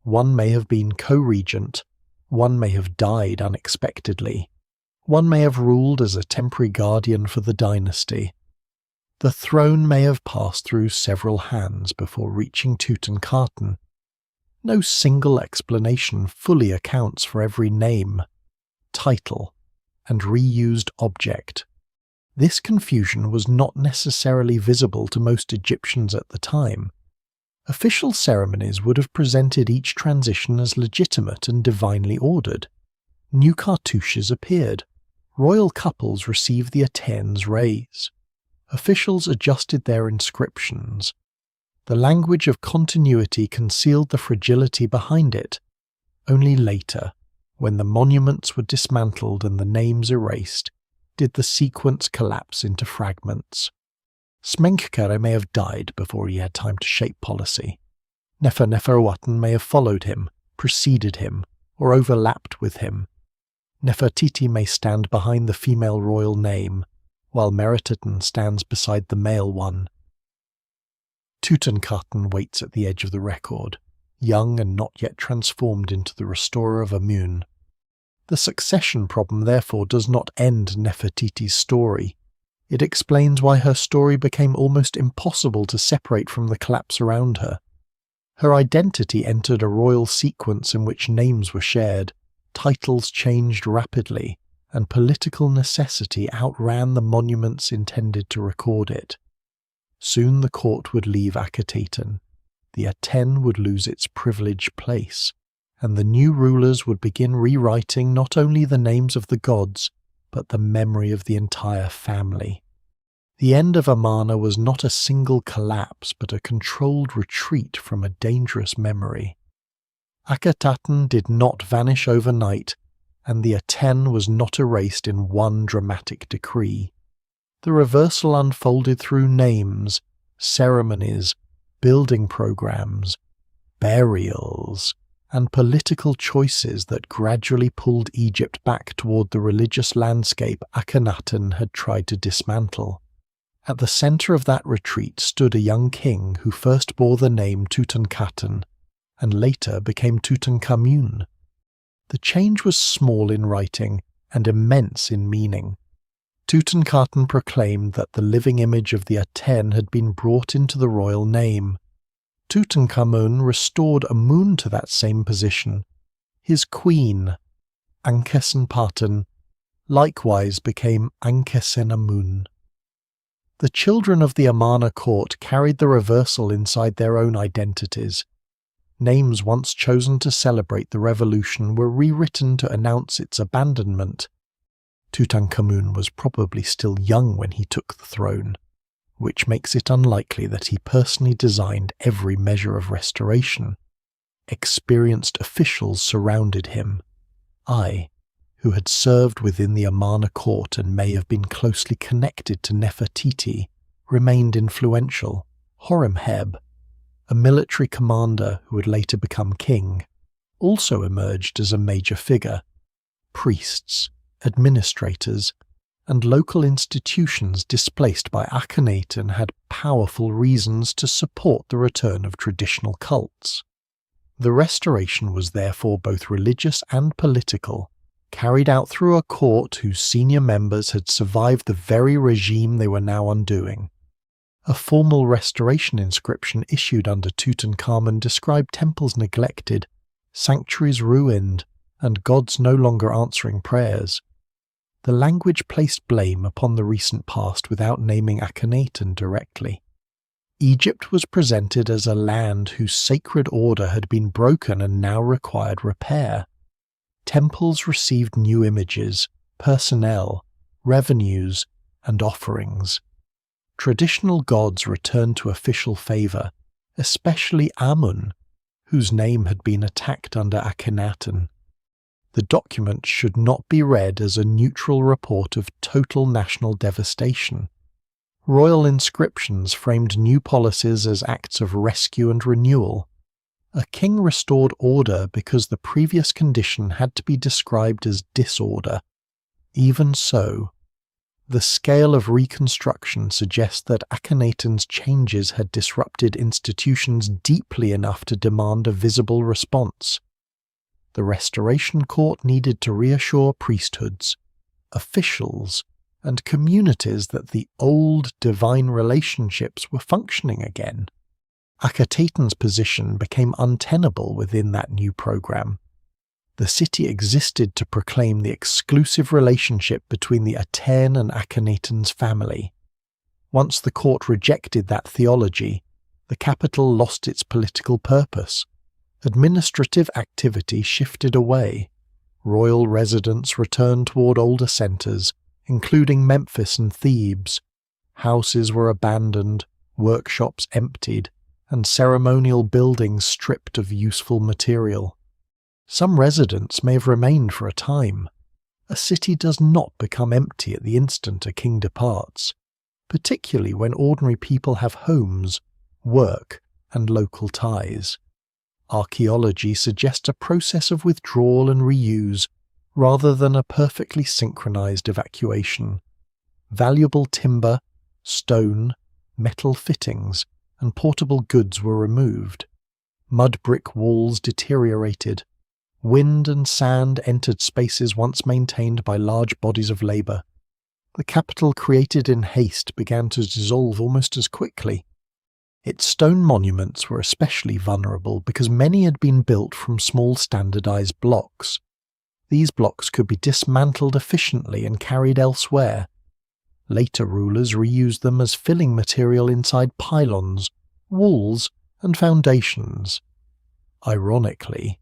One may have been co-regent, one may have died unexpectedly, one may have ruled as a temporary guardian for the dynasty. The throne may have passed through several hands before reaching Tutankhamun. No single explanation fully accounts for every name, title, and reused object. This confusion was not necessarily visible to most Egyptians at the time. Official ceremonies would have presented each transition as legitimate and divinely ordered. New cartouches appeared. Royal couples received the Aten's rays. Officials adjusted their inscriptions. The language of continuity concealed the fragility behind it. Only later, when the monuments were dismantled and the names erased, did the sequence collapse into fragments. Smenkhkare may have died before he had time to shape policy. Neferneferuaten may have followed him, preceded him, or overlapped with him. Nefertiti may stand behind the female royal name, while Meritaten stands beside the male one. Tutankhamun waits at the edge of the record, young and not yet transformed into the restorer of Amun. The succession problem therefore does not end Nefertiti's story. It explains why her story became almost impossible to separate from the collapse around her. Her identity entered a royal sequence in which names were shared, titles changed rapidly, and political necessity outran the monuments intended to record it. Soon the court would leave Akhetaten, the Aten would lose its privileged place, and the new rulers would begin rewriting not only the names of the gods, but the memory of the entire family. The end of Amarna was not a single collapse, but a controlled retreat from a dangerous memory. Akhetaten did not vanish overnight, and the Aten was not erased in one dramatic decree. The reversal unfolded through names, ceremonies, building programs, burials, and political choices that gradually pulled Egypt back toward the religious landscape Akhenaten had tried to dismantle. At the center of that retreat stood a young king who first bore the name Tutankhaten, and later became Tutankhamun. The change was small in writing and immense in meaning. Tutankhaten proclaimed that the living image of the Aten had been brought into the royal name. Tutankhamun restored Amun to that same position. His queen, Ankhkheperure, likewise became Ankhkheperure. The children of the Amarna court carried the reversal inside their own identities. Names once chosen to celebrate the revolution were rewritten to announce its abandonment. Tutankhamun was probably still young when he took the throne, which makes it unlikely that he personally designed every measure of restoration. Experienced officials surrounded him. Who had served within the Amarna court and may have been closely connected to Nefertiti, remained influential. Horemheb, a military commander who would later become king, also emerged as a major figure. Priests, administrators, and local institutions displaced by Akhenaten had powerful reasons to support the return of traditional cults. The restoration was therefore both religious and political, carried out through a court whose senior members had survived the very regime they were now undoing. A formal restoration inscription issued under Tutankhamun described temples neglected, sanctuaries ruined, and gods no longer answering prayers. The language placed blame upon the recent past without naming Akhenaten directly. Egypt was presented as a land whose sacred order had been broken and now required repair. Temples received new images, personnel, revenues, and offerings. Traditional gods returned to official favour, especially Amun, whose name had been attacked under Akhenaten. The document should not be read as a neutral report of total national devastation. Royal inscriptions framed new policies as acts of rescue and renewal. A king restored order because the previous condition had to be described as disorder. Even so, the scale of reconstruction suggests that Akhenaten's changes had disrupted institutions deeply enough to demand a visible response. The restoration court needed to reassure priesthoods, officials, and communities that the old divine relationships were functioning again. Akhetaten's position became untenable within that new program. The city existed to proclaim the exclusive relationship between the Aten and Akhenaten's family. Once the court rejected that theology, the capital lost its political purpose. Administrative activity shifted away. Royal residents returned toward older centres, including Memphis and Thebes. Houses were abandoned, workshops emptied, and ceremonial buildings stripped of useful material. Some residents may have remained for a time. A city does not become empty at the instant a king departs, particularly when ordinary people have homes, work, and local ties. Archaeology suggests a process of withdrawal and reuse rather than a perfectly synchronized evacuation. Valuable timber, stone, metal fittings, and portable goods were removed. Mud brick walls deteriorated. Wind and sand entered spaces once maintained by large bodies of labour. The capital created in haste began to dissolve almost as quickly. Its stone monuments were especially vulnerable because many had been built from small standardized blocks. These blocks could be dismantled efficiently and carried elsewhere. Later rulers reused them as filling material inside pylons, walls, and foundations. Ironically,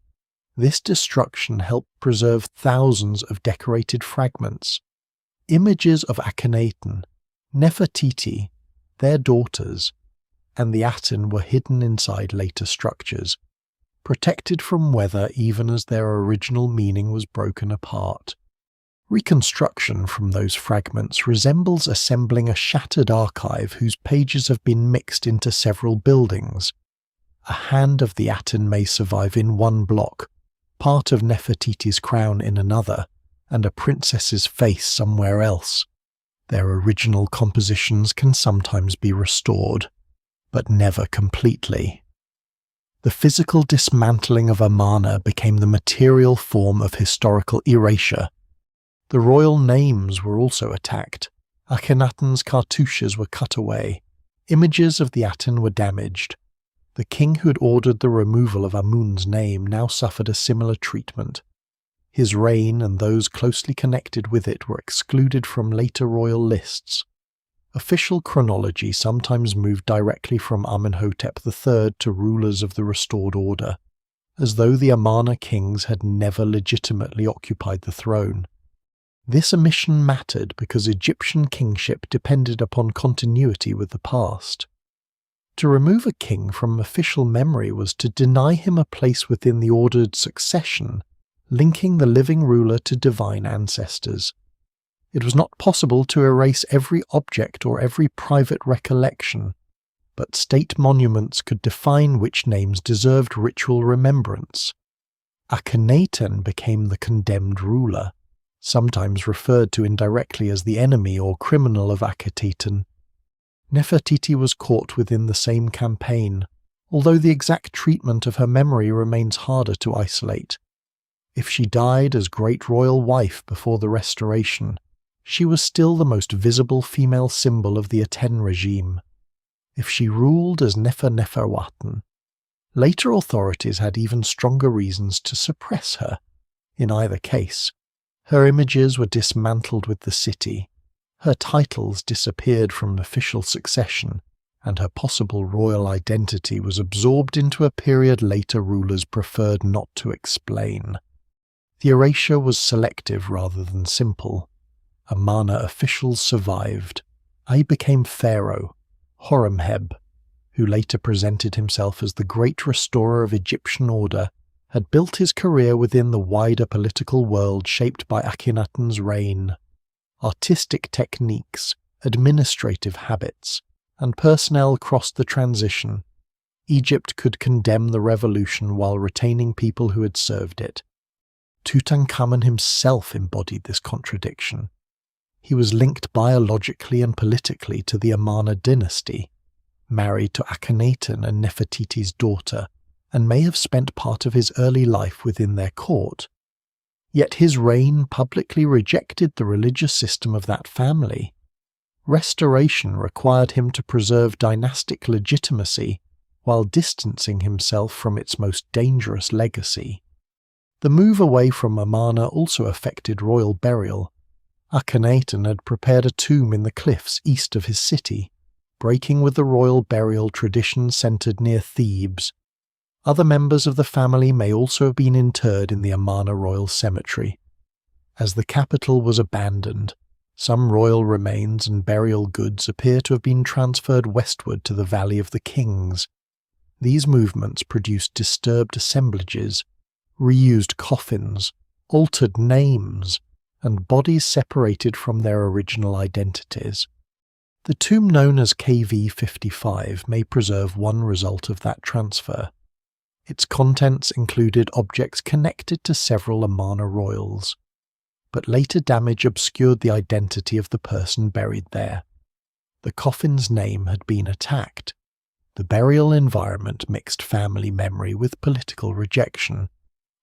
this destruction helped preserve thousands of decorated fragments. Images of Akhenaten, Nefertiti, their daughters, and the Aten were hidden inside later structures, protected from weather even as their original meaning was broken apart. Reconstruction from those fragments resembles assembling a shattered archive whose pages have been mixed into several buildings. A hand of the Aten may survive in one block, part of Nefertiti's crown in another, and a princess's face somewhere else. Their original compositions can sometimes be restored, but never completely. The physical dismantling of Amarna became the material form of historical erasure. The royal names were also attacked. Akhenaten's cartouches were cut away. Images of the Aten were damaged. The king who had ordered the removal of Amun's name now suffered a similar treatment. His reign and those closely connected with it were excluded from later royal lists. Official chronology sometimes moved directly from Amenhotep III to rulers of the restored order, as though the Amarna kings had never legitimately occupied the throne. This omission mattered because Egyptian kingship depended upon continuity with the past. To remove a king from official memory was to deny him a place within the ordered succession, linking the living ruler to divine ancestors. It was not possible to erase every object or every private recollection, but state monuments could define which names deserved ritual remembrance. Akhenaten became the condemned ruler, sometimes referred to indirectly as the enemy or criminal of Akhetaten. Nefertiti was caught within the same campaign, although the exact treatment of her memory remains harder to isolate. If she died as great royal wife before the restoration, she was still the most visible female symbol of the Aten regime. If she ruled as Neferneferuaten, later authorities had even stronger reasons to suppress her. In either case, her images were dismantled with the city, her titles disappeared from official succession, and her possible royal identity was absorbed into a period later rulers preferred not to explain. The erasure was selective rather than simple. Amarna officials survived. I became pharaoh, Horemheb, who later presented himself as the great restorer of Egyptian order, had built his career within the wider political world shaped by Akhenaten's reign. Artistic techniques, administrative habits, and personnel crossed the transition. Egypt could condemn the revolution while retaining people who had served it. Tutankhamun himself embodied this contradiction. He was linked biologically and politically to the Amarna dynasty, married to Akhenaten and Nefertiti's daughter, and may have spent part of his early life within their court. Yet his reign publicly rejected the religious system of that family. Restoration required him to preserve dynastic legitimacy while distancing himself from its most dangerous legacy. The move away from Amarna also affected royal burial. Akhenaten had prepared a tomb in the cliffs east of his city, breaking with the royal burial tradition centered near Thebes. Other members of the family may also have been interred in the Amarna Royal Cemetery. As the capital was abandoned, some royal remains and burial goods appear to have been transferred westward to the Valley of the Kings. These movements produced disturbed assemblages, reused coffins, altered names, and bodies separated from their original identities. The tomb known as KV-55 may preserve one result of that transfer. Its contents included objects connected to several Amarna royals, but later damage obscured the identity of the person buried there. The coffin's name had been attacked. The burial environment mixed family memory with political rejection.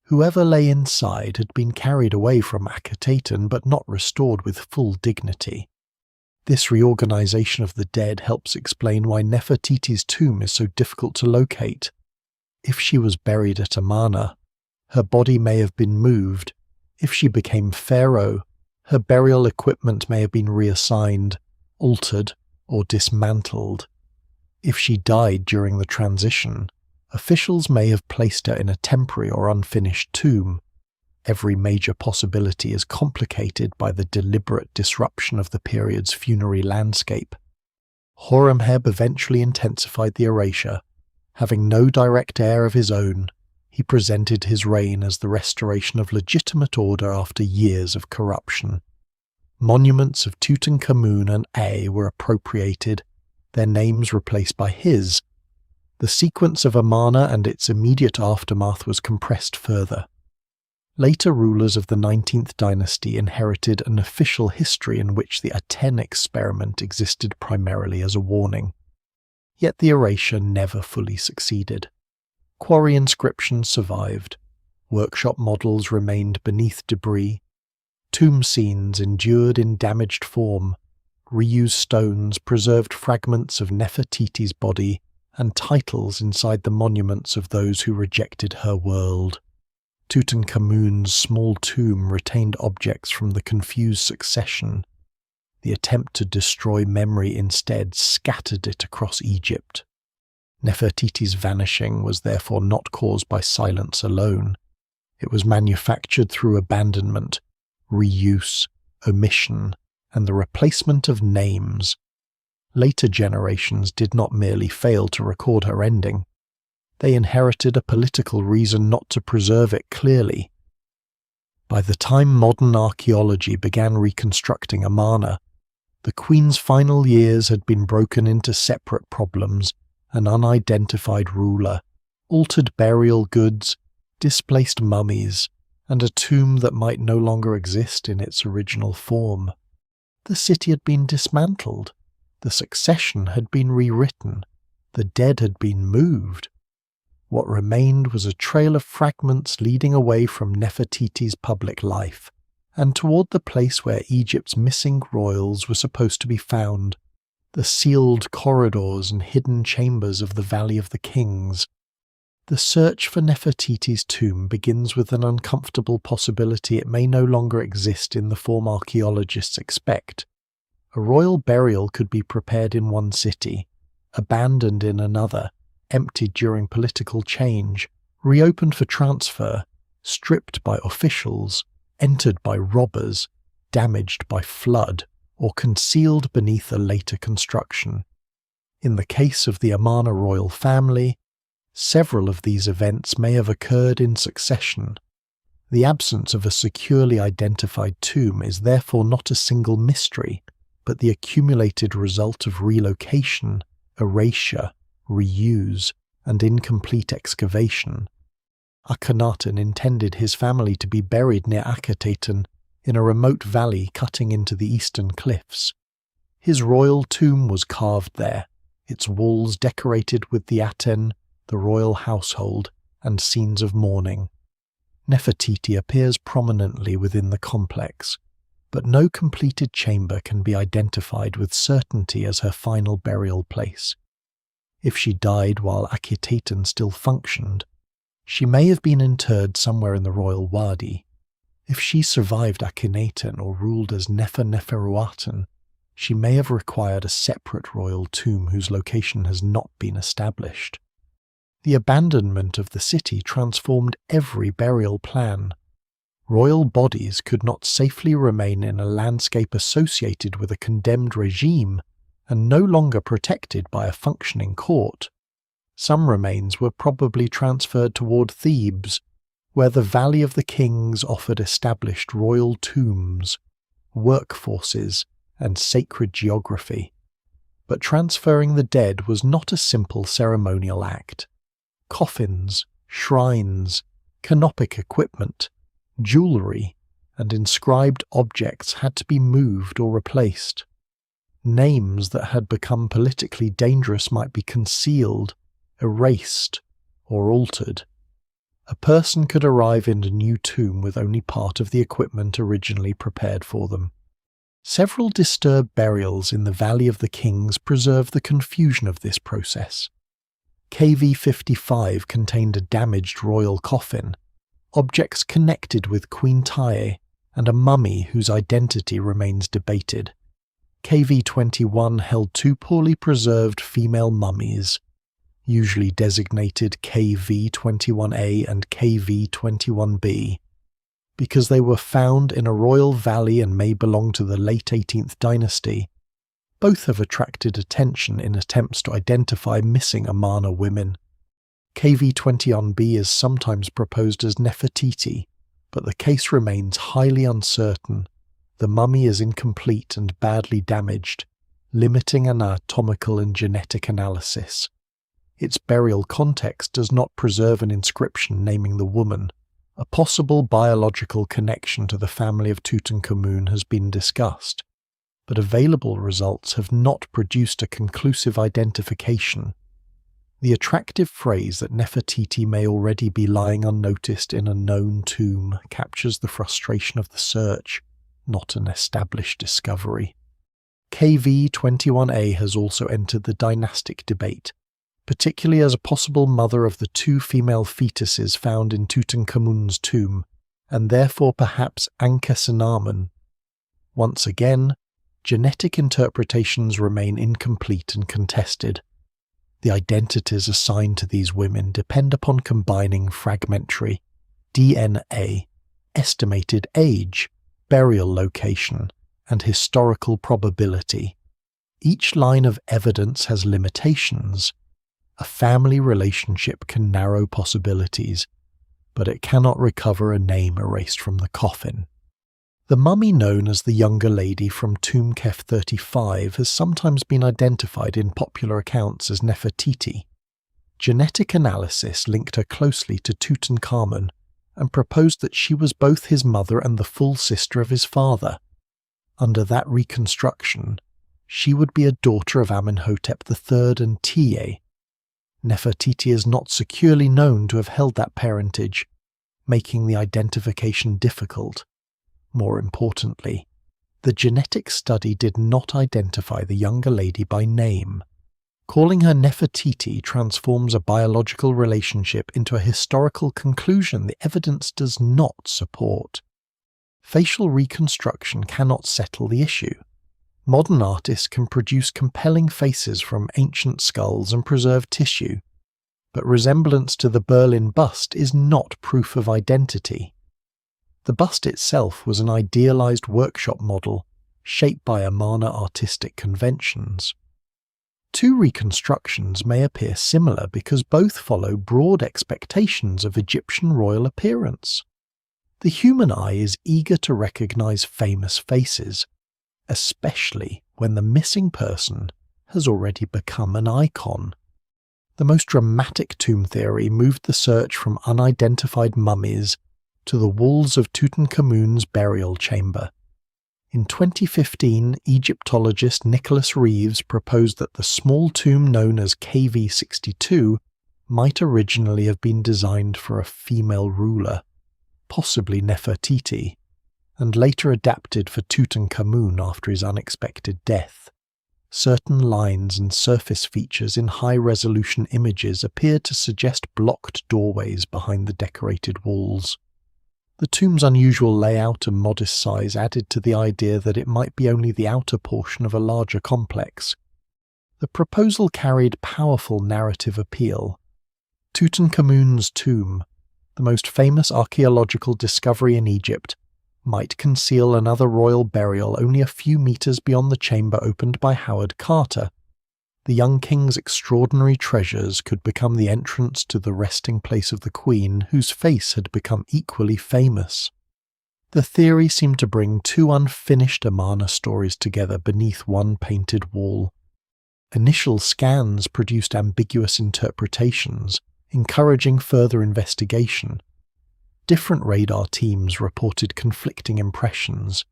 Whoever lay inside had been carried away from Akhetaten but not restored with full dignity. This reorganization of the dead helps explain why Nefertiti's tomb is so difficult to locate. If she was buried at Amarna, her body may have been moved. If she became pharaoh, her burial equipment may have been reassigned, altered, or dismantled. If she died during the transition, officials may have placed her in a temporary or unfinished tomb. Every major possibility is complicated by the deliberate disruption of the period's funerary landscape. Horemheb eventually intensified the erasure. Having no direct heir of his own, he presented his reign as the restoration of legitimate order after years of corruption. Monuments of Tutankhamun and A were appropriated, their names replaced by his. The sequence of Amarna and its immediate aftermath was compressed further. Later rulers of the 19th dynasty inherited an official history in which the Aten experiment existed primarily as a warning. Yet the erasure never fully succeeded. Quarry inscriptions survived, workshop models remained beneath debris, tomb scenes endured in damaged form, reused stones preserved fragments of Nefertiti's body, and titles inside the monuments of those who rejected her world. Tutankhamun's small tomb retained objects from the confused succession. The attempt to destroy memory instead scattered it across Egypt. Nefertiti's vanishing was therefore not caused by silence alone. It was manufactured through abandonment, reuse, omission, and the replacement of names. Later generations did not merely fail to record her ending. They inherited a political reason not to preserve it clearly. By the time modern archaeology began reconstructing Amarna, the queen's final years had been broken into separate problems: an unidentified ruler, altered burial goods, displaced mummies, and a tomb that might no longer exist in its original form. The city had been dismantled, the succession had been rewritten, the dead had been moved. What remained was a trail of fragments leading away from Nefertiti's public life, and toward the place where Egypt's missing royals were supposed to be found, the sealed corridors and hidden chambers of the Valley of the Kings. The search for Nefertiti's tomb begins with an uncomfortable possibility it may no longer exist in the form archaeologists expect. A royal burial could be prepared in one city, abandoned in another, emptied during political change, reopened for transfer, stripped by officials, entered by robbers, damaged by flood, or concealed beneath a later construction. In the case of the Amarna royal family, several of these events may have occurred in succession. The absence of a securely identified tomb is therefore not a single mystery, but the accumulated result of relocation, erasure, reuse, and incomplete excavation. Akhenaten intended his family to be buried near Akhetaten, in a remote valley cutting into the eastern cliffs. His royal tomb was carved there, its walls decorated with the Aten, the royal household, and scenes of mourning. Nefertiti appears prominently within the complex, but no completed chamber can be identified with certainty as her final burial place. If she died while Akhetaten still functioned, she may have been interred somewhere in the royal wadi. If she survived Akhenaten or ruled as Neferneferuaten, she may have required a separate royal tomb whose location has not been established. The abandonment of the city transformed every burial plan. Royal bodies could not safely remain in a landscape associated with a condemned regime and no longer protected by a functioning court. Some remains were probably transferred toward Thebes, where the Valley of the Kings offered established royal tombs, workforces, and sacred geography. But transferring the dead was not a simple ceremonial act. Coffins, shrines, canopic equipment, jewellery, and inscribed objects had to be moved or replaced. Names that had become politically dangerous might be concealed, erased, or altered. A person could arrive in a new tomb with only part of the equipment originally prepared for them. Several disturbed burials in the Valley of the Kings preserve the confusion of this process. KV 55 contained a damaged royal coffin, objects connected with Queen Tae, and a mummy whose identity remains debated. KV 21 held two poorly preserved female mummies, usually designated KV 21A and KV 21B, because they were found in a royal valley and may belong to the late 18th dynasty. Both have attracted attention in attempts to identify missing Amarna women. KV 21B is sometimes proposed as Nefertiti, but the case remains highly uncertain. The mummy is incomplete and badly damaged, limiting anatomical and genetic analysis. Its burial context does not preserve an inscription naming the woman. A possible biological connection to the family of Tutankhamun has been discussed, but available results have not produced a conclusive identification. The attractive phrase that Nefertiti may already be lying unnoticed in a known tomb captures the frustration of the search, not an established discovery. KV 21A has also entered the dynastic debate. particularly as a possible mother of the two female fetuses found in Tutankhamun's tomb, and therefore perhaps Ankhkheperure. Once again, genetic interpretations remain incomplete and contested. The identities assigned to these women depend upon combining fragmentary DNA, estimated age, burial location, and historical probability. Each line of evidence has limitations. A family relationship can narrow possibilities, but it cannot recover a name erased from the coffin. The mummy known as the younger lady from tomb Kef 35 has sometimes been identified in popular accounts as Nefertiti. Genetic analysis linked her closely to Tutankhamun and proposed that she was both his mother and the full sister of his father. Under that reconstruction, she would be a daughter of Amenhotep III and Tiye. Nefertiti is not securely known to have held that parentage, making the identification difficult. More importantly, the genetic study did not identify the younger lady by name. Calling her Nefertiti transforms a biological relationship into a historical conclusion the evidence does not support. Facial reconstruction cannot settle the issue. Modern artists can produce compelling faces from ancient skulls and preserve tissue, but resemblance to the Berlin bust is not proof of identity. The bust itself was an idealized workshop model, shaped by Amarna artistic conventions. Two reconstructions may appear similar because both follow broad expectations of Egyptian royal appearance. The human eye is eager to recognize famous faces, especially when the missing person has already become an icon. The most dramatic tomb theory moved the search from unidentified mummies to the walls of Tutankhamun's burial chamber. In 2015, Egyptologist Nicholas Reeves proposed that the small tomb known as KV62 might originally have been designed for a female ruler, possibly Nefertiti, and later adapted for Tutankhamun after his unexpected death. Certain lines and surface features in high-resolution images appear to suggest blocked doorways behind the decorated walls. The tomb's unusual layout and modest size added to the idea that it might be only the outer portion of a larger complex. The proposal carried powerful narrative appeal. Tutankhamun's tomb, the most famous archaeological discovery in Egypt, might conceal another royal burial only a few meters beyond the chamber opened by Howard Carter. The young king's extraordinary treasures could become the entrance to the resting place of the queen, whose face had become equally famous. The theory seemed to bring two unfinished Amarna stories together beneath one painted wall. Initial scans produced ambiguous interpretations, encouraging further investigation. Different radar teams reported conflicting impressions,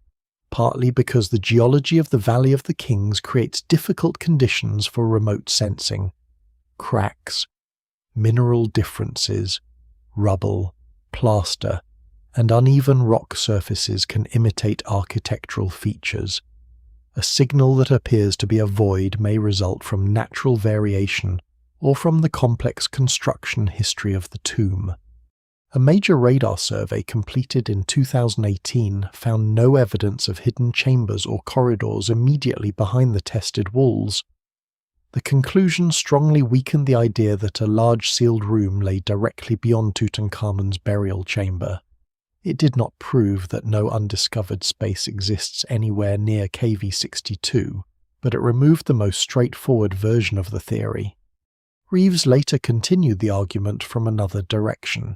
partly because the geology of the Valley of the Kings creates difficult conditions for remote sensing. Cracks, mineral differences, rubble, plaster, and uneven rock surfaces can imitate architectural features. A signal that appears to be a void may result from natural variation or from the complex construction history of the tomb. A major radar survey completed in 2018 found no evidence of hidden chambers or corridors immediately behind the tested walls. The conclusion strongly weakened the idea that a large sealed room lay directly beyond Tutankhamun's burial chamber. It did not prove that no undiscovered space exists anywhere near KV62, but it removed the most straightforward version of the theory. Reeves later continued the argument from another direction.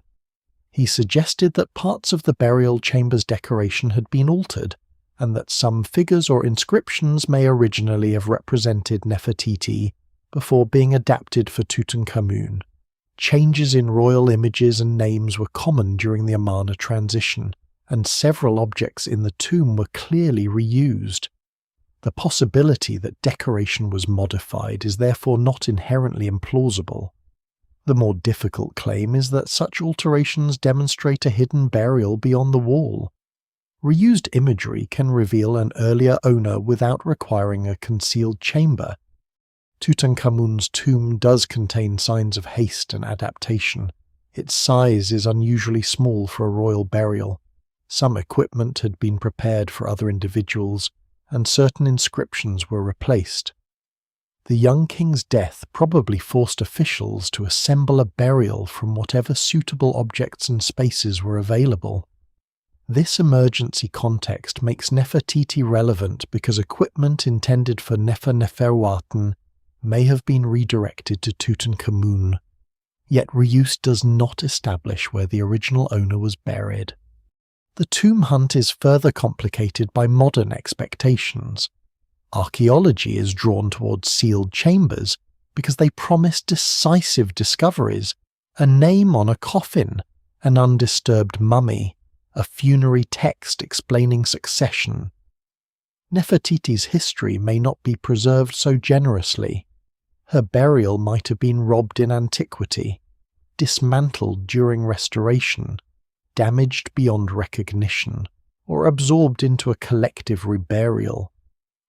He suggested that parts of the burial chamber's decoration had been altered, and that some figures or inscriptions may originally have represented Nefertiti before being adapted for Tutankhamun. Changes in royal images and names were common during the Amarna transition, and several objects in the tomb were clearly reused. The possibility that decoration was modified is therefore not inherently implausible. The more difficult claim is that such alterations demonstrate a hidden burial beyond the wall. Reused imagery can reveal an earlier owner without requiring a concealed chamber. Tutankhamun's tomb does contain signs of haste and adaptation. Its size is unusually small for a royal burial. Some equipment had been prepared for other individuals, and certain inscriptions were replaced. The young king's death probably forced officials to assemble a burial from whatever suitable objects and spaces were available. This emergency context makes Nefertiti relevant because equipment intended for Neferneferuaten may have been redirected to Tutankhamun, yet reuse does not establish where the original owner was buried. The tomb hunt is further complicated by modern expectations. Archaeology is drawn towards sealed chambers because they promise decisive discoveries: a name on a coffin, an undisturbed mummy, a funerary text explaining succession. Nefertiti's history may not be preserved so generously. Her burial might have been robbed in antiquity, dismantled during restoration, damaged beyond recognition, or absorbed into a collective reburial.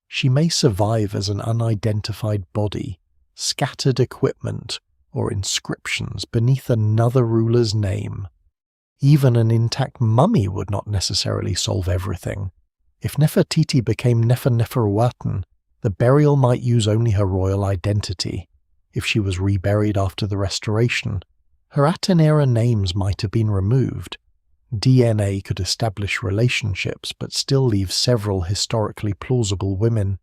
She may survive as an unidentified body, scattered equipment, or inscriptions beneath another ruler's name. Even an intact mummy would not necessarily solve everything. If Nefertiti became Neferneferuaten, the burial might use only her royal identity. If she was reburied after the restoration, her Aten-era names might have been removed. DNA could establish relationships but still leave several historically plausible women.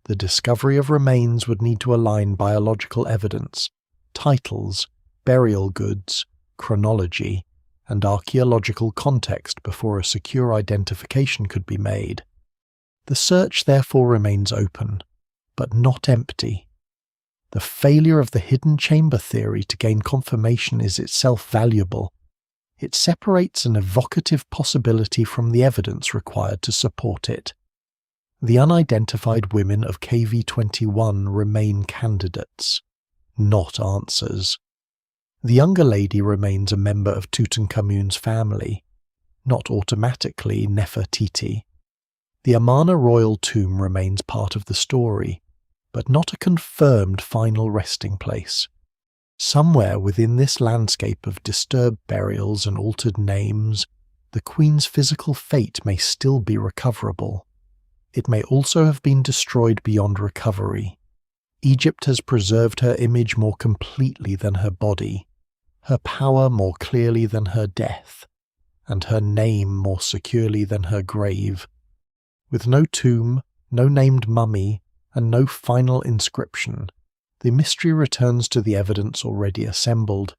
The discovery of remains would need to align biological evidence, titles, burial goods, chronology, and archaeological context before a secure identification could be made. The search therefore remains open, but not empty. The failure of the hidden chamber theory to gain confirmation is itself valuable. It separates an evocative possibility from the evidence required to support it. The unidentified women of KV-21 remain candidates, not answers. The younger lady remains a member of Tutankhamun's family, not automatically Nefertiti. The Amarna royal tomb remains part of the story, but not a confirmed final resting place. Somewhere within this landscape of disturbed burials and altered names, the Queen's physical fate may still be recoverable. It may also have been destroyed beyond recovery. Egypt has preserved her image more completely than her body, her power more clearly than her death, and her name more securely than her grave. With no tomb, no named mummy, and no final inscription, the mystery returns to the evidence already assembled.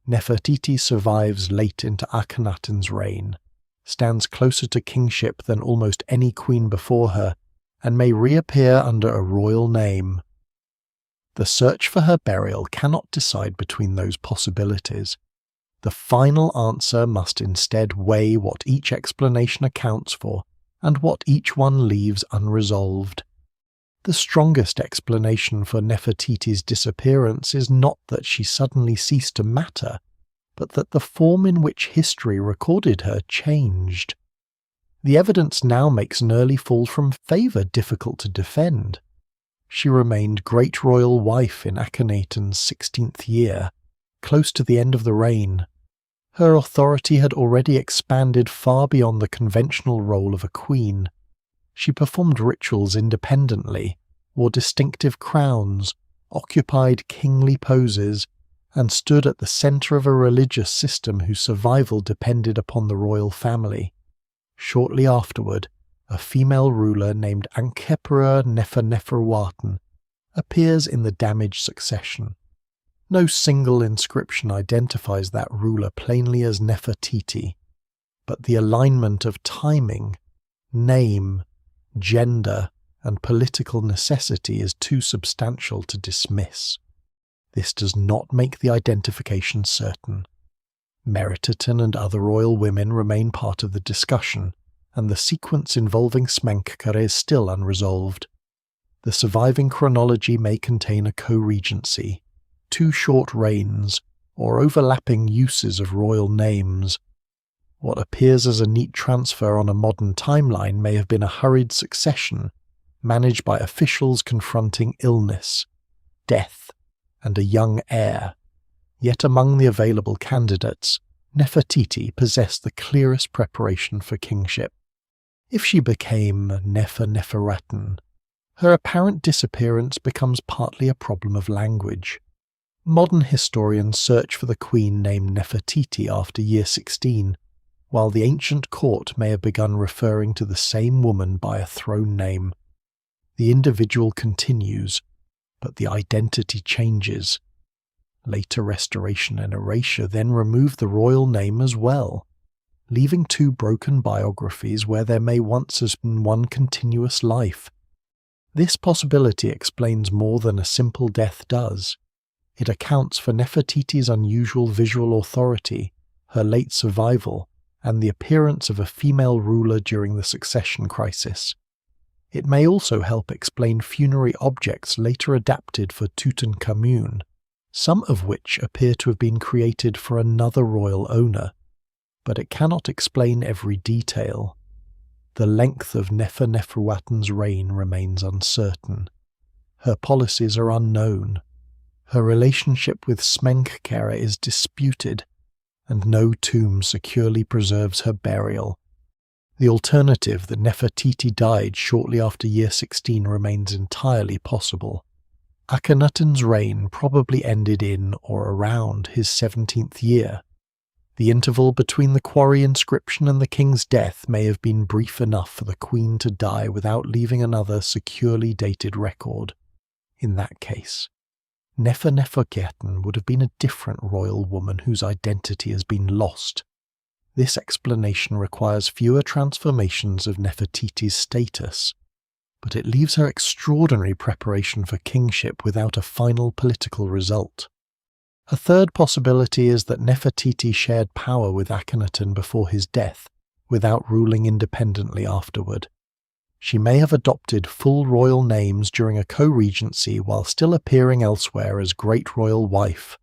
Nefertiti survives late into Akhenaten's reign, stands closer to kingship than almost any queen before her, and may reappear under a royal name. The search for her burial cannot decide between those possibilities. The final answer must instead weigh what each explanation accounts for and what each one leaves unresolved. The strongest explanation for Nefertiti's disappearance is not that she suddenly ceased to matter, but that the form in which history recorded her changed. The evidence now makes an early fall from favour difficult to defend. She remained great royal wife in Akhenaten's 16th year, close to the end of the reign. Her authority had already expanded far beyond the conventional role of a queen. She performed rituals independently, wore distinctive crowns, occupied kingly poses, and stood at the centre of a religious system whose survival depended upon the royal family. Shortly afterward, a female ruler named Ankhkheperure Neferneferuaten appears in the damaged succession. No single inscription identifies that ruler plainly as Nefertiti, but the alignment of timing, name, gender, and political necessity is too substantial to dismiss. This does not make the identification certain. Meritaten and other royal women remain part of the discussion, and the sequence involving Smenkhkare is still unresolved. The surviving chronology may contain a co-regency, 2 short reigns, or overlapping uses of royal names. What appears as a neat transfer on a modern timeline may have been a hurried succession, managed by officials confronting illness. death and a young heir. Yet among the available candidates, Nefertiti possessed the clearest preparation for kingship. If she became Neferneferuaten, her apparent disappearance becomes partly a problem of language. Modern historians search for the queen named Nefertiti after year 16, while the ancient court may have begun referring to the same woman by a throne name. The individual continues, but the identity changes. Later restoration and erasure then remove the royal name as well, leaving two broken biographies where there may once have been one continuous life. This possibility explains more than a simple death does. It accounts for Nefertiti's unusual visual authority, her late survival, and the appearance of a female ruler during the succession crisis. It may also help explain funerary objects later adapted for Tutankhamun, some of which appear to have been created for another royal owner, but it cannot explain every detail. The length of Neferneferuaten's reign remains uncertain. Her policies are unknown. Her relationship with Smenkhkare is disputed, and no tomb securely preserves her burial. The alternative that Nefertiti died shortly after year 16 remains entirely possible. Akhenaten's reign probably ended in or around his 17th year. The interval between the quarry inscription and the king's death may have been brief enough for the queen to die without leaving another securely dated record. In that case, Neferneferuaten would have been a different royal woman whose identity has been lost. This explanation requires fewer transformations of Nefertiti's status, but it leaves her extraordinary preparation for kingship without a final political result. A third possibility is that Nefertiti shared power with Akhenaten before his death, without ruling independently afterward. She may have adopted full royal names during a co-regency while still appearing elsewhere as Great Royal Wife.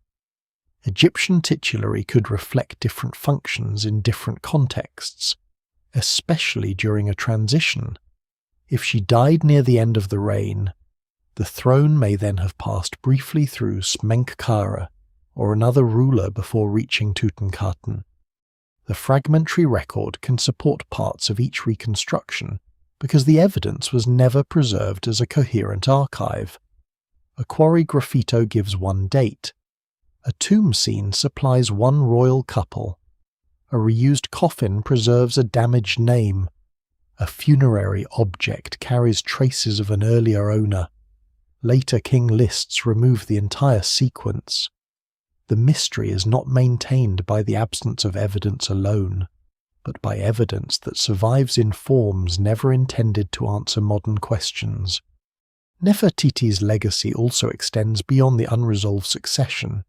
Egyptian titulary could reflect different functions in different contexts, especially during a transition. If she died near the end of the reign, the throne may then have passed briefly through Smenkhkare or another ruler before reaching Tutankhamun. The fragmentary record can support parts of each reconstruction because the evidence was never preserved as a coherent archive. A quarry graffito gives one date. A tomb scene supplies one royal couple. A reused coffin preserves a damaged name. A funerary object carries traces of an earlier owner. Later king lists remove the entire sequence. The mystery is not maintained by the absence of evidence alone, but by evidence that survives in forms never intended to answer modern questions. Nefertiti's legacy also extends beyond the unresolved succession.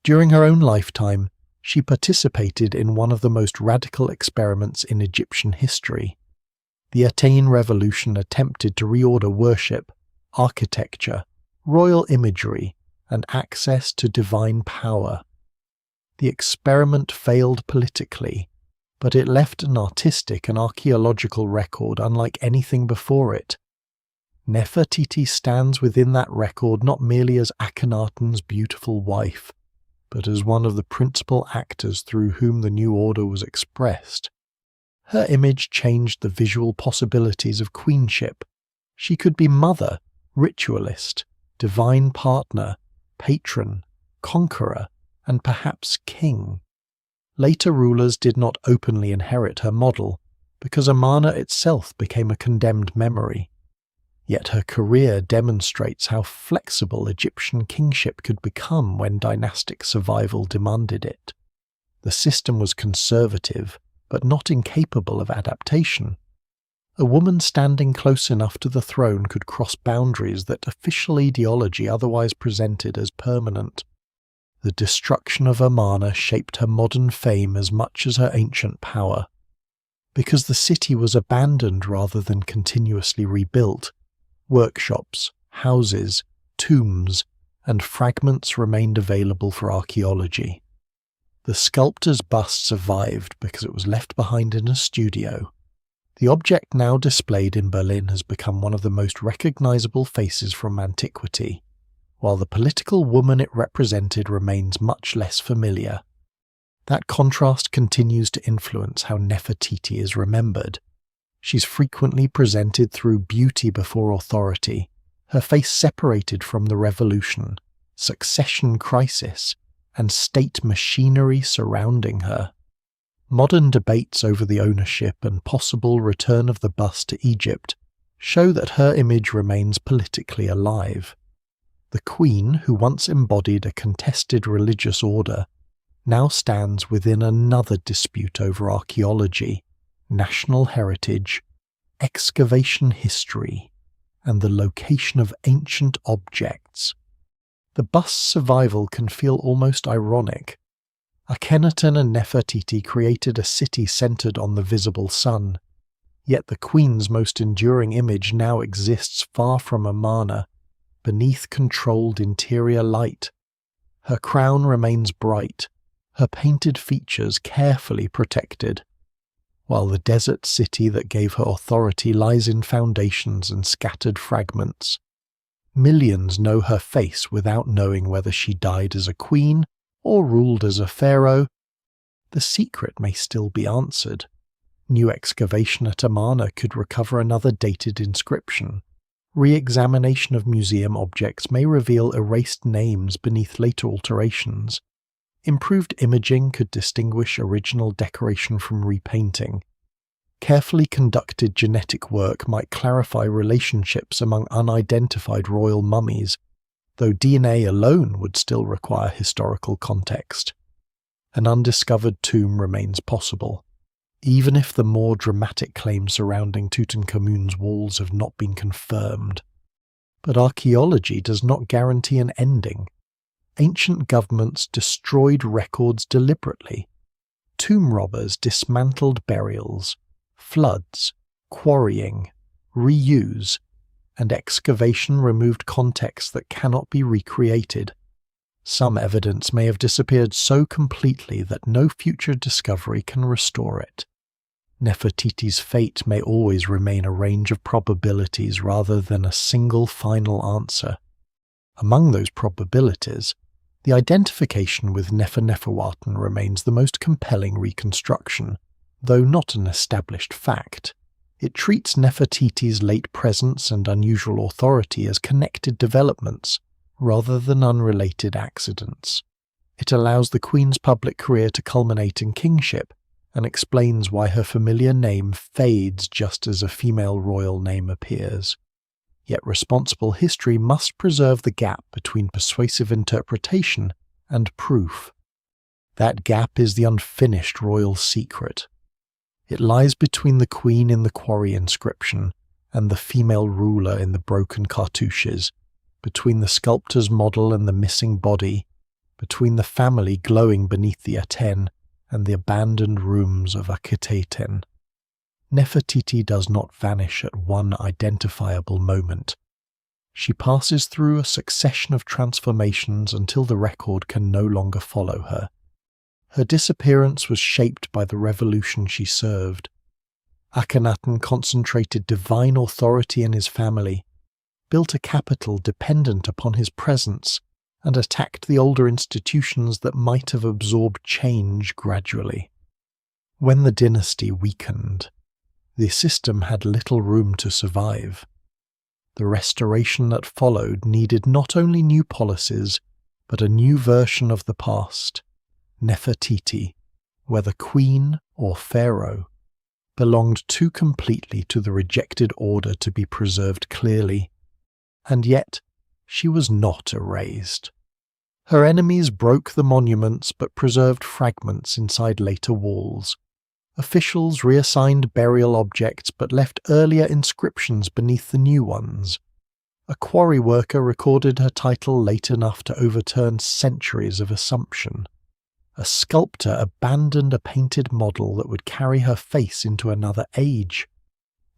During her own lifetime, she participated in one of the most radical experiments in Egyptian history. The Aten revolution attempted to reorder worship, architecture, royal imagery, and access to divine power. The experiment failed politically, but it left an artistic and archaeological record unlike anything before it. Nefertiti stands within that record not merely as Akhenaten's beautiful wife, but as one of the principal actors through whom the new order was expressed. Her image changed the visual possibilities of queenship. She could be mother, ritualist, divine partner, patron, conqueror, and perhaps king. Later rulers did not openly inherit her model, because Amarna itself became a condemned memory. Yet her career demonstrates how flexible Egyptian kingship could become when dynastic survival demanded it. The system was conservative, but not incapable of adaptation. A woman standing close enough to the throne could cross boundaries that official ideology otherwise presented as permanent. The destruction of Amarna shaped her modern fame as much as her ancient power. Because the city was abandoned rather than continuously rebuilt, workshops, houses, tombs, and fragments remained available for archaeology. The sculptor's bust survived because it was left behind in a studio. The object now displayed in Berlin has become one of the most recognizable faces from antiquity. while the political woman it represented remains much less familiar. That contrast continues to influence how Nefertiti is remembered. She's frequently presented through beauty before authority, her face separated from the revolution, succession crisis, and state machinery surrounding her. Modern debates over the ownership and possible return of the bust to Egypt show that her image remains politically alive. The queen, who once embodied a contested religious order, now stands within another dispute over archaeology, national heritage, excavation history, and the location of ancient objects. The bust's survival can feel almost ironic. Akhenaten and Nefertiti created a city centered on the visible sun, yet the queen's most enduring image now exists far from Amarna, beneath controlled interior light. Her crown remains bright, her painted features carefully protected, while the desert city that gave her authority lies in foundations and scattered fragments. Millions know her face without knowing whether she died as a queen or ruled as a pharaoh. The secret may still be answered. New excavation at Amarna could recover another dated inscription. Re-examination of museum objects may reveal erased names beneath later alterations. Improved imaging could distinguish original decoration from repainting. Carefully conducted genetic work might clarify relationships among unidentified royal mummies, though DNA alone would still require historical context. An undiscovered tomb remains possible, even if the more dramatic claims surrounding Tutankhamun's walls have not been confirmed. But archaeology does not guarantee an ending. Ancient governments destroyed records deliberately. Tomb robbers dismantled burials. Floods, quarrying, reuse, and excavation removed context that cannot be recreated. Some evidence may have disappeared so completely that no future discovery can restore it. Nefertiti's fate may always remain a range of probabilities rather than a single final answer. Among those probabilities, the identification with Neferneferuaten remains the most compelling reconstruction, though not an established fact. It treats Nefertiti's late presence and unusual authority as connected developments, rather than unrelated accidents. It allows the Queen's public career to culminate in kingship, and explains why her familiar name fades just as a female royal name appears. Yet responsible history must preserve the gap between persuasive interpretation and proof. That gap is the unfinished royal secret. It lies between the queen in the quarry inscription and the female ruler in the broken cartouches, between the sculptor's model and the missing body, between the family glowing beneath the Aten and the abandoned rooms of Akhetaten. Nefertiti does not vanish at one identifiable moment. She passes through a succession of transformations until the record can no longer follow her. Her disappearance was shaped by the revolution she served. Akhenaten concentrated divine authority in his family, built a capital dependent upon his presence, and attacked the older institutions that might have absorbed change gradually. When the dynasty weakened, the system had little room to survive. The restoration that followed needed not only new policies, but a new version of the past. Nefertiti, whether queen or pharaoh, belonged too completely to the rejected order to be preserved clearly. And yet, she was not erased. Her enemies broke the monuments but preserved fragments inside later walls. Officials reassigned burial objects but left earlier inscriptions beneath the new ones. A quarry worker recorded her title late enough to overturn centuries of assumption. A sculptor abandoned a painted model that would carry her face into another age.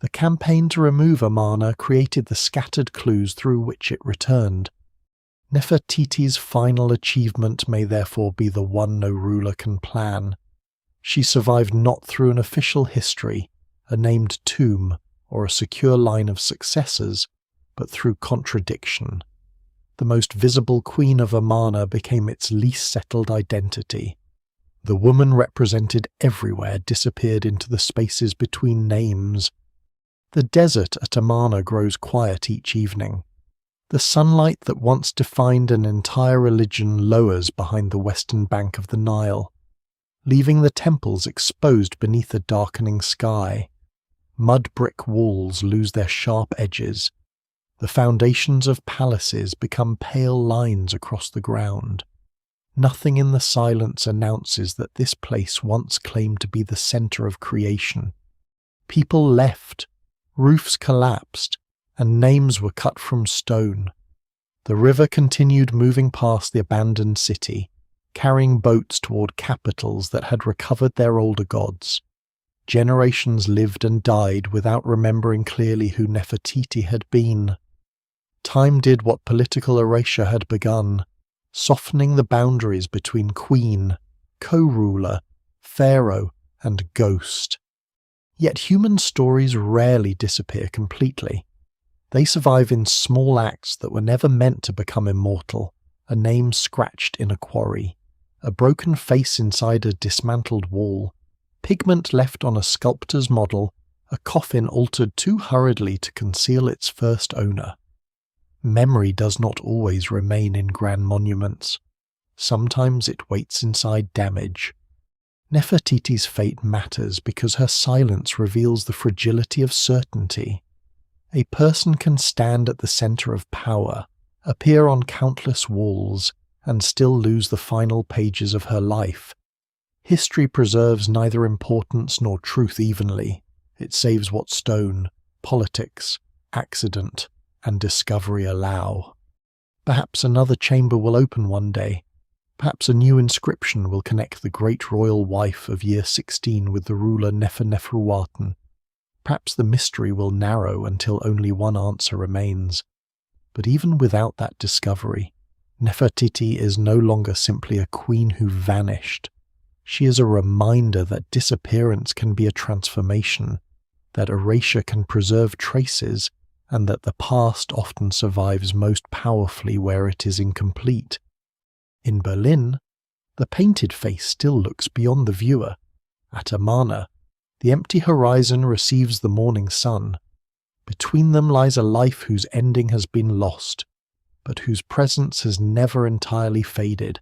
The campaign to remove Amarna created the scattered clues through which it returned. Nefertiti's final achievement may therefore be the one no ruler can plan. She survived not through an official history, a named tomb, or a secure line of successors, but through contradiction. the most visible queen of Amarna became its least settled identity. The woman represented everywhere disappeared into the spaces between names. The desert at Amarna grows quiet each evening. The sunlight that once defined an entire religion lowers behind the western bank of the Nile, leaving the temples exposed beneath a darkening sky. Mud brick walls lose their sharp edges. The foundations of palaces become pale lines across the ground. Nothing in the silence announces that this place once claimed to be the center of creation. People left, roofs collapsed, and names were cut from stone. The river continued moving past the abandoned city, carrying boats toward capitals that had recovered their older gods. Generations lived and died without remembering clearly who Nefertiti had been. Time did what political erasure had begun, softening the boundaries between queen, co-ruler, pharaoh, and ghost. Yet human stories rarely disappear completely. They survive in small acts that were never meant to become immortal: a name scratched in a quarry, a broken face inside a dismantled wall, pigment left on a sculptor's model, a coffin altered too hurriedly to conceal its first owner. Memory does not always remain in grand monuments. Sometimes it waits inside damage. Nefertiti's fate matters because her silence reveals the fragility of certainty. A person can stand at the center of power, appear on countless walls, and still lose the final pages of her life. History preserves neither importance nor truth evenly. It saves what stone, politics, accident, and discovery allow. Perhaps another chamber will open one day. Perhaps a new inscription will connect the great royal wife of year 16 with the ruler Neferneferuaten. Perhaps the mystery will narrow until only one answer remains. But even without that discovery, Nefertiti is no longer simply a queen who vanished. She is a reminder that disappearance can be a transformation, that erasure can preserve traces, and that the past often survives most powerfully where it is incomplete. In Berlin, the painted face still looks beyond the viewer. At Amarna, the empty horizon receives the morning sun. Between them lies a life whose ending has been lost, but whose presence has never entirely faded.